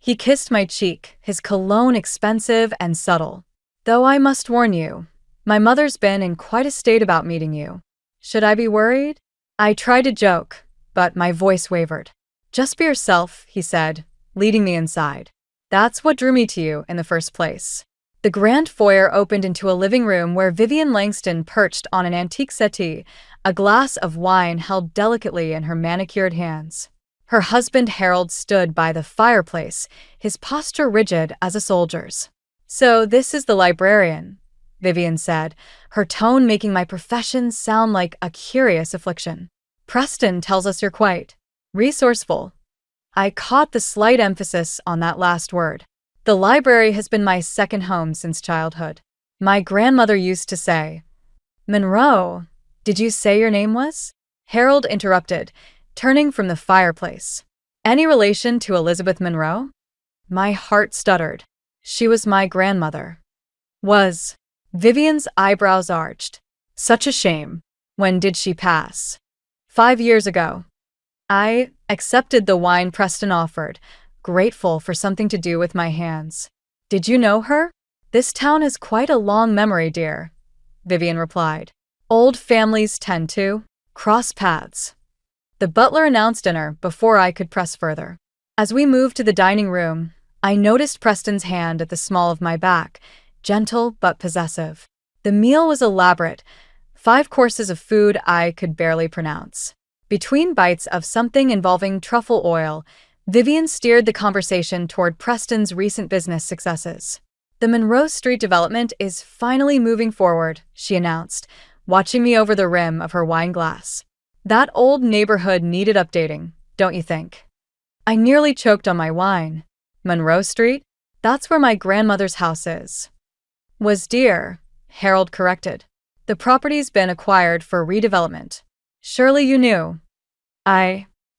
He kissed my cheek, his cologne expensive and subtle. Though I must warn you, my mother's been in quite a state about meeting you. Should I be worried? I tried to joke, but my voice wavered. Just be yourself, he said, leading me inside. That's what drew me to you in the first place. The grand foyer opened into a living room where Vivian Langston perched on an antique settee, a glass of wine held delicately in her manicured hands. Her husband Harold stood by the fireplace, his posture rigid as a soldier's. "So this is the librarian," Vivian said, her tone making my profession sound like a curious affliction. "Preston tells us you're quite resourceful." I caught the slight emphasis on that last word. "The library has been my second home since childhood. My grandmother used to say." "Monroe, did you say your name was?" Harold interrupted, turning from the fireplace. "Any relation to Elizabeth Monroe?" My heart stuttered. She was my grandmother. Was. Vivian's eyebrows arched. "Such a shame. When did she pass?" 5 years ago." I accepted the wine Preston offered, grateful for something to do with my hands. "Did you know her?" "This town has quite a long memory, dear," Vivian replied. "Old families tend to cross paths." The butler announced dinner before I could press further. As we moved to the dining room, I noticed Preston's hand at the small of my back, gentle but possessive. The meal was elaborate, 5 courses of food I could barely pronounce. Between bites of something involving truffle oil, Vivian steered the conversation toward Preston's recent business successes. "The Monroe Street development is finally moving forward," she announced, watching me over the rim of her wine glass. "That old neighborhood needed updating, don't you think?" I nearly choked on my wine. "Monroe Street? That's where my grandmother's house is." "Was dear," Harold corrected. "The property's been acquired for redevelopment. Surely you knew."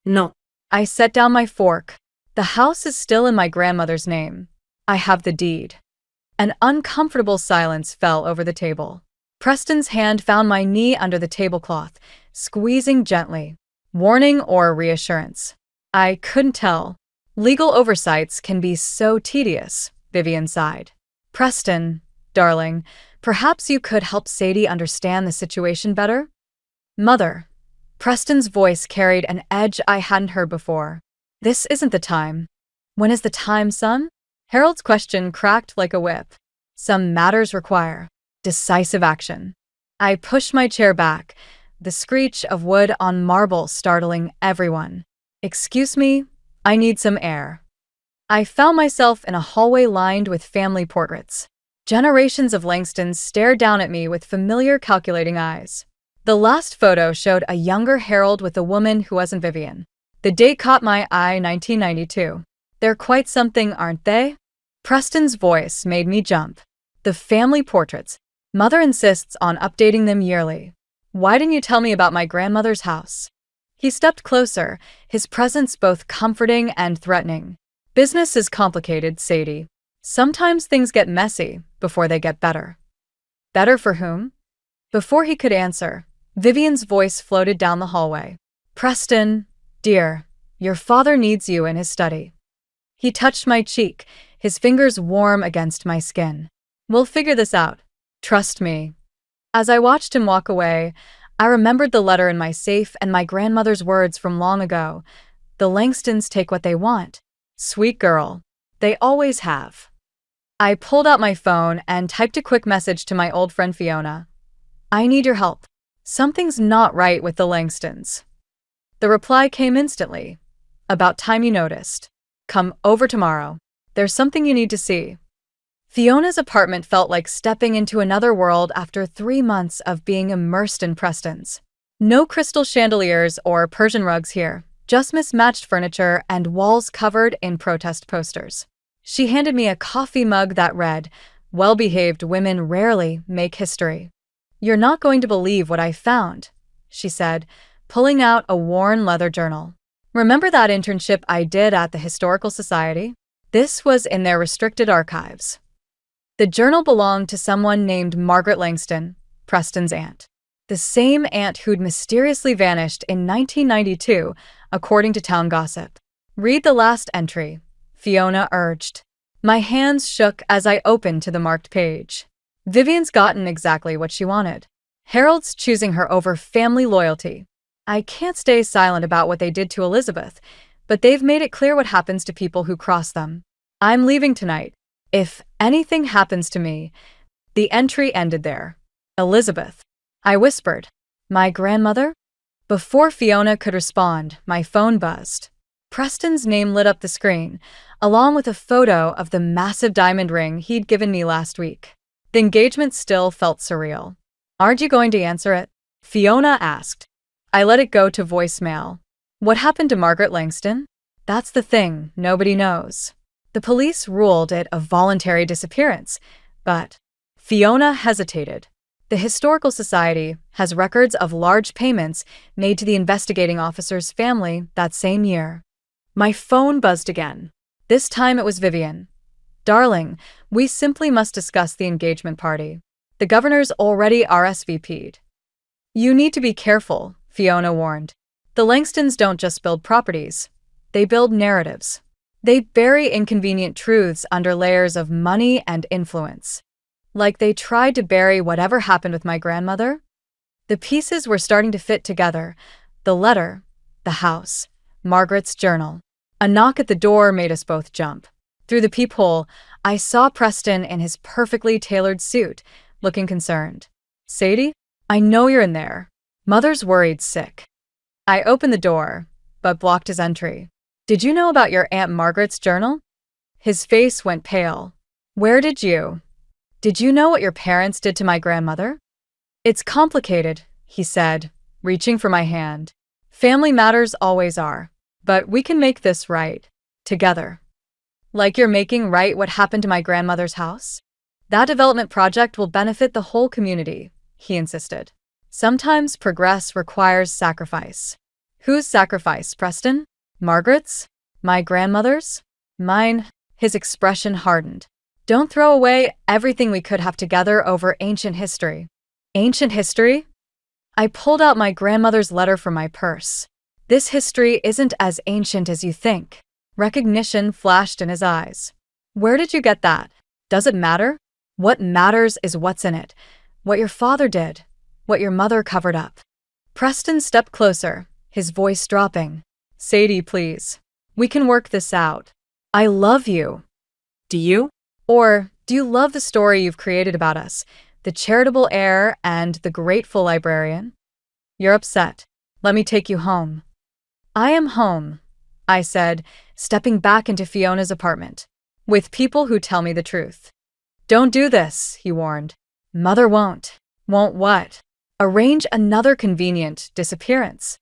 No. I set down my fork. "The house is still in my grandmother's name. I have the deed." An uncomfortable silence fell over the table. Preston's hand found my knee under the tablecloth, squeezing gently. Warning or reassurance? I couldn't tell. "Legal oversights can be so tedious," Vivian sighed. "Preston, darling, perhaps you could help Sadie understand the situation better?" "Mother." Preston's voice carried an edge I hadn't heard before. "This isn't the time." "When is the time, son?" Harold's question cracked like a whip. "Some matters require decisive action." I pushed my chair back, the screech of wood on marble startling everyone. "Excuse me, I need some air." I found myself in a hallway lined with family portraits. Generations of Langstons stared down at me with familiar calculating eyes. The last photo showed a younger Harold with a woman who wasn't Vivian. The date caught my eye, 1992. "They're quite something, aren't they?" Preston's voice made me jump. "The family portraits. Mother insists on updating them yearly. Why didn't you tell me about my grandmother's house?" He stepped closer, his presence both comforting and threatening. "Business is complicated, Sadie. Sometimes things get messy before they get better." "Better for whom?" Before he could answer, Vivian's voice floated down the hallway. "Preston, dear, your father needs you in his study." He touched my cheek, his fingers warm against my skin. "We'll figure this out. Trust me." As I watched him walk away, I remembered the letter in my safe and my grandmother's words from long ago. "The Langstons take what they want. Sweet girl. They always have." I pulled out my phone and typed a quick message to my old friend Fiona. "I need your help. Something's not right with the Langstons." The reply came instantly. "About time you noticed. Come over tomorrow. There's something you need to see." Fiona's apartment felt like stepping into another world after 3 months of being immersed in Preston's. No crystal chandeliers or Persian rugs here, just mismatched furniture and walls covered in protest posters. She handed me a coffee mug that read, "Well-behaved women rarely make history." "You're not going to believe what I found," she said, pulling out a worn leather journal. "Remember that internship I did at the Historical Society? This was in their restricted archives." The journal belonged to someone named Margaret Langston, Preston's aunt. The same aunt who'd mysteriously vanished in 1992, according to town gossip. "Read the last entry," Fiona urged. My hands shook as I opened to the marked page. Vivian's gotten exactly what she wanted. Harold's choosing her over family loyalty. I can't stay silent about what they did to Elizabeth, but they've made it clear what happens to people who cross them. "I'm leaving tonight. If anything happens to me..." The entry ended there. "Elizabeth," I whispered. "My grandmother?" Before Fiona could respond, my phone buzzed. Preston's name lit up the screen, along with a photo of the massive diamond ring he'd given me last week. The engagement still felt surreal. "Aren't you going to answer it?" Fiona asked. I let it go to voicemail. What happened to Margaret Langston? That's the thing, nobody knows. The police ruled it a voluntary disappearance, but Fiona hesitated. The Historical Society has records of large payments made to the investigating officer's family that same year. My phone buzzed again. This time it was Vivian. "Darling, we simply must discuss the engagement party. The governor's already RSVP'd." "You need to be careful," Fiona warned. "The Langstons don't just build properties. They build narratives. They bury inconvenient truths under layers of money and influence. Like they tried to bury whatever happened with my grandmother." The pieces were starting to fit together. The letter, the house, Margaret's journal. A knock at the door made us both jump. Through the peephole, I saw Preston in his perfectly tailored suit, looking concerned. "Sadie, I know you're in there. Mother's worried sick." I opened the door, but blocked his entry. "Did you know about your Aunt Margaret's journal?" His face went pale. Did you know what your parents did to my grandmother?" "It's complicated," he said, reaching for my hand. "Family matters always are. But we can make this right. Together." "Like you're making right what happened to my grandmother's house?" "That development project will benefit the whole community," he insisted. "Sometimes progress requires sacrifice." "Whose sacrifice, Preston? Margaret's? My grandmother's? Mine?" His expression hardened. "Don't throw away everything we could have together over ancient history." "Ancient history?" I pulled out my grandmother's letter from my purse. "This history isn't as ancient as you think." Recognition flashed in his eyes. "Where did you get that? Does it matter? What matters is what's in it. What your father did. What your mother covered up." Preston stepped closer, his voice dropping. "Sadie, please. We can work this out. I love you." Do you? Or do you love the story you've created about us, the charitable heir and the grateful librarian? "You're upset. Let me take you home." "I am home," I said, stepping back into Fiona's apartment, "with people who tell me the truth." "Don't do this," he warned. "Mother won't." "Won't what?" "Arrange another convenient disappearance."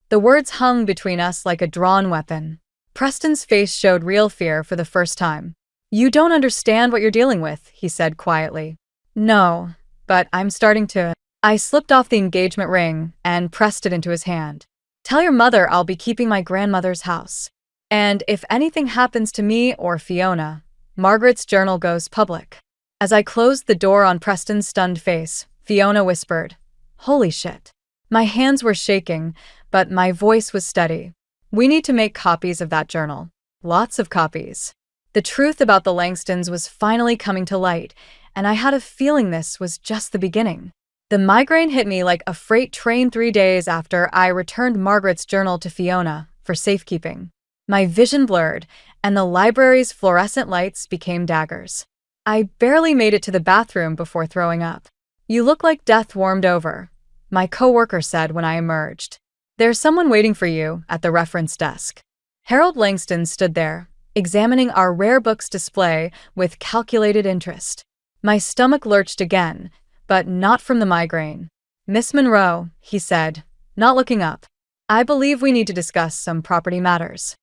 The words hung between us like a drawn weapon. Preston's face showed real fear for the first time. "You don't understand what you're dealing with," he said quietly. "No, but I'm starting to." I slipped off the engagement ring and pressed it into his hand. "Tell your mother I'll be keeping my grandmother's house. And if anything happens to me or Fiona, Margaret's journal goes public." As I closed the door on Preston's stunned face, Fiona whispered, "Holy shit." My hands were shaking, but my voice was steady. "We need to make copies of that journal. Lots of copies." The truth about the Langstons was finally coming to light, and I had a feeling this was just the beginning. The migraine hit me like a freight train 3 days after I returned Margaret's journal to Fiona for safekeeping. My vision blurred, and the library's fluorescent lights became daggers. I barely made it to the bathroom before throwing up. "You look like death warmed over," my coworker said when I emerged. "There's someone waiting for you at the reference desk." Harold Langston stood there, examining our rare books display with calculated interest. My stomach lurched again, but not from the migraine. "Miss Monroe," he said, not looking up, "I believe we need to discuss some property matters."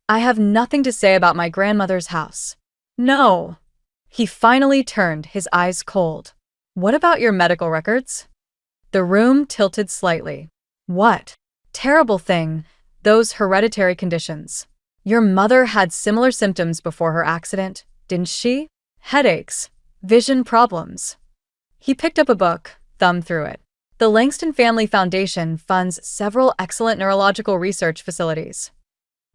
"I have nothing to say about my grandmother's house." "No." He finally turned, his eyes cold. "What about your medical records?" The room tilted slightly. "What?" "Terrible thing, those hereditary conditions. Your mother had similar symptoms before her accident, didn't she? Headaches, vision problems." He picked up a book, thumbed through it. "The Langston Family Foundation funds several excellent neurological research facilities."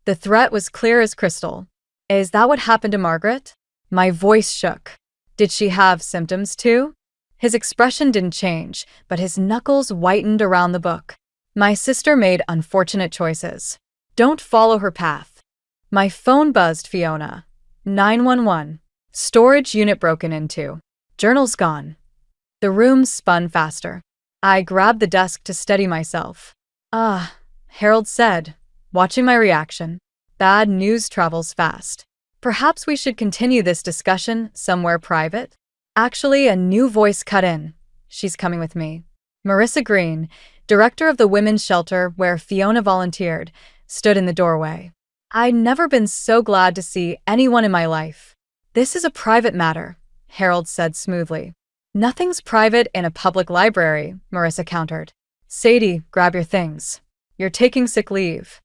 The threat was clear as crystal. "Is that what happened to Margaret?" My voice shook. "Did she have symptoms too?" His expression didn't change, but his knuckles whitened around the book. "My sister made unfortunate choices. Don't follow her path." My phone buzzed. "Fiona. 911. Storage unit broken into. Journal's gone." The room spun faster. I grabbed the desk to steady myself. "Ah," Harold said, watching my reaction. Bad news travels fast. Perhaps we should continue this discussion somewhere private? Actually, a new voice cut in. She's coming with me. Marissa Green, director of the women's shelter where Fiona volunteered, stood in the doorway. I'd never been so glad to see anyone in my life. This is a private matter, Harold said smoothly. Nothing's private in a public library, Marissa countered. Sadie, grab your things. You're taking sick leave.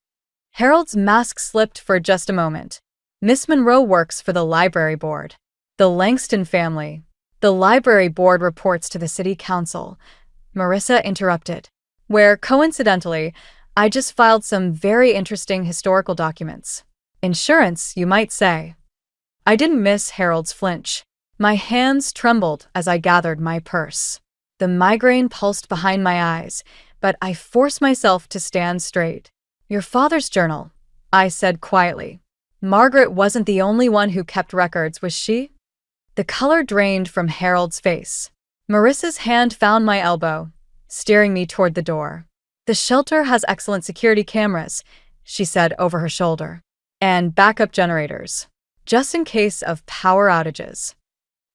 Harold's mask slipped for just a moment. Miss Monroe works for the library board. The Langston family. The library board reports to the city council, Marissa interrupted, where, coincidentally, I just filed some very interesting historical documents. Insurance, you might say. I didn't miss Harold's flinch. My hands trembled as I gathered my purse. The migraine pulsed behind my eyes, but I forced myself to stand straight. Your father's journal, I said quietly. Margaret wasn't the only one who kept records, was she? The color drained from Harold's face. Marissa's hand found my elbow, steering me toward the door. The shelter has excellent security cameras, she said over her shoulder, and backup generators, just in case of power outages.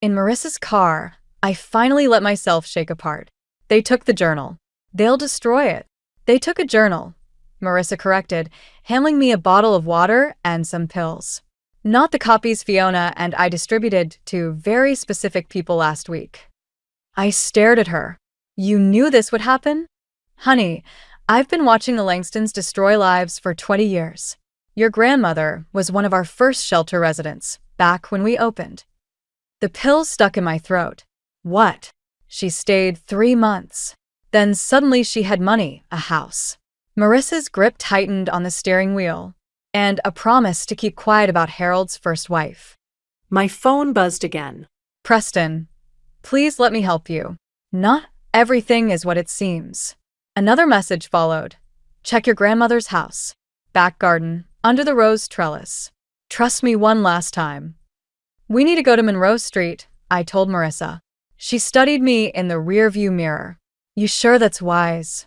In Marissa's car, I finally let myself shake apart. They took the journal. They'll destroy it. They took a journal, Marissa corrected, handing me a bottle of water and some pills. Not the copies Fiona and I distributed to very specific people last week. I stared at her. You knew this would happen? Honey, I've been watching the Langstons destroy lives for 20 years. Your grandmother was one of our first shelter residents, back when we opened. The pills stuck in my throat. What? She stayed 3 months. Then suddenly she had money, a house. Marissa's grip tightened on the steering wheel, and a promise to keep quiet about Harold's first wife. My phone buzzed again. Preston, please let me help you. Not everything is what it seems. Another message followed. Check your grandmother's house. Back garden, under the rose trellis. Trust me one last time. We need to go to Monroe Street, I told Marissa. She studied me in the rearview mirror. You sure that's wise?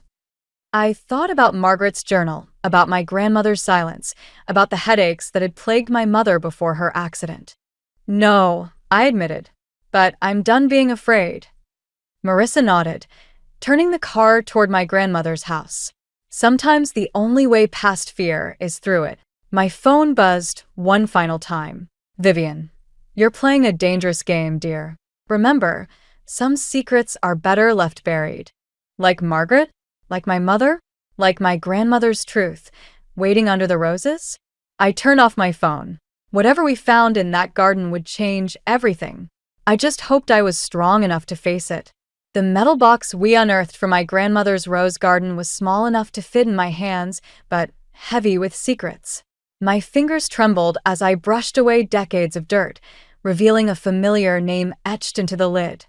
I thought about Margaret's journal, about my grandmother's silence, about the headaches that had plagued my mother before her accident. No, I admitted, but I'm done being afraid. Marissa nodded, turning the car toward my grandmother's house. Sometimes the only way past fear is through it. My phone buzzed one final time. Vivian, you're playing a dangerous game, dear. Remember, some secrets are better left buried. Like Margaret? Like my mother? Like my grandmother's truth, waiting under the roses? I turned off my phone. Whatever we found in that garden would change everything. I just hoped I was strong enough to face it. The metal box we unearthed from my grandmother's rose garden was small enough to fit in my hands, but heavy with secrets. My fingers trembled as I brushed away decades of dirt, revealing a familiar name etched into the lid.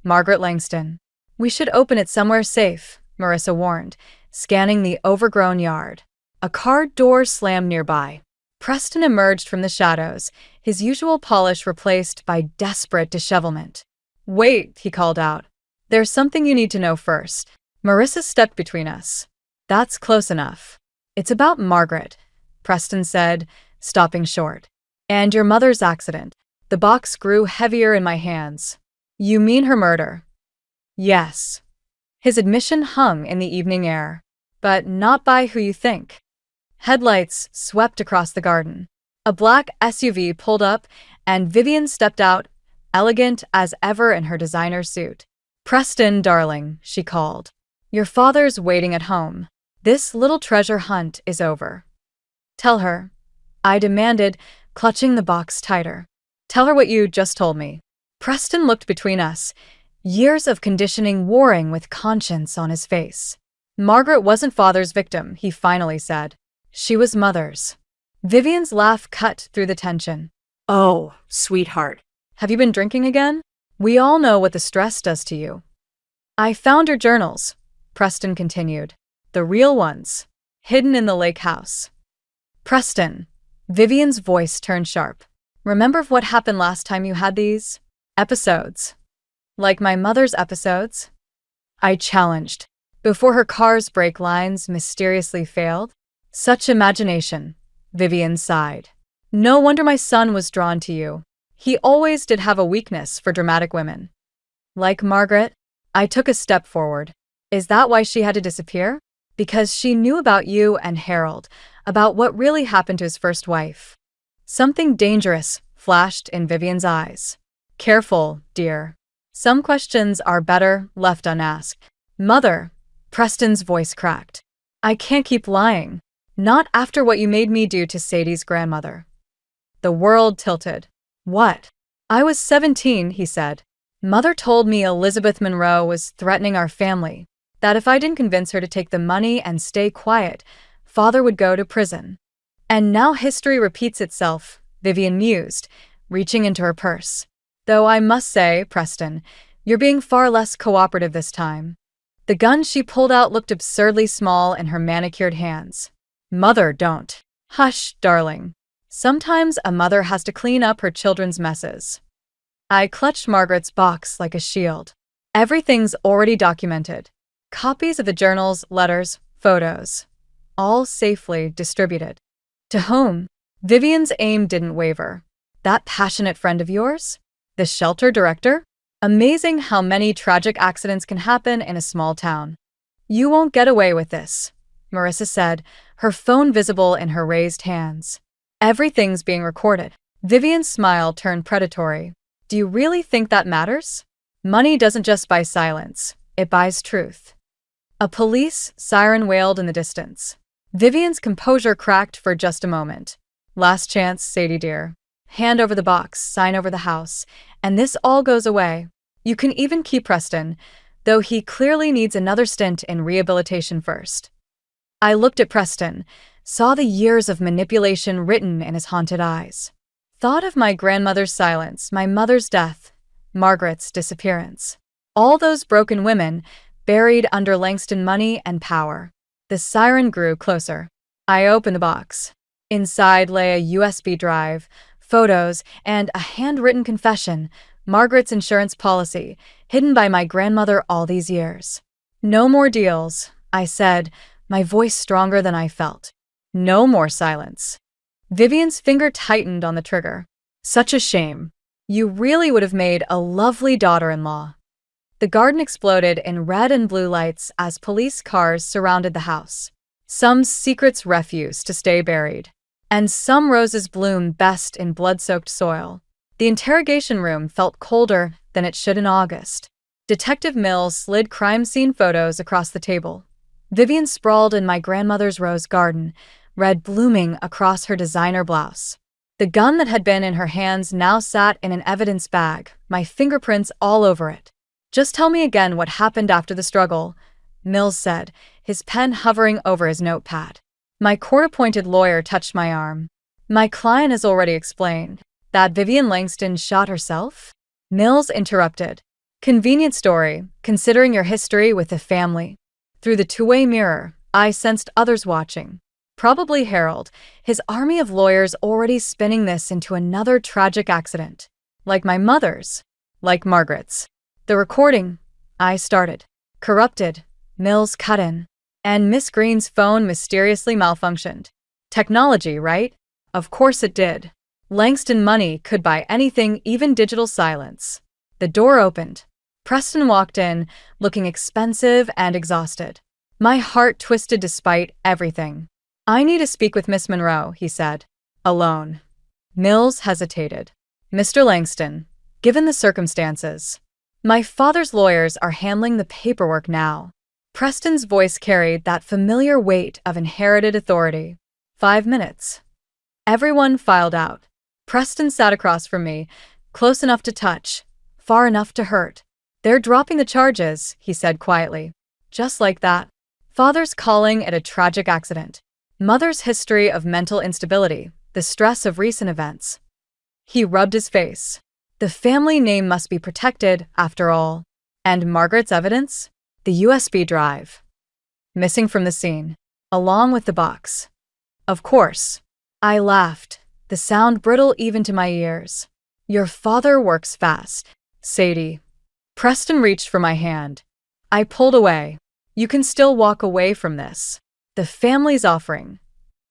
Margaret Langston. We should open it somewhere safe, Marissa warned, scanning the overgrown yard. A car door slammed nearby. Preston emerged from the shadows, his usual polish replaced by desperate dishevelment. Wait, he called out. There's something you need to know first. Marissa stepped between us. That's close enough. It's about Margaret, Preston said, stopping short. And your mother's accident. The box grew heavier in my hands. You mean her murder? Yes. His admission hung in the evening air. But not by who you think. Headlights swept across the garden. A black SUV pulled up, and Vivian stepped out, elegant as ever in her designer suit. Preston, darling, she called. Your father's waiting at home. This little treasure hunt is over. Tell her, I demanded, clutching the box tighter. Tell her what you just told me. Preston looked between us, years of conditioning warring with conscience on his face. Margaret wasn't father's victim, he finally said. She was mother's. Vivian's laugh cut through the tension. Oh, sweetheart. Have you been drinking again? We all know what the stress does to you. I found your journals, Preston continued. The real ones, hidden in the lake house. Preston. Vivian's voice turned sharp. Remember what happened last time you had these episodes? Like my mother's episodes? I challenged. Before her car's brake lines mysteriously failed? Such imagination, Vivian sighed. No wonder my son was drawn to you. He always did have a weakness for dramatic women. Like Margaret, I took a step forward. Is that why she had to disappear? Because she knew about you and Harold, about what really happened to his first wife. Something dangerous flashed in Vivian's eyes. Careful, dear. Some questions are better left unasked. Mother, Preston's voice cracked. I can't keep lying. Not after what you made me do to Sadie's grandmother. The world tilted. What? I was 17, he said. Mother told me Elizabeth Monroe was threatening our family, that if I didn't convince her to take the money and stay quiet, Father would go to prison. And now history repeats itself, Vivian mused, reaching into her purse. Though I must say, Preston, you're being far less cooperative this time. The gun she pulled out looked absurdly small in her manicured hands. Mother, don't. Hush, darling. Sometimes a mother has to clean up her children's messes. I clutched Margaret's box like a shield. Everything's already documented. Copies of the journals, letters, photos. All safely distributed. To whom? Vivian's aim didn't waver. That passionate friend of yours? The shelter director? Amazing how many tragic accidents can happen in a small town. You won't get away with this, Marissa said, her phone visible in her raised hands. Everything's being recorded. Vivian's smile turned predatory. Do you really think that matters? Money doesn't just buy silence, it buys truth. A police siren wailed in the distance. Vivian's composure cracked for just a moment. Last chance, Sadie dear. Hand over the box, sign over the house, and this all goes away. You can even keep Preston, though he clearly needs another stint in rehabilitation first. I looked at Preston, saw the years of manipulation written in his haunted eyes. Thought of my grandmother's silence, my mother's death, Margaret's disappearance. All those broken women, buried under Langston money and power. The siren grew closer. I opened the box. Inside lay a USB drive, photos, and a handwritten confession, Margaret's insurance policy, hidden by my grandmother all these years. No more deals, I said, my voice stronger than I felt. No more silence. Vivian's finger tightened on the trigger. Such a shame. You really would have made a lovely daughter-in-law. The garden exploded in red and blue lights as police cars surrounded the house. Some secrets refuse to stay buried. And some roses bloom best in blood-soaked soil. The interrogation room felt colder than it should in August. Detective Mills slid crime scene photos across the table. Vivian sprawled in my grandmother's rose garden, red blooming across her designer blouse. The gun that had been in her hands now sat in an evidence bag, my fingerprints all over it. Just tell me again what happened after the struggle, Mills said, his pen hovering over his notepad. My court-appointed lawyer touched my arm. My client has already explained. That Vivian Langston shot herself? Mills interrupted. Convenient story, considering your history with the family. Through the two-way mirror, I sensed others watching. Probably Harold, his army of lawyers already spinning this into another tragic accident. Like my mother's. Like Margaret's. The recording, I started. Corrupted, Mills cut in. And Miss Green's phone mysteriously malfunctioned. Technology, right? Of course it did. Langston money could buy anything, even digital silence. The door opened. Preston walked in, looking expensive and exhausted. My heart twisted despite everything. I need to speak with Miss Monroe, he said. Alone. Mills hesitated. Mr. Langston, given the circumstances. My father's lawyers are handling the paperwork now. Preston's voice carried that familiar weight of inherited authority. 5 minutes. Everyone filed out. Preston sat across from me, close enough to touch, far enough to hurt. They're dropping the charges, he said quietly. Just like that. Father's calling it a tragic accident. Mother's history of mental instability, the stress of recent events. He rubbed his face. The family name must be protected, after all. And Margaret's evidence? The USB drive. Missing from the scene. Along with the box. Of course. I laughed, the sound brittle even to my ears. Your father works fast, Sadie. Preston reached for my hand. I pulled away. You can still walk away from this. The family's offering.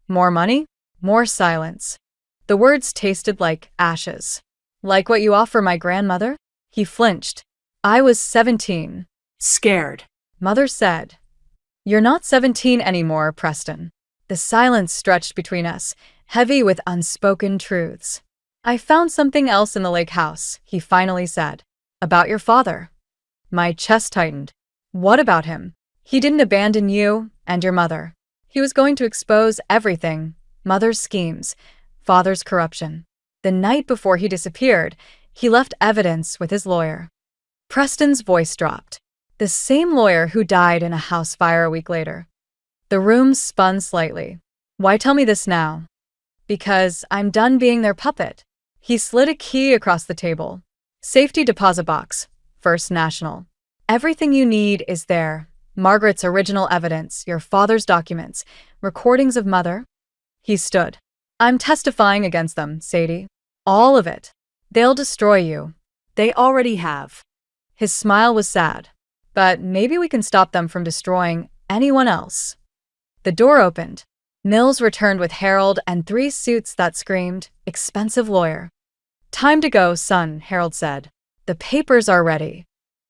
More money? More silence. The words tasted like ashes. Like what you offer my grandmother? He flinched. I was 17. Scared. Mother said. You're not 17 anymore, Preston. The silence stretched between us, heavy with unspoken truths. I found something else in the lake house, he finally said. About your father. My chest tightened. What about him? He didn't abandon you and your mother. He was going to expose everything. Mother's schemes, father's corruption. The night before he disappeared, he left evidence with his lawyer. Preston's voice dropped. The same lawyer who died in a house fire a week later. The room spun slightly. Why tell me this now? Because I'm done being their puppet. He slid a key across the table. Safety deposit box. First National. Everything you need is there. Margaret's original evidence, your father's documents, recordings of mother. He stood. I'm testifying against them, Sadie. All of it. They'll destroy you. They already have. His smile was sad. But maybe we can stop them from destroying anyone else. The door opened. Mills returned with Harold and 3 suits that screamed, expensive lawyer. Time to go, son, Harold said. The papers are ready.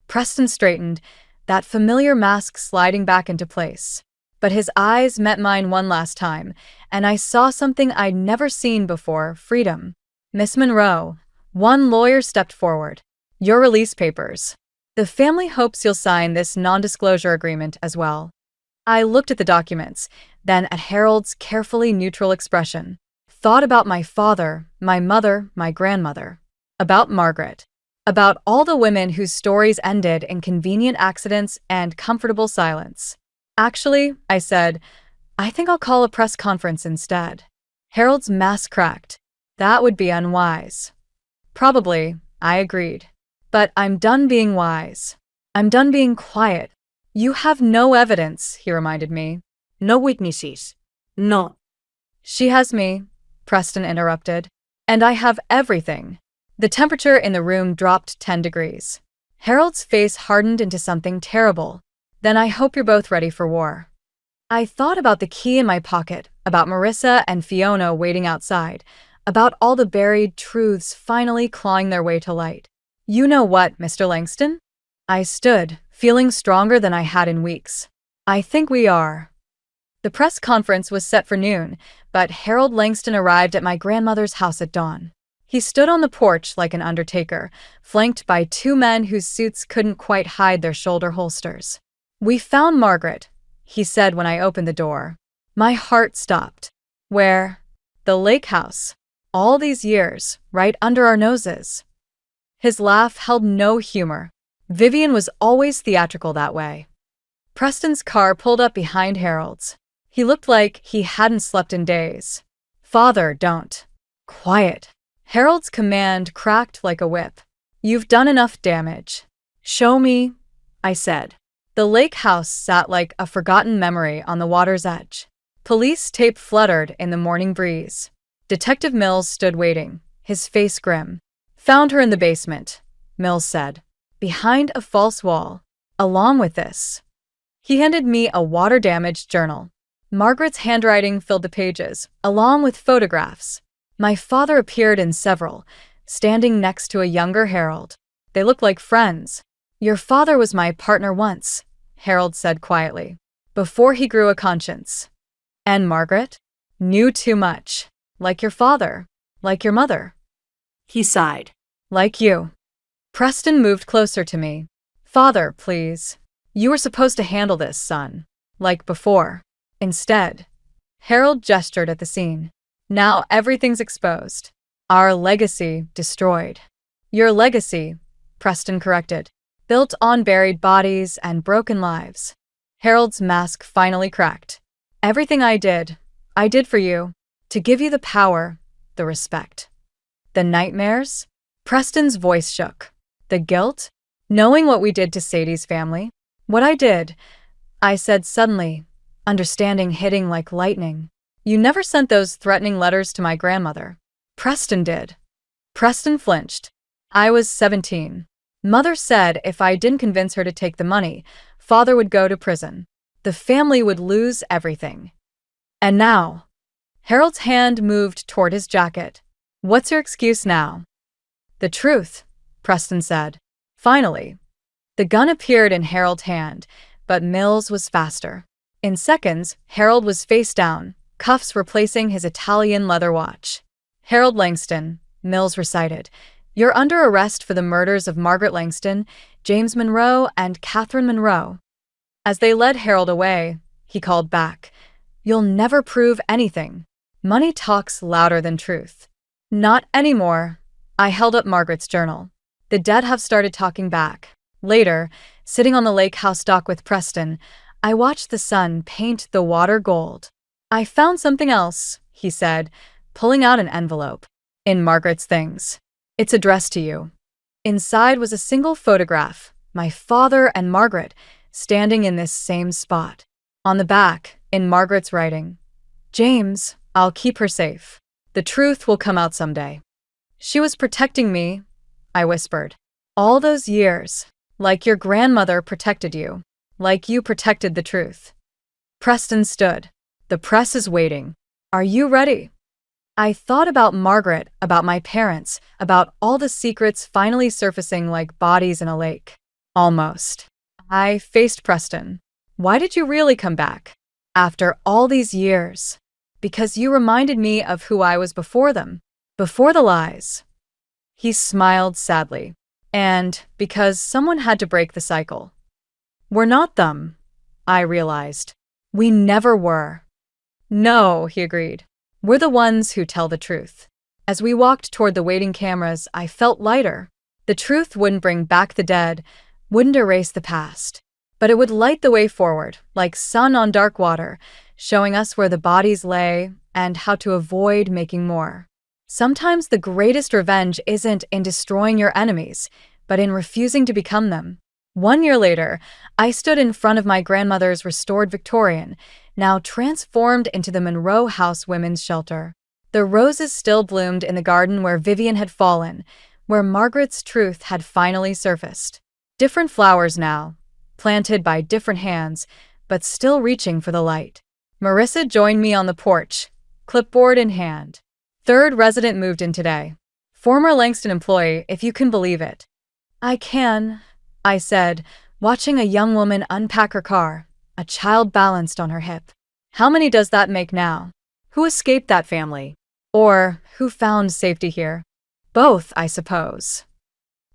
Preston straightened, that familiar mask sliding back into place. But his eyes met mine one last time, and I saw something I'd never seen before, freedom. Miss Monroe. One lawyer stepped forward. Your release papers. The family hopes you'll sign this non-disclosure agreement as well. I looked at the documents, then at Harold's carefully neutral expression. Thought about my father, my mother, my grandmother. About Margaret. About all the women whose stories ended in convenient accidents and comfortable silence. Actually, I said, I think I'll call a press conference instead. Harold's mask cracked. That would be unwise. Probably, I agreed. But I'm done being wise. I'm done being quiet. You have no evidence, he reminded me. No witnesses. No. She has me, Preston interrupted. And I have everything. The temperature in the room dropped 10 degrees. Harold's face hardened into something terrible. Then I hope you're both ready for war. I thought about the key in my pocket, about Marissa and Fiona waiting outside, about all the buried truths finally clawing their way to light. You know what, Mr. Langston? I stood, feeling stronger than I had in weeks. I think we are. The press conference was set for noon, but Harold Langston arrived at my grandmother's house at dawn. He stood on the porch like an undertaker, flanked by 2 men whose suits couldn't quite hide their shoulder holsters. We found Margaret, he said when I opened the door. My heart stopped. Where? The lake house. All these years, right under our noses. His laugh held no humor. Vivian was always theatrical that way. Preston's car pulled up behind Harold's. He looked like he hadn't slept in days. Father, don't. Quiet. Harold's command cracked like a whip. You've done enough damage. Show me, I said. The lake house sat like a forgotten memory on the water's edge. Police tape fluttered in the morning breeze. Detective Mills stood waiting, his face grim. Found her in the basement, Mills said. Behind a false wall. Along with this. He handed me a water-damaged journal. Margaret's handwriting filled the pages, along with photographs. My father appeared in several, standing next to a younger Harold. They looked like friends. Your father was my partner once, Harold said quietly, before he grew a conscience. And Margaret? Knew too much. Like your father. Like your mother. He sighed. Like you. Preston moved closer to me. Father, please. You were supposed to handle this, son. Like before. Instead. Harold gestured at the scene. Now everything's exposed. Our legacy destroyed. Your legacy, Preston corrected, built on buried bodies and broken lives. Harold's mask finally cracked. Everything I did for you, to give you the power, the respect. The nightmares? Preston's voice shook. The guilt? Knowing what we did to Sadie's family? What I did, I said suddenly, understanding hitting like lightning. You never sent those threatening letters to my grandmother. Preston did. Preston flinched. I was 17. Mother said if I didn't convince her to take the money, Father would go to prison. The family would lose everything. And now, Harold's hand moved toward his jacket. What's your excuse now? The truth, Preston said. Finally. The gun appeared in Harold's hand, but Mills was faster. In seconds, Harold was face down, cuffs replacing his Italian leather watch. Harold Langston, Mills recited, you're under arrest for the murders of Margaret Langston, James Monroe, and Catherine Monroe. As they led Harold away, he called back, you'll never prove anything. Money talks louder than truth. Not anymore. I held up Margaret's journal. The dead have started talking back. Later, sitting on the lake house dock with Preston, I watched the sun paint the water gold. I found something else, he said, pulling out an envelope. In Margaret's things. It's addressed to you. Inside was a single photograph, my father and Margaret, standing in this same spot. On the back, in Margaret's writing, James, I'll keep her safe. The truth will come out someday. She was protecting me, I whispered. All those years, like your grandmother protected you, like you protected the truth. Preston stood. The press is waiting. Are you ready? I thought about Margaret, about my parents, about all the secrets finally surfacing like bodies in a lake. Almost. I faced Preston. Why did you really come back? After all these years. Because you reminded me of who I was before them. Before the lies. He smiled sadly. And because someone had to break the cycle. We're not them, I realized. We never were. No, he agreed. We're the ones who tell the truth. As we walked toward the waiting cameras, I felt lighter. The truth wouldn't bring back the dead, wouldn't erase the past. But it would light the way forward, like sun on dark water, showing us where the bodies lay and how to avoid making more. Sometimes the greatest revenge isn't in destroying your enemies, but in refusing to become them. 1 year later, I stood in front of my grandmother's restored Victorian, now transformed into the Monroe House Women's Shelter. The roses still bloomed in the garden where Vivian had fallen, where Margaret's truth had finally surfaced. Different flowers now, planted by different hands, but still reaching for the light. Marissa joined me on the porch, clipboard in hand. Third resident moved in today. Former Langston employee, if you can believe it. I can, I said, watching a young woman unpack her car, a child balanced on her hip. How many does that make now? Who escaped that family? Or who found safety here? Both, I suppose.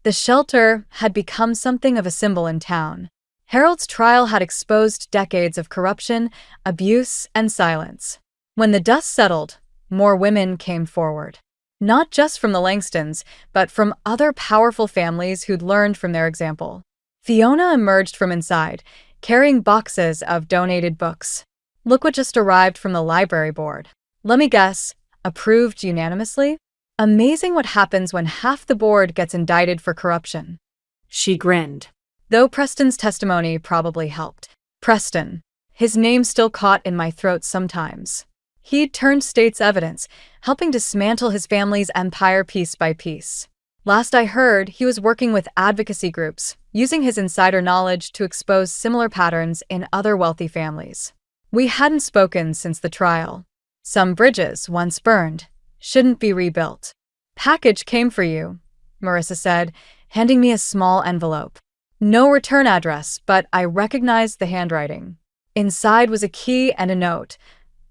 The shelter had become something of a symbol in town. Harold's trial had exposed decades of corruption, abuse, and silence. When the dust settled, more women came forward. Not just from the Langstons, but from other powerful families who'd learned from their example. Fiona emerged from inside, carrying boxes of donated books. Look what just arrived from the library board. Let me guess, approved unanimously? Amazing what happens when half the board gets indicted for corruption. She grinned. Though Preston's testimony probably helped. Preston. His name still caught in my throat sometimes. He'd turned state's evidence, helping dismantle his family's empire piece by piece. Last I heard, he was working with advocacy groups, using his insider knowledge to expose similar patterns in other wealthy families. We hadn't spoken since the trial. Some bridges, once burned, shouldn't be rebuilt. Package came for you, Marissa said, handing me a small envelope. No return address, but I recognized the handwriting. Inside was a key and a note.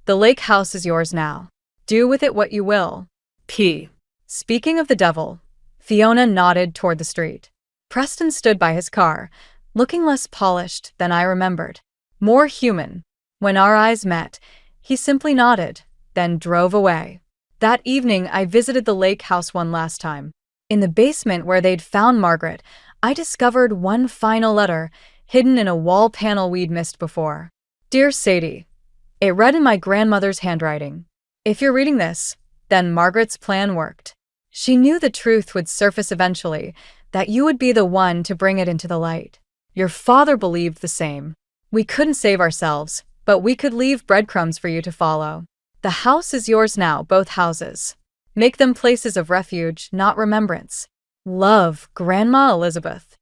The lake house is yours now. Do with it what you will. P. Speaking of the devil, Fiona nodded toward the street. Preston stood by his car, looking less polished than I remembered. More human. When our eyes met, he simply nodded, then drove away. That evening, I visited the lake house one last time. In the basement where they'd found Margaret, I discovered one final letter, hidden in a wall panel we'd missed before. Dear Sadie. It read in my grandmother's handwriting. If you're reading this, then Margaret's plan worked. She knew the truth would surface eventually, that you would be the one to bring it into the light. Your father believed the same. We couldn't save ourselves, but we could leave breadcrumbs for you to follow. The house is yours now, both houses. Make them places of refuge, not remembrance. Love, Grandma Elizabeth.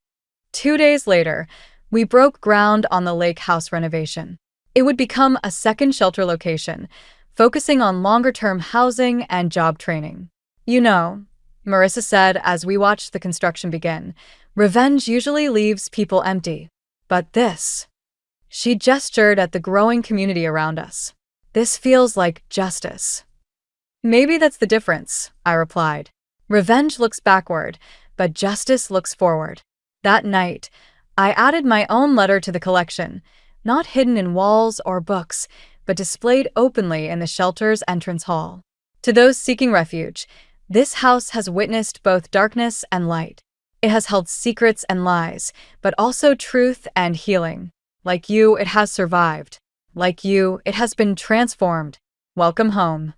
2 days later, we broke ground on the lake house renovation. It would become a second shelter location, focusing on longer-term housing and job training. You know, Marissa said as we watched the construction begin, revenge usually leaves people empty. But this, she gestured at the growing community around us. This feels like justice. Maybe that's the difference, I replied. Revenge looks backward, but justice looks forward. That night, I added my own letter to the collection, not hidden in walls or books, but displayed openly in the shelter's entrance hall. To those seeking refuge, this house has witnessed both darkness and light. It has held secrets and lies, but also truth and healing. Like you, it has survived. Like you, it has been transformed. Welcome home.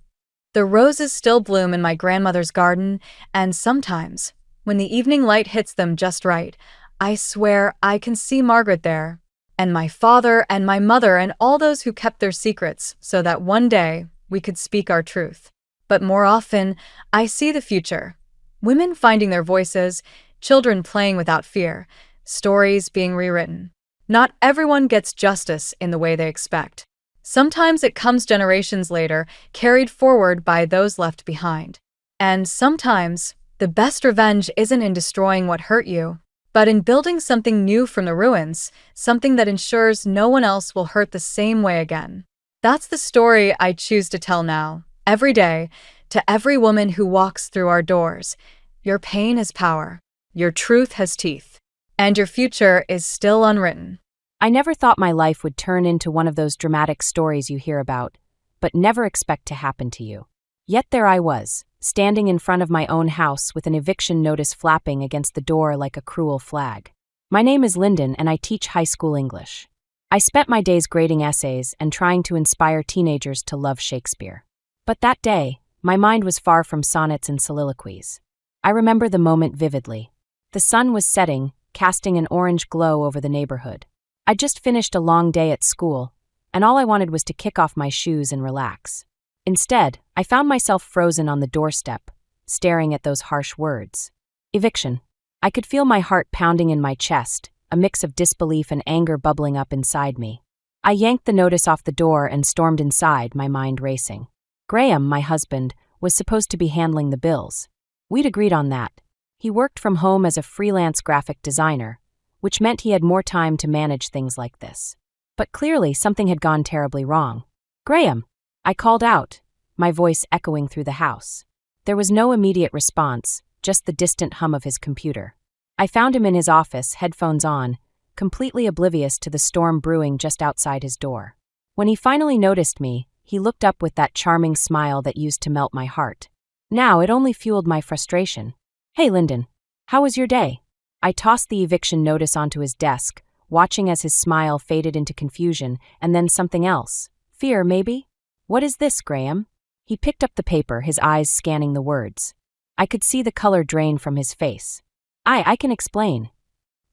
The roses still bloom in my grandmother's garden, and sometimes, when the evening light hits them just right, I swear I can see Margaret there, and my father and my mother and all those who kept their secrets so that one day we could speak our truth. But more often, I see the future. Women finding their voices, children playing without fear, stories being rewritten. Not everyone gets justice in the way they expect. Sometimes it comes generations later, carried forward by those left behind. And sometimes, the best revenge isn't in destroying what hurt you, but in building something new from the ruins, something that ensures no one else will hurt the same way again. That's the story I choose to tell now, every day, to every woman who walks through our doors. Your pain has power, your truth has teeth, and your future is still unwritten. I never thought my life would turn into one of those dramatic stories you hear about, but never expect to happen to you. Yet there I was, standing in front of my own house with an eviction notice flapping against the door like a cruel flag. My name is Lyndon and I teach high school English. I spent my days grading essays and trying to inspire teenagers to love Shakespeare. But that day, my mind was far from sonnets and soliloquies. I remember the moment vividly. The sun was setting, casting an orange glow over the neighborhood. I'd just finished a long day at school, and all I wanted was to kick off my shoes and relax. Instead, I found myself frozen on the doorstep, staring at those harsh words. Eviction. I could feel my heart pounding in my chest, a mix of disbelief and anger bubbling up inside me. I yanked the notice off the door and stormed inside, my mind racing. Graham, my husband, was supposed to be handling the bills. We'd agreed on that. He worked from home as a freelance graphic designer, which meant he had more time to manage things like this. But clearly something had gone terribly wrong. Graham! I called out, my voice echoing through the house. There was no immediate response, just the distant hum of his computer. I found him in his office, headphones on, completely oblivious to the storm brewing just outside his door. When he finally noticed me, he looked up with that charming smile that used to melt my heart. Now it only fueled my frustration. Hey, Lyndon. How was your day? I tossed the eviction notice onto his desk, watching as his smile faded into confusion, and then something else. Fear, maybe? What is this, Graham? He picked up the paper, his eyes scanning the words. I could see the color drain from his face. I can explain.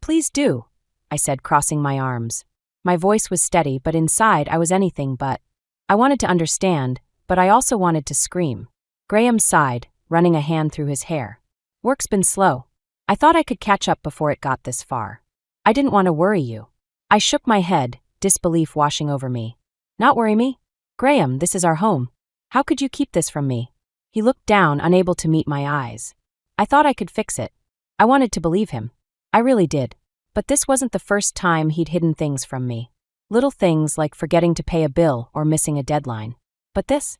Please do, I said, crossing my arms. My voice was steady, but inside I was anything but. I wanted to understand, but I also wanted to scream. Graham sighed, running a hand through his hair. Work's been slow. I thought I could catch up before it got this far. I didn't want to worry you. I shook my head, disbelief washing over me. Not worry me? Graham, this is our home. How could you keep this from me? He looked down, unable to meet my eyes. I thought I could fix it. I wanted to believe him. I really did. But this wasn't the first time he'd hidden things from me. Little things like forgetting to pay a bill or missing a deadline. But this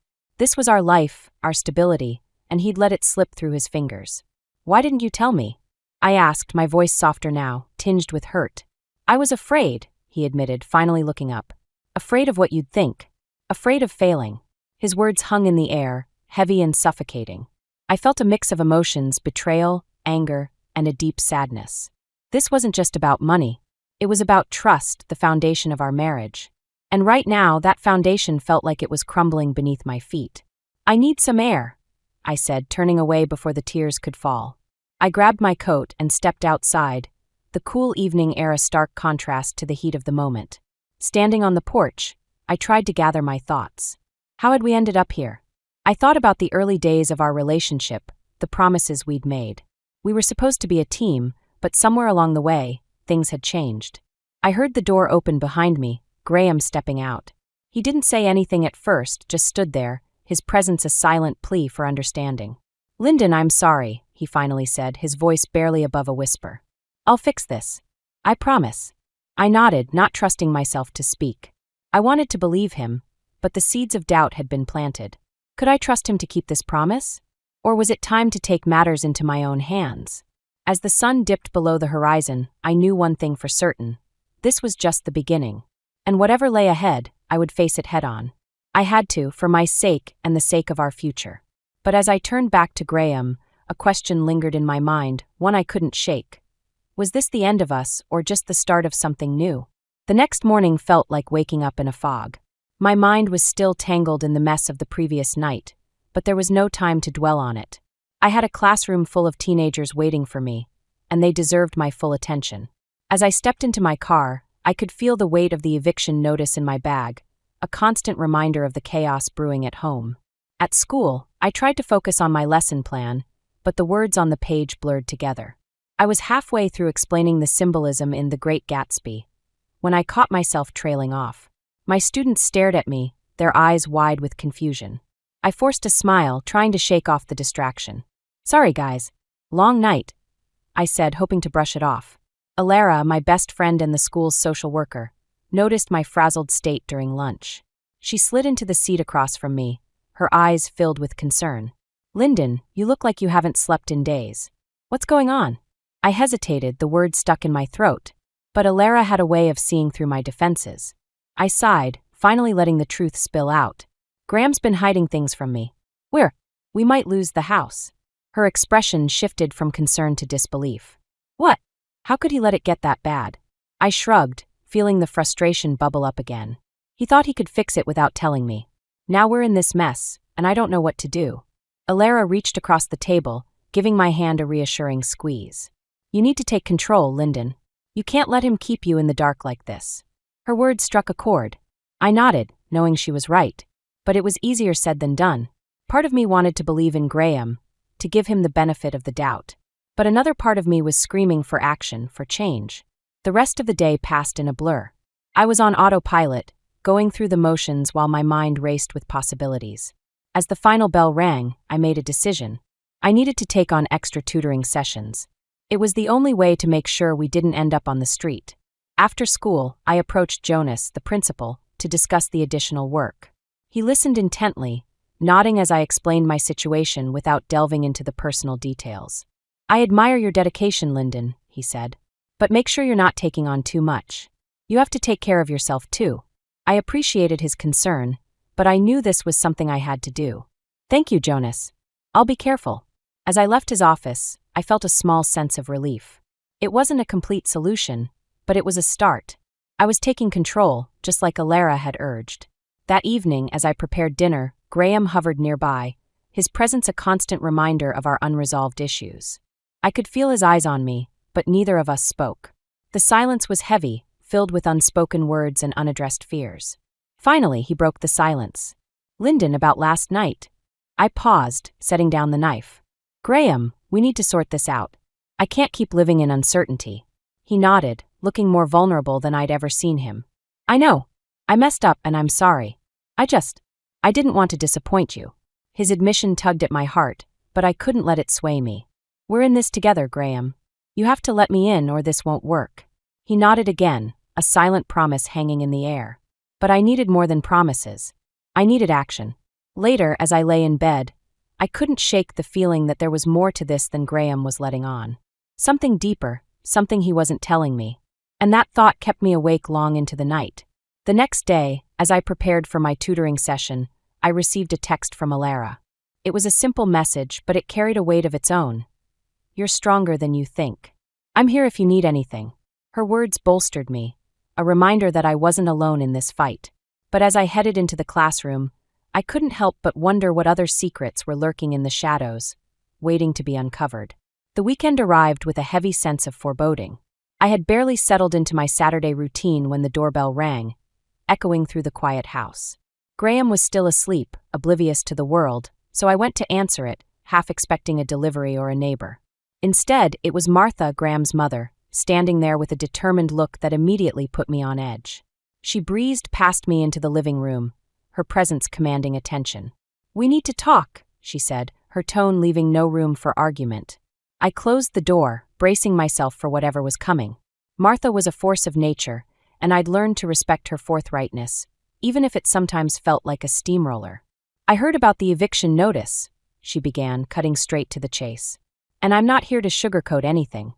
was our life, our stability, and he'd let it slip through his fingers. Why didn't you tell me? I asked, my voice softer now, tinged with hurt. I was afraid, he admitted, finally looking up. Afraid of what you'd think. Afraid of failing. His words hung in the air, heavy and suffocating. I felt a mix of emotions, betrayal, anger, and a deep sadness. This wasn't just about money. It was about trust, the foundation of our marriage. And right now, that foundation felt like it was crumbling beneath my feet. I need some air, I said, turning away before the tears could fall. I grabbed my coat and stepped outside, the cool evening air a stark contrast to the heat of the moment. Standing on the porch, I tried to gather my thoughts. How had we ended up here? I thought about the early days of our relationship, the promises we'd made. We were supposed to be a team, but somewhere along the way, things had changed. I heard the door open behind me, Graham stepping out. He didn't say anything at first, just stood there, his presence a silent plea for understanding. "Lyndon, I'm sorry," he finally said, his voice barely above a whisper. "I'll fix this. I promise." I nodded, not trusting myself to speak. I wanted to believe him, but the seeds of doubt had been planted. Could I trust him to keep this promise? Or was it time to take matters into my own hands? As the sun dipped below the horizon, I knew one thing for certain. This was just the beginning. And whatever lay ahead, I would face it head-on. I had to, for my sake and the sake of our future. But as I turned back to Graham, a question lingered in my mind, one I couldn't shake. Was this the end of us, or just the start of something new? The next morning felt like waking up in a fog. My mind was still tangled in the mess of the previous night, but there was no time to dwell on it. I had a classroom full of teenagers waiting for me, and they deserved my full attention. As I stepped into my car, I could feel the weight of the eviction notice in my bag, a constant reminder of the chaos brewing at home. At school, I tried to focus on my lesson plan, but the words on the page blurred together. I was halfway through explaining the symbolism in The Great Gatsby, when I caught myself trailing off. My students stared at me, their eyes wide with confusion. I forced a smile, trying to shake off the distraction. "Sorry, guys. Long night," I said, hoping to brush it off. Alara, my best friend and the school's social worker, noticed my frazzled state during lunch. She slid into the seat across from me, her eyes filled with concern. "Lyndon, you look like you haven't slept in days. What's going on?" I hesitated, the words stuck in my throat, but Alara had a way of seeing through my defenses. I sighed, finally letting the truth spill out. "Graham's been hiding things from me. We might lose the house." Her expression shifted from concern to disbelief. "What? How could he let it get that bad?" I shrugged, feeling the frustration bubble up again. "He thought he could fix it without telling me. Now we're in this mess, and I don't know what to do." Alara reached across the table, giving my hand a reassuring squeeze. "You need to take control, Lyndon. You can't let him keep you in the dark like this." Her words struck a chord. I nodded, knowing she was right. But it was easier said than done. Part of me wanted to believe in Graham, to give him the benefit of the doubt. But another part of me was screaming for action, for change. The rest of the day passed in a blur. I was on autopilot, going through the motions while my mind raced with possibilities. As the final bell rang, I made a decision. I needed to take on extra tutoring sessions. It was the only way to make sure we didn't end up on the street. After school, I approached Jonas, the principal, to discuss the additional work. He listened intently, nodding as I explained my situation without delving into the personal details. "I admire your dedication, Lyndon," he said. "But make sure you're not taking on too much. You have to take care of yourself too." I appreciated his concern, but I knew this was something I had to do. "Thank you, Jonas. I'll be careful." As I left his office, I felt a small sense of relief. It wasn't a complete solution, but it was a start. I was taking control, just like Alara had urged. That evening, as I prepared dinner, Graham hovered nearby, his presence a constant reminder of our unresolved issues. I could feel his eyes on me, but neither of us spoke. The silence was heavy, filled with unspoken words and unaddressed fears. Finally, he broke the silence. "Lyndon, about last night." I paused, setting down the knife. "Graham, we need to sort this out. I can't keep living in uncertainty." He nodded, looking more vulnerable than I'd ever seen him. "I know. I messed up and I'm sorry. I didn't want to disappoint you." His admission tugged at my heart, but I couldn't let it sway me. "We're in this together, Graham. You have to let me in or this won't work." He nodded again, a silent promise hanging in the air. But I needed more than promises. I needed action. Later, as I lay in bed, I couldn't shake the feeling that there was more to this than Graham was letting on. Something deeper, something he wasn't telling me. And that thought kept me awake long into the night. The next day, as I prepared for my tutoring session, I received a text from Alara. It was a simple message, but it carried a weight of its own. "You're stronger than you think. I'm here if you need anything." Her words bolstered me, a reminder that I wasn't alone in this fight. But as I headed into the classroom, I couldn't help but wonder what other secrets were lurking in the shadows, waiting to be uncovered. The weekend arrived with a heavy sense of foreboding. I had barely settled into my Saturday routine when the doorbell rang, echoing through the quiet house. Graham was still asleep, oblivious to the world, so I went to answer it, half expecting a delivery or a neighbor. Instead, it was Martha, Graham's mother, standing there with a determined look that immediately put me on edge. She breezed past me into the living room, her presence commanding attention. "We need to talk," she said, her tone leaving no room for argument. I closed the door, bracing myself for whatever was coming. Martha was a force of nature, and I'd learned to respect her forthrightness, even if it sometimes felt like a steamroller. "I heard about the eviction notice," she began, cutting straight to the chase. "And I'm not here to sugarcoat anything."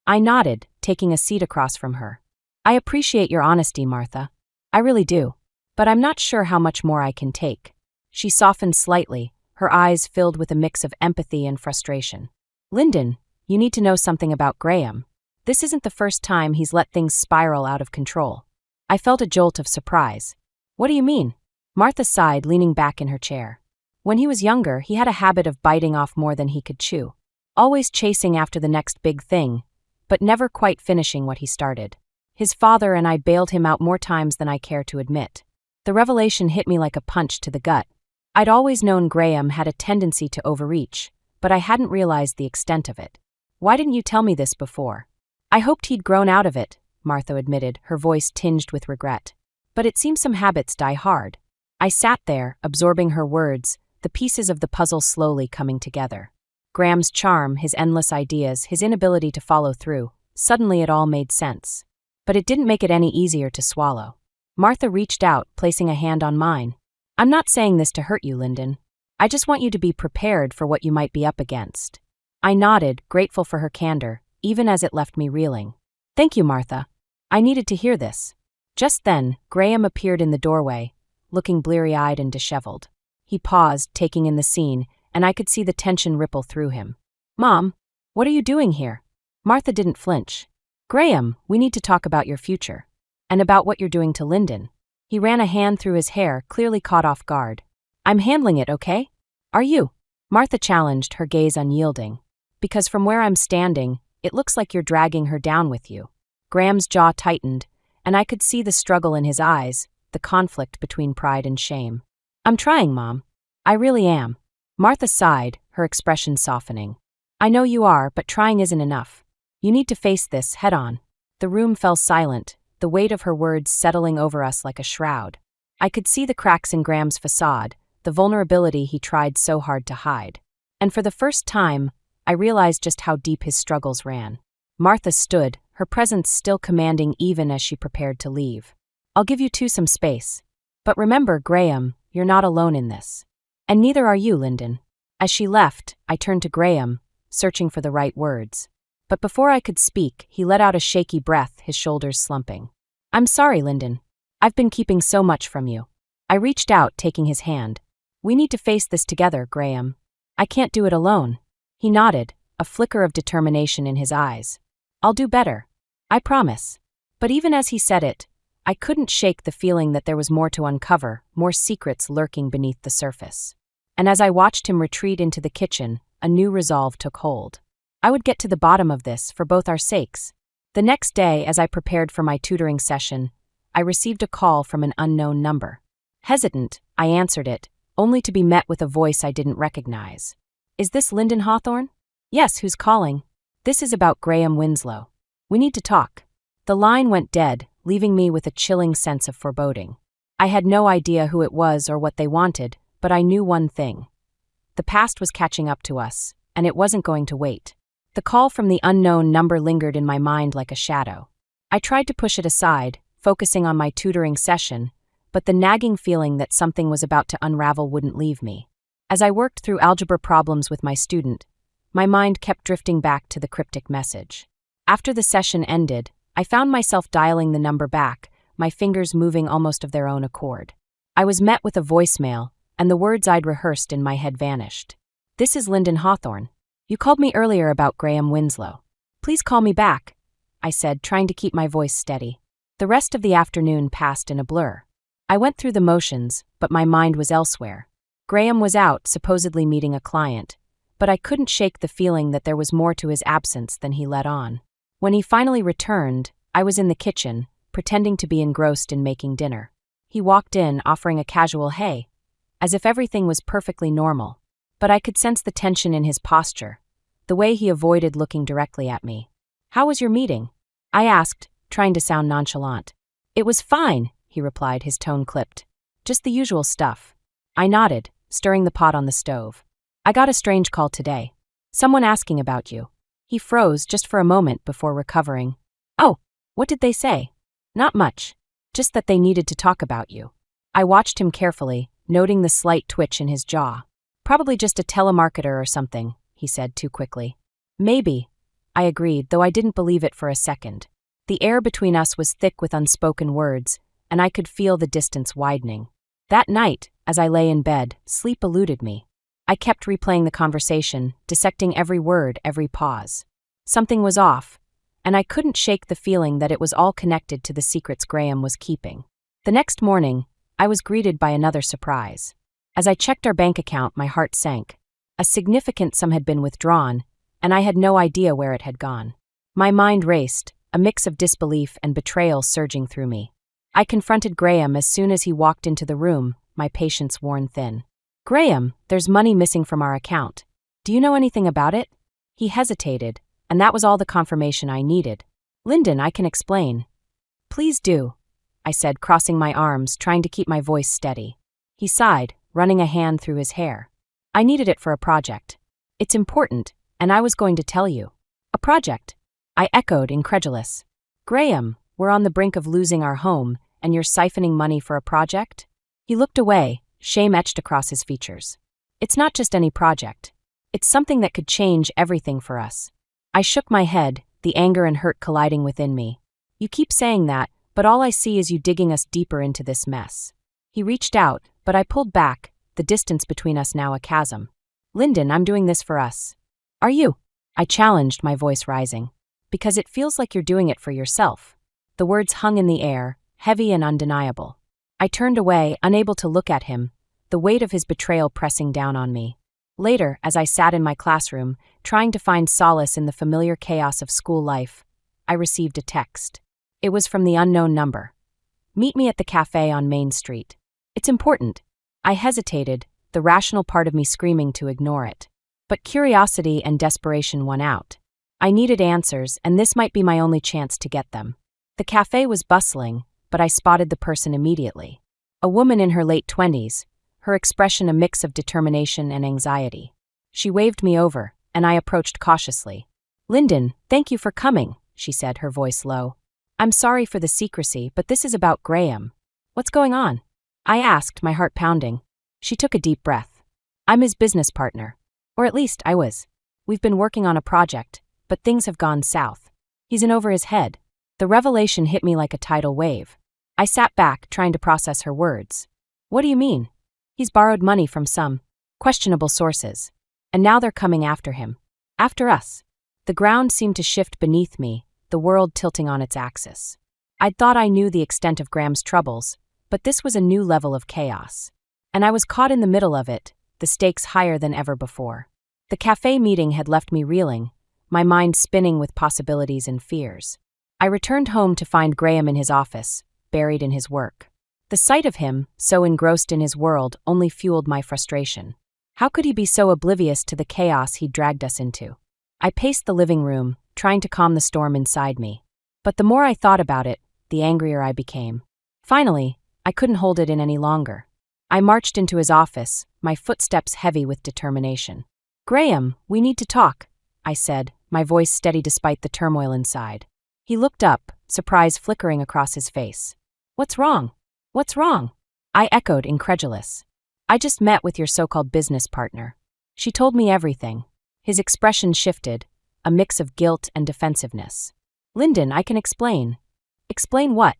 I nodded, taking a seat across from her. "I appreciate your honesty, Martha. I really do. But I'm not sure how much more I can take." She softened slightly, her eyes filled with a mix of empathy and frustration. "Lyndon, you need to know something about Graham. This isn't the first time he's let things spiral out of control." I felt a jolt of surprise. "What do you mean?" Martha sighed, leaning back in her chair. "When he was younger, he had a habit of biting off more than he could chew. Always chasing after the next big thing, but never quite finishing what he started. His father and I bailed him out more times than I care to admit." The revelation hit me like a punch to the gut. I'd always known Graham had a tendency to overreach, but I hadn't realized the extent of it. "Why didn't you tell me this before?" "I hoped he'd grown out of it," Martha admitted, her voice tinged with regret. "But it seems some habits die hard." I sat there, absorbing her words, the pieces of the puzzle slowly coming together. Graham's charm, his endless ideas, his inability to follow through, suddenly it all made sense. But it didn't make it any easier to swallow. Martha reached out, placing a hand on mine. "I'm not saying this to hurt you, Lyndon. I just want you to be prepared for what you might be up against." I nodded, grateful for her candor, even as it left me reeling. "Thank you, Martha. I needed to hear this." Just then, Graham appeared in the doorway, looking bleary-eyed and disheveled. He paused, taking in the scene, and I could see the tension ripple through him. "Mom, what are you doing here?" Martha didn't flinch. "Graham, we need to talk about your future. And about what you're doing to Lyndon." He ran a hand through his hair, clearly caught off guard. "I'm handling it, okay? Are you?" Martha challenged, her gaze unyielding. "Because from where I'm standing, it looks like you're dragging her down with you." Graham's jaw tightened, and I could see the struggle in his eyes, the conflict between pride and shame. "I'm trying, Mom. I really am." Martha sighed, her expression softening. "I know you are, but trying isn't enough. You need to face this head on." The room fell silent, the weight of her words settling over us like a shroud. I could see the cracks in Graham's facade, the vulnerability he tried so hard to hide. And for the first time, I realized just how deep his struggles ran. Martha stood, her presence still commanding even as she prepared to leave. "I'll give you two some space. But remember, Graham, you're not alone in this. And neither are you, Lyndon." As she left, I turned to Graham, searching for the right words. But before I could speak, he let out a shaky breath, his shoulders slumping. "I'm sorry, Lyndon. I've been keeping so much from you." I reached out, taking his hand. "We need to face this together, Graham. I can't do it alone." He nodded, a flicker of determination in his eyes. "I'll do better. I promise." But even as he said it, I couldn't shake the feeling that there was more to uncover, more secrets lurking beneath the surface. And as I watched him retreat into the kitchen, a new resolve took hold. I would get to the bottom of this for both our sakes. The next day, as I prepared for my tutoring session, I received a call from an unknown number. Hesitant, I answered it, only to be met with a voice I didn't recognize. "Is this Lyndon Hawthorne?" "Yes, who's calling?" "This is about Graham Winslow. We need to talk." The line went dead, leaving me with a chilling sense of foreboding. I had no idea who it was or what they wanted, but I knew one thing. The past was catching up to us, and it wasn't going to wait. The call from the unknown number lingered in my mind like a shadow. I tried to push it aside, focusing on my tutoring session, but the nagging feeling that something was about to unravel wouldn't leave me. As I worked through algebra problems with my student, my mind kept drifting back to the cryptic message. After the session ended, I found myself dialing the number back, my fingers moving almost of their own accord. I was met with a voicemail, and the words I'd rehearsed in my head vanished. "This is Lyndon Hawthorne. You called me earlier about Graham Winslow. Please call me back," I said, trying to keep my voice steady. The rest of the afternoon passed in a blur. I went through the motions, but my mind was elsewhere. Graham was out, supposedly meeting a client, but I couldn't shake the feeling that there was more to his absence than he let on. When he finally returned, I was in the kitchen, pretending to be engrossed in making dinner. He walked in, offering a casual "hey," as if everything was perfectly normal. But I could sense the tension in his posture, the way he avoided looking directly at me. "How was your meeting?" I asked, trying to sound nonchalant. "It was fine," he replied, his tone clipped. Just the usual stuff. I nodded, stirring the pot on the stove. I got a strange call today. Someone asking about you. He froze just for a moment before recovering. Oh, what did they say? Not much. Just that they needed to talk about you. I watched him carefully, noting the slight twitch in his jaw. Probably just a telemarketer or something, he said too quickly. Maybe, I agreed, though I didn't believe it for a second. The air between us was thick with unspoken words, and I could feel the distance widening. That night, as I lay in bed, sleep eluded me. I kept replaying the conversation, dissecting every word, every pause. Something was off, and I couldn't shake the feeling that it was all connected to the secrets Graham was keeping. The next morning, I was greeted by another surprise. As I checked our bank account, my heart sank. A significant sum had been withdrawn, and I had no idea where it had gone. My mind raced, a mix of disbelief and betrayal surging through me. I confronted Graham as soon as he walked into the room, my patience worn thin. Graham, there's money missing from our account. Do you know anything about it? He hesitated, and that was all the confirmation I needed. Lyndon, I can explain. Please do, I said, crossing my arms, trying to keep my voice steady. He sighed, running a hand through his hair. I needed it for a project. It's important, and I was going to tell you. A project? I echoed, incredulous. Graham, we're on the brink of losing our home, and you're siphoning money for a project? He looked away, shame etched across his features. It's not just any project. It's something that could change everything for us. I shook my head, the anger and hurt colliding within me. You keep saying that, but all I see is you digging us deeper into this mess. He reached out, but I pulled back, the distance between us now a chasm. Lyndon, I'm doing this for us. Are you? I challenged, my voice rising. Because it feels like you're doing it for yourself. The words hung in the air, heavy and undeniable. I turned away, unable to look at him, the weight of his betrayal pressing down on me. Later, as I sat in my classroom, trying to find solace in the familiar chaos of school life, I received a text. It was from the unknown number. Meet me at the cafe on Main Street. It's important. I hesitated, the rational part of me screaming to ignore it. But curiosity and desperation won out. I needed answers, and this might be my only chance to get them. The cafe was bustling, but I spotted the person immediately. A woman in her late 20s, her expression a mix of determination and anxiety. She waved me over, and I approached cautiously. Lyndon, thank you for coming, she said, her voice low. I'm sorry for the secrecy, but this is about Graham. What's going on? I asked, my heart pounding. She took a deep breath. I'm his business partner. Or at least I was. We've been working on a project, but things have gone south. He's in over his head. The revelation hit me like a tidal wave. I sat back, trying to process her words. What do you mean? He's borrowed money from some questionable sources, and now they're coming after him. After us. The ground seemed to shift beneath me, the world tilting on its axis. I'd thought I knew the extent of Graham's troubles, but this was a new level of chaos. And I was caught in the middle of it, the stakes higher than ever before. The cafe meeting had left me reeling, my mind spinning with possibilities and fears. I returned home to find Graham in his office, buried in his work. The sight of him, so engrossed in his world, only fueled my frustration. How could he be so oblivious to the chaos he'd dragged us into? I paced the living room, trying to calm the storm inside me. But the more I thought about it, the angrier I became. Finally, I couldn't hold it in any longer. I marched into his office, my footsteps heavy with determination. Graham, we need to talk, I said, my voice steady despite the turmoil inside. He looked up, surprise flickering across his face. What's wrong? What's wrong? I echoed, incredulous. I just met with your so-called business partner. She told me everything. His expression shifted, a mix of guilt and defensiveness. Lyndon, I can explain. Explain what?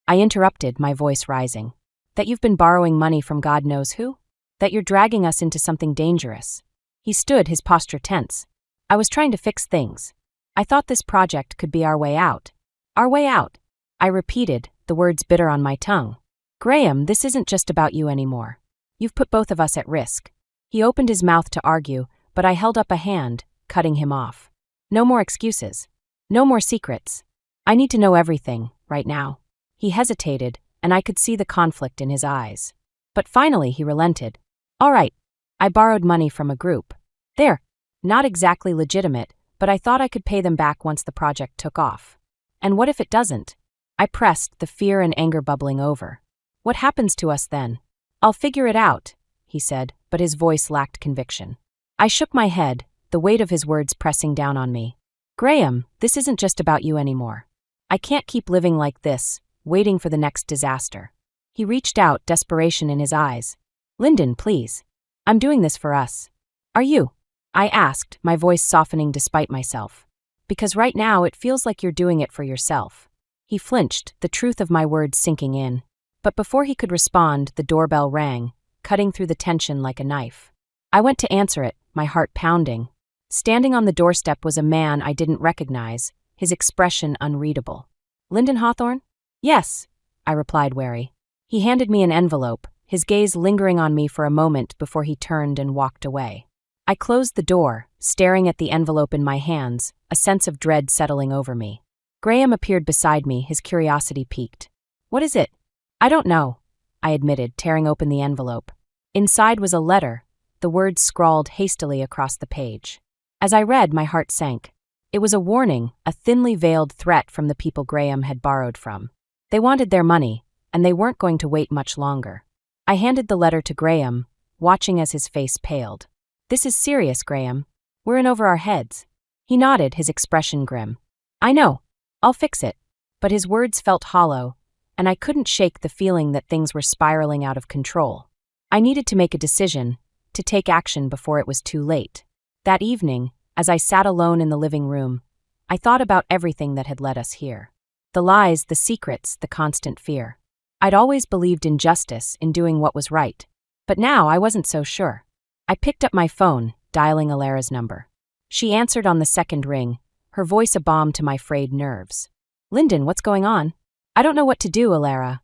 I interrupted, my voice rising. That you've been borrowing money from God knows who? That you're dragging us into something dangerous. He stood, his posture tense. I was trying to fix things. I thought this project could be our way out. Our way out. I repeated, the words bitter on my tongue. Graham, this isn't just about you anymore. You've put both of us at risk. He opened his mouth to argue, but I held up a hand, cutting him off. No more excuses. No more secrets. I need to know everything, right now. He hesitated, and I could see the conflict in his eyes. But finally he relented. All right. I borrowed money from a group. There. Not exactly legitimate, but I thought I could pay them back once the project took off. And what if it doesn't? I pressed, the fear and anger bubbling over. What happens to us then? I'll figure it out, he said, but his voice lacked conviction. I shook my head, the weight of his words pressing down on me. Graham, this isn't just about you anymore. I can't keep living like this, waiting for the next disaster. He reached out, desperation in his eyes. Lyndon, please. I'm doing this for us. Are you? I asked, my voice softening despite myself. Because right now it feels like you're doing it for yourself. He flinched, the truth of my words sinking in. But before he could respond, the doorbell rang, cutting through the tension like a knife. I went to answer it, my heart pounding. Standing on the doorstep was a man I didn't recognize, his expression unreadable. Lyndon Hawthorne? Yes, I replied, wary. He handed me an envelope, his gaze lingering on me for a moment before he turned and walked away. I closed the door, staring at the envelope in my hands, a sense of dread settling over me. Graham appeared beside me, his curiosity piqued. What is it? I don't know, I admitted, tearing open the envelope. Inside was a letter, the words scrawled hastily across the page. As I read, my heart sank. It was a warning, a thinly veiled threat from the people Graham had borrowed from. They wanted their money, and they weren't going to wait much longer. I handed the letter to Graham, watching as his face paled. This is serious, Graham. We're in over our heads. He nodded, his expression grim. I know. I'll fix it. But his words felt hollow, and I couldn't shake the feeling that things were spiraling out of control. I needed to make a decision, to take action before it was too late. That evening, as I sat alone in the living room, I thought about everything that had led us here. The lies, the secrets, the constant fear. I'd always believed in justice, in doing what was right. But now I wasn't so sure. I picked up my phone, dialing Alara's number. She answered on the second ring, her voice a balm to my frayed nerves. Lyndon, what's going on? I don't know what to do, Alara,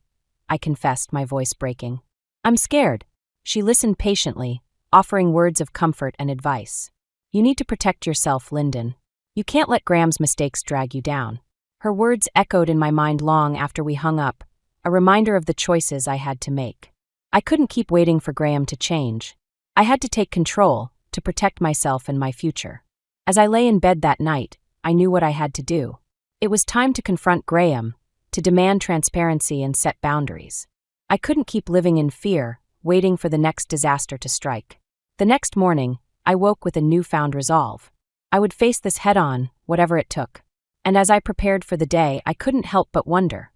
I confessed, my voice breaking. I'm scared. She listened patiently, offering words of comfort and advice. You need to protect yourself, Lyndon. You can't let Graham's mistakes drag you down. Her words echoed in my mind long after we hung up, a reminder of the choices I had to make. I couldn't keep waiting for Graham to change. I had to take control, to protect myself and my future. As I lay in bed that night, I knew what I had to do. It was time to confront Graham, to demand transparency and set boundaries. I couldn't keep living in fear, waiting for the next disaster to strike. The next morning, I woke with a newfound resolve. I would face this head-on, whatever it took. And as I prepared for the day, I couldn't help but wonder.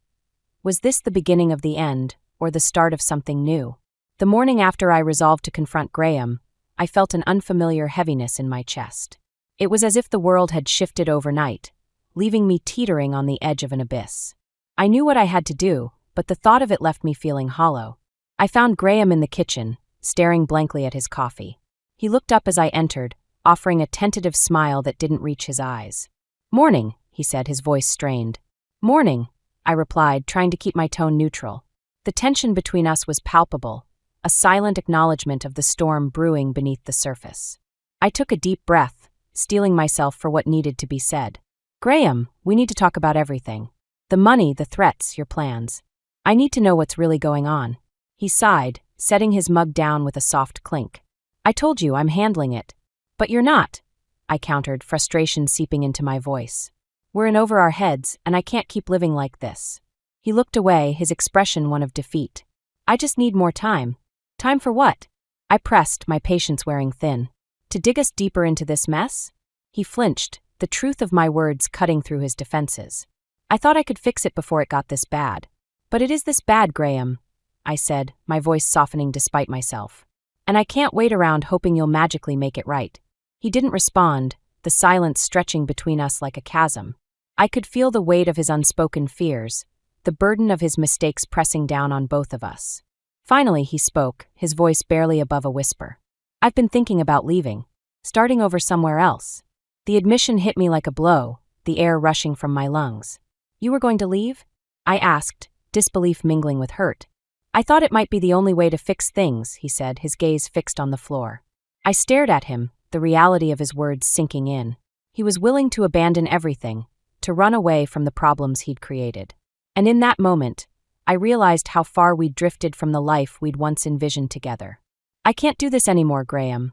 Was this the beginning of the end, or the start of something new? The morning after I resolved to confront Graham, I felt an unfamiliar heaviness in my chest. It was as if the world had shifted overnight, leaving me teetering on the edge of an abyss. I knew what I had to do, but the thought of it left me feeling hollow. I found Graham in the kitchen, staring blankly at his coffee. He looked up as I entered, offering a tentative smile that didn't reach his eyes. Morning, he said, his voice strained. Morning, I replied, trying to keep my tone neutral. The tension between us was palpable, a silent acknowledgement of the storm brewing beneath the surface. I took a deep breath, steeling myself for what needed to be said. Graham, we need to talk about everything. The money, the threats, your plans. I need to know what's really going on. He sighed, setting his mug down with a soft clink. I told you I'm handling it. But you're not, I countered, frustration seeping into my voice. We're in over our heads, and I can't keep living like this. He looked away, his expression one of defeat. I just need more time. Time for what? I pressed, my patience wearing thin. To dig us deeper into this mess? He flinched, the truth of my words cutting through his defenses. I thought I could fix it before it got this bad. But it is this bad, Graham, I said, my voice softening despite myself. And I can't wait around hoping you'll magically make it right. He didn't respond, the silence stretching between us like a chasm. I could feel the weight of his unspoken fears, the burden of his mistakes pressing down on both of us. Finally, he spoke, his voice barely above a whisper. I've been thinking about leaving, starting over somewhere else. The admission hit me like a blow, the air rushing from my lungs. You were going to leave? I asked, disbelief mingling with hurt. I thought it might be the only way to fix things, he said, his gaze fixed on the floor. I stared at him, the reality of his words sinking in. He was willing to abandon everything, to run away from the problems he'd created. And in that moment, I realized how far we'd drifted from the life we'd once envisioned together. I can't do this anymore, Graham,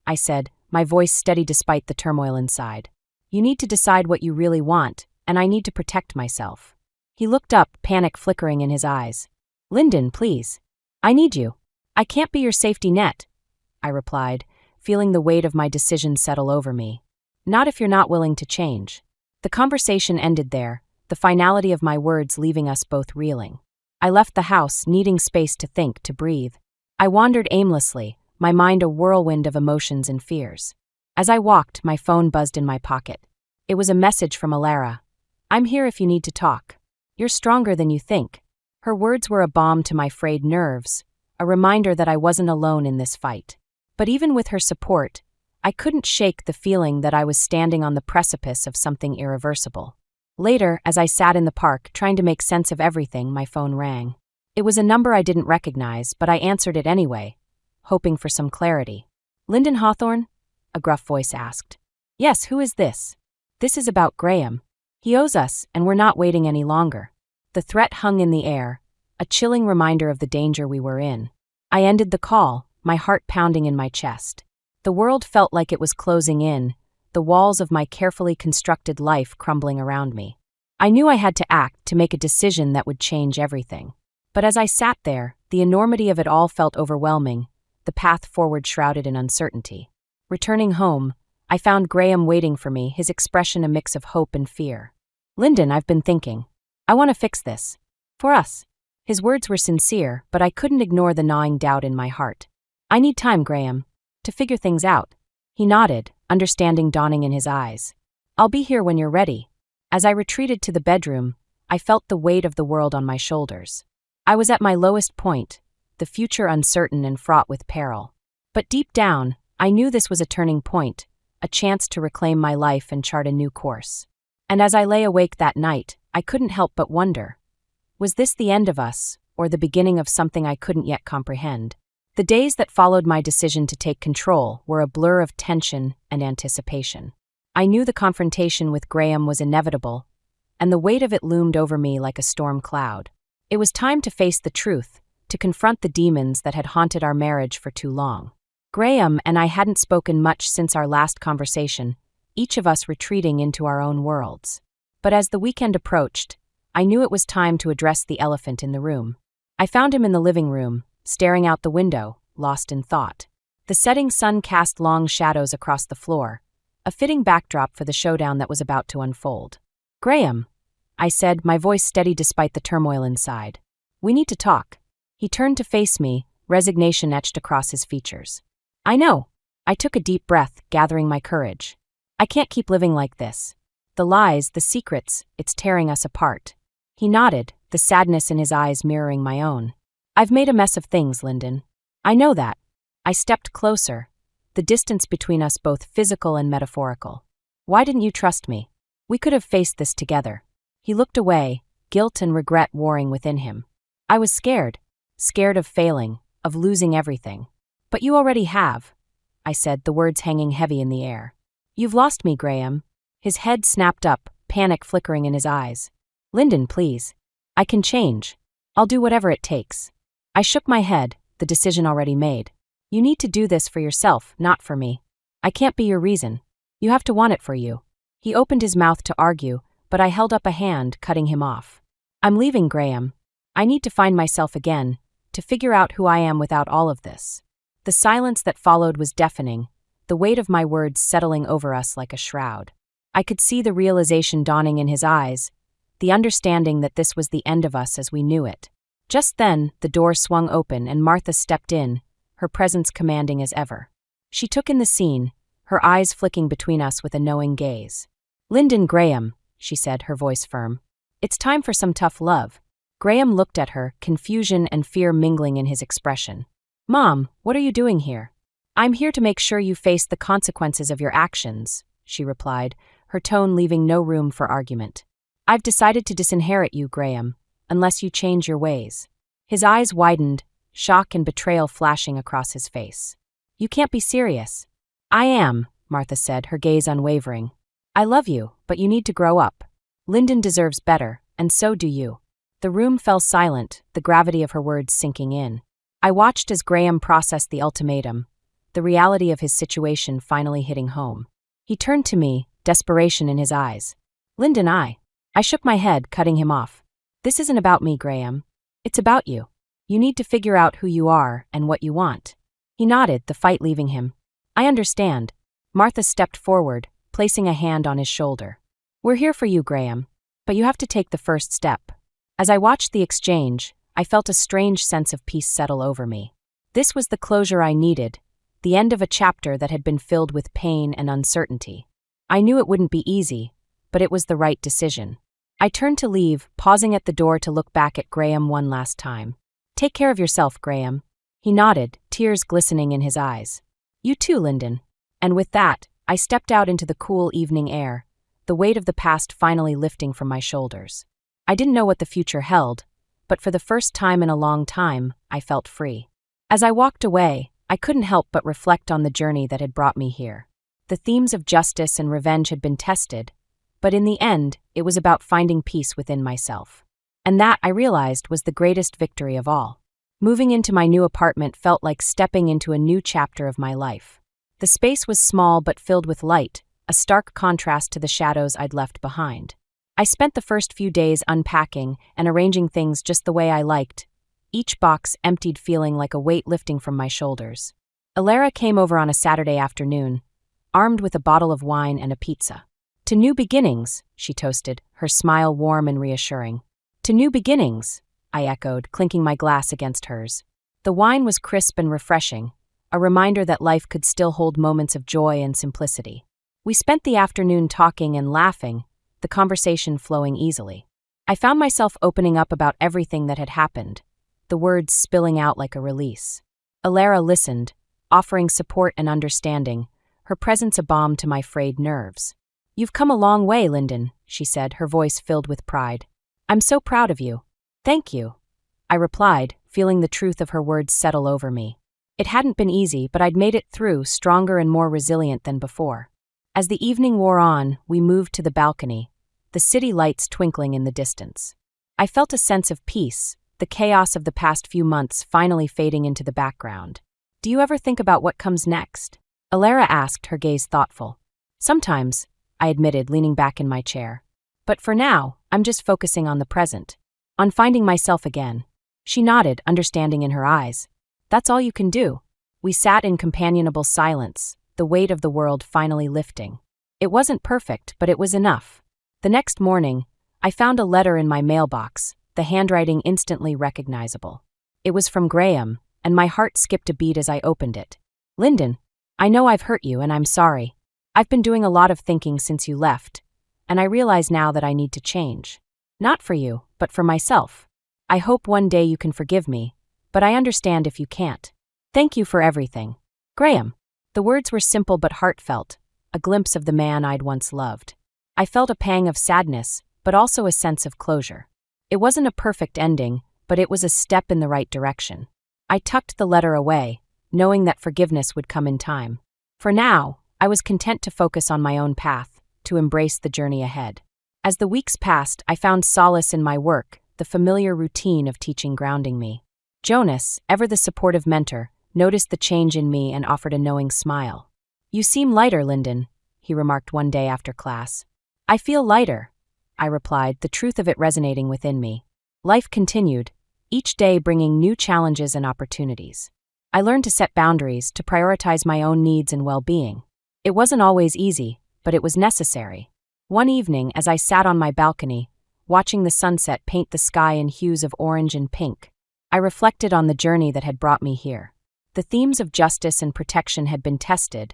I said, my voice steady despite the turmoil inside. You need to decide what you really want, and I need to protect myself. He looked up, panic flickering in his eyes. Lyndon, please. I need you. I can't be your safety net, I replied, feeling the weight of my decision settle over me. Not if you're not willing to change. The conversation ended there, the finality of my words leaving us both reeling. I left the house, needing space to think, to breathe. I wandered aimlessly, my mind a whirlwind of emotions and fears. As I walked, my phone buzzed in my pocket. It was a message from Alara. I'm here if you need to talk. You're stronger than you think. Her words were a balm to my frayed nerves, a reminder that I wasn't alone in this fight. But even with her support, I couldn't shake the feeling that I was standing on the precipice of something irreversible. Later, as I sat in the park trying to make sense of everything, my phone rang. It was a number I didn't recognize, but I answered it anyway, hoping for some clarity. Lyndon Hawthorne? A gruff voice asked. Yes, who is this? This is about Graham. He owes us, and we're not waiting any longer. The threat hung in the air, a chilling reminder of the danger we were in. I ended the call, my heart pounding in my chest. The world felt like it was closing in, the walls of my carefully constructed life crumbling around me. I knew I had to act, to make a decision that would change everything. But as I sat there, the enormity of it all felt overwhelming, the path forward shrouded in uncertainty. Returning home, I found Graham waiting for me, his expression a mix of hope and fear. Lyndon, I've been thinking. I want to fix this. For us. His words were sincere, but I couldn't ignore the gnawing doubt in my heart. I need time, Graham, to figure things out. He nodded, understanding dawning in his eyes. I'll be here when you're ready. As I retreated to the bedroom, I felt the weight of the world on my shoulders. I was at my lowest point, the future uncertain and fraught with peril. But deep down, I knew this was a turning point, a chance to reclaim my life and chart a new course. And as I lay awake that night, I couldn't help but wonder, was this the end of us, or the beginning of something I couldn't yet comprehend? The days that followed my decision to take control were a blur of tension and anticipation. I knew the confrontation with Graham was inevitable, and the weight of it loomed over me like a storm cloud. It was time to face the truth, to confront the demons that had haunted our marriage for too long. Graham and I hadn't spoken much since our last conversation, each of us retreating into our own worlds. But as the weekend approached, I knew it was time to address the elephant in the room. I found him in the living room, staring out the window, lost in thought. The setting sun cast long shadows across the floor, a fitting backdrop for the showdown that was about to unfold. Graham, I said, my voice steady despite the turmoil inside. We need to talk. He turned to face me, resignation etched across his features. I know. I took a deep breath, gathering my courage. I can't keep living like this. The lies, the secrets, it's tearing us apart. He nodded, the sadness in his eyes mirroring my own. I've made a mess of things, Lyndon. I know that. I stepped closer, the distance between us both physical and metaphorical. Why didn't you trust me? We could have faced this together. He looked away, guilt and regret warring within him. I was scared of failing, of losing everything. But you already have, I said, the words hanging heavy in the air. You've lost me, Graham. His head snapped up, panic flickering in his eyes. Lyndon, please. I can change. I'll do whatever it takes. I shook my head, the decision already made. You need to do this for yourself, not for me. I can't be your reason. You have to want it for you. He opened his mouth to argue, but I held up a hand, cutting him off. I'm leaving, Graham. I need to find myself again, to figure out who I am without all of this. The silence that followed was deafening, the weight of my words settling over us like a shroud. I could see the realization dawning in his eyes, the understanding that this was the end of us as we knew it. Just then, the door swung open and Martha stepped in, her presence commanding as ever. She took in the scene, her eyes flicking between us with a knowing gaze. Lyndon, Graham, she said, her voice firm. It's time for some tough love. Graham looked at her, confusion and fear mingling in his expression. Mom, what are you doing here? I'm here to make sure you face the consequences of your actions, she replied, her tone leaving no room for argument. I've decided to disinherit you, Graham, unless you change your ways. His eyes widened, shock and betrayal flashing across his face. You can't be serious. I am, Martha said, her gaze unwavering. I love you, but you need to grow up. Lyndon deserves better, and so do you. The room fell silent, the gravity of her words sinking in. I watched as Graham processed the ultimatum, the reality of his situation finally hitting home. He turned to me, desperation in his eyes. Lyndon, I shook my head, cutting him off. This isn't about me, Graham. It's about you. You need to figure out who you are and what you want. He nodded, the fight leaving him. I understand. Martha stepped forward, placing a hand on his shoulder. We're here for you, Graham. But you have to take the first step. As I watched the exchange, I felt a strange sense of peace settle over me. This was the closure I needed, the end of a chapter that had been filled with pain and uncertainty. I knew it wouldn't be easy, but it was the right decision. I turned to leave, pausing at the door to look back at Graham one last time. Take care of yourself, Graham. He nodded, tears glistening in his eyes. You too, Lyndon. And with that, I stepped out into the cool evening air, the weight of the past finally lifting from my shoulders. I didn't know what the future held, but for the first time in a long time, I felt free. As I walked away, I couldn't help but reflect on the journey that had brought me here. The themes of justice and revenge had been tested, but in the end, it was about finding peace within myself. And that, I realized, was the greatest victory of all. Moving into my new apartment felt like stepping into a new chapter of my life. The space was small but filled with light, a stark contrast to the shadows I'd left behind. I spent the first few days unpacking and arranging things just the way I liked, each box emptied feeling like a weight lifting from my shoulders. Alara came over on a Saturday afternoon, armed with a bottle of wine and a pizza. To new beginnings, she toasted, her smile warm and reassuring. To new beginnings, I echoed, clinking my glass against hers. The wine was crisp and refreshing, a reminder that life could still hold moments of joy and simplicity. We spent the afternoon talking and laughing, the conversation flowing easily. I found myself opening up about everything that had happened, the words spilling out like a release. Alara listened, offering support and understanding, her presence a balm to my frayed nerves. You've come a long way, Lyndon, she said, her voice filled with pride. I'm so proud of you. Thank you, I replied, feeling the truth of her words settle over me. It hadn't been easy, but I'd made it through, stronger and more resilient than before. As the evening wore on, we moved to the balcony, the city lights twinkling in the distance. I felt a sense of peace, the chaos of the past few months finally fading into the background. Do you ever think about what comes next? Alara asked, her gaze thoughtful. Sometimes, I admitted, leaning back in my chair. But for now, I'm just focusing on the present, on finding myself again. She nodded, understanding in her eyes. That's all you can do. We sat in companionable silence, the weight of the world finally lifting. It wasn't perfect, but it was enough. The next morning, I found a letter in my mailbox, the handwriting instantly recognizable. It was from Graham, and my heart skipped a beat as I opened it. Lyndon, I know I've hurt you and I'm sorry. I've been doing a lot of thinking since you left, and I realize now that I need to change. Not for you, but for myself. I hope one day you can forgive me, but I understand if you can't. Thank you for everything. Graham. The words were simple but heartfelt, a glimpse of the man I'd once loved. I felt a pang of sadness, but also a sense of closure. It wasn't a perfect ending, but it was a step in the right direction. I tucked the letter away, knowing that forgiveness would come in time. For now, I was content to focus on my own path, to embrace the journey ahead. As the weeks passed, I found solace in my work, the familiar routine of teaching grounding me. Jonas, ever the supportive mentor, noticed the change in me and offered a knowing smile. You seem lighter, Lyndon, he remarked one day after class. I feel lighter, I replied, the truth of it resonating within me. Life continued, each day bringing new challenges and opportunities. I learned to set boundaries, to prioritize my own needs and well-being. It wasn't always easy, but it was necessary. One evening, as I sat on my balcony, watching the sunset paint the sky in hues of orange and pink, I reflected on the journey that had brought me here. The themes of justice and protection had been tested,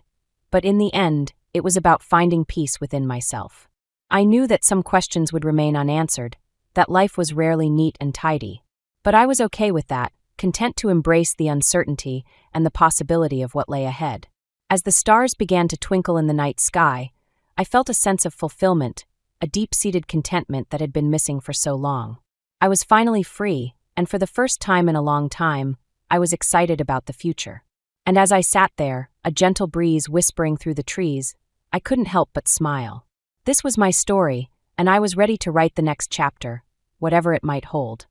but in the end, it was about finding peace within myself. I knew that some questions would remain unanswered, that life was rarely neat and tidy. But I was okay with that, content to embrace the uncertainty and the possibility of what lay ahead. As the stars began to twinkle in the night sky, I felt a sense of fulfillment, a deep-seated contentment that had been missing for so long. I was finally free, and for the first time in a long time, I was excited about the future. And as I sat there, a gentle breeze whispering through the trees, I couldn't help but smile. This was my story, and I was ready to write the next chapter, whatever it might hold.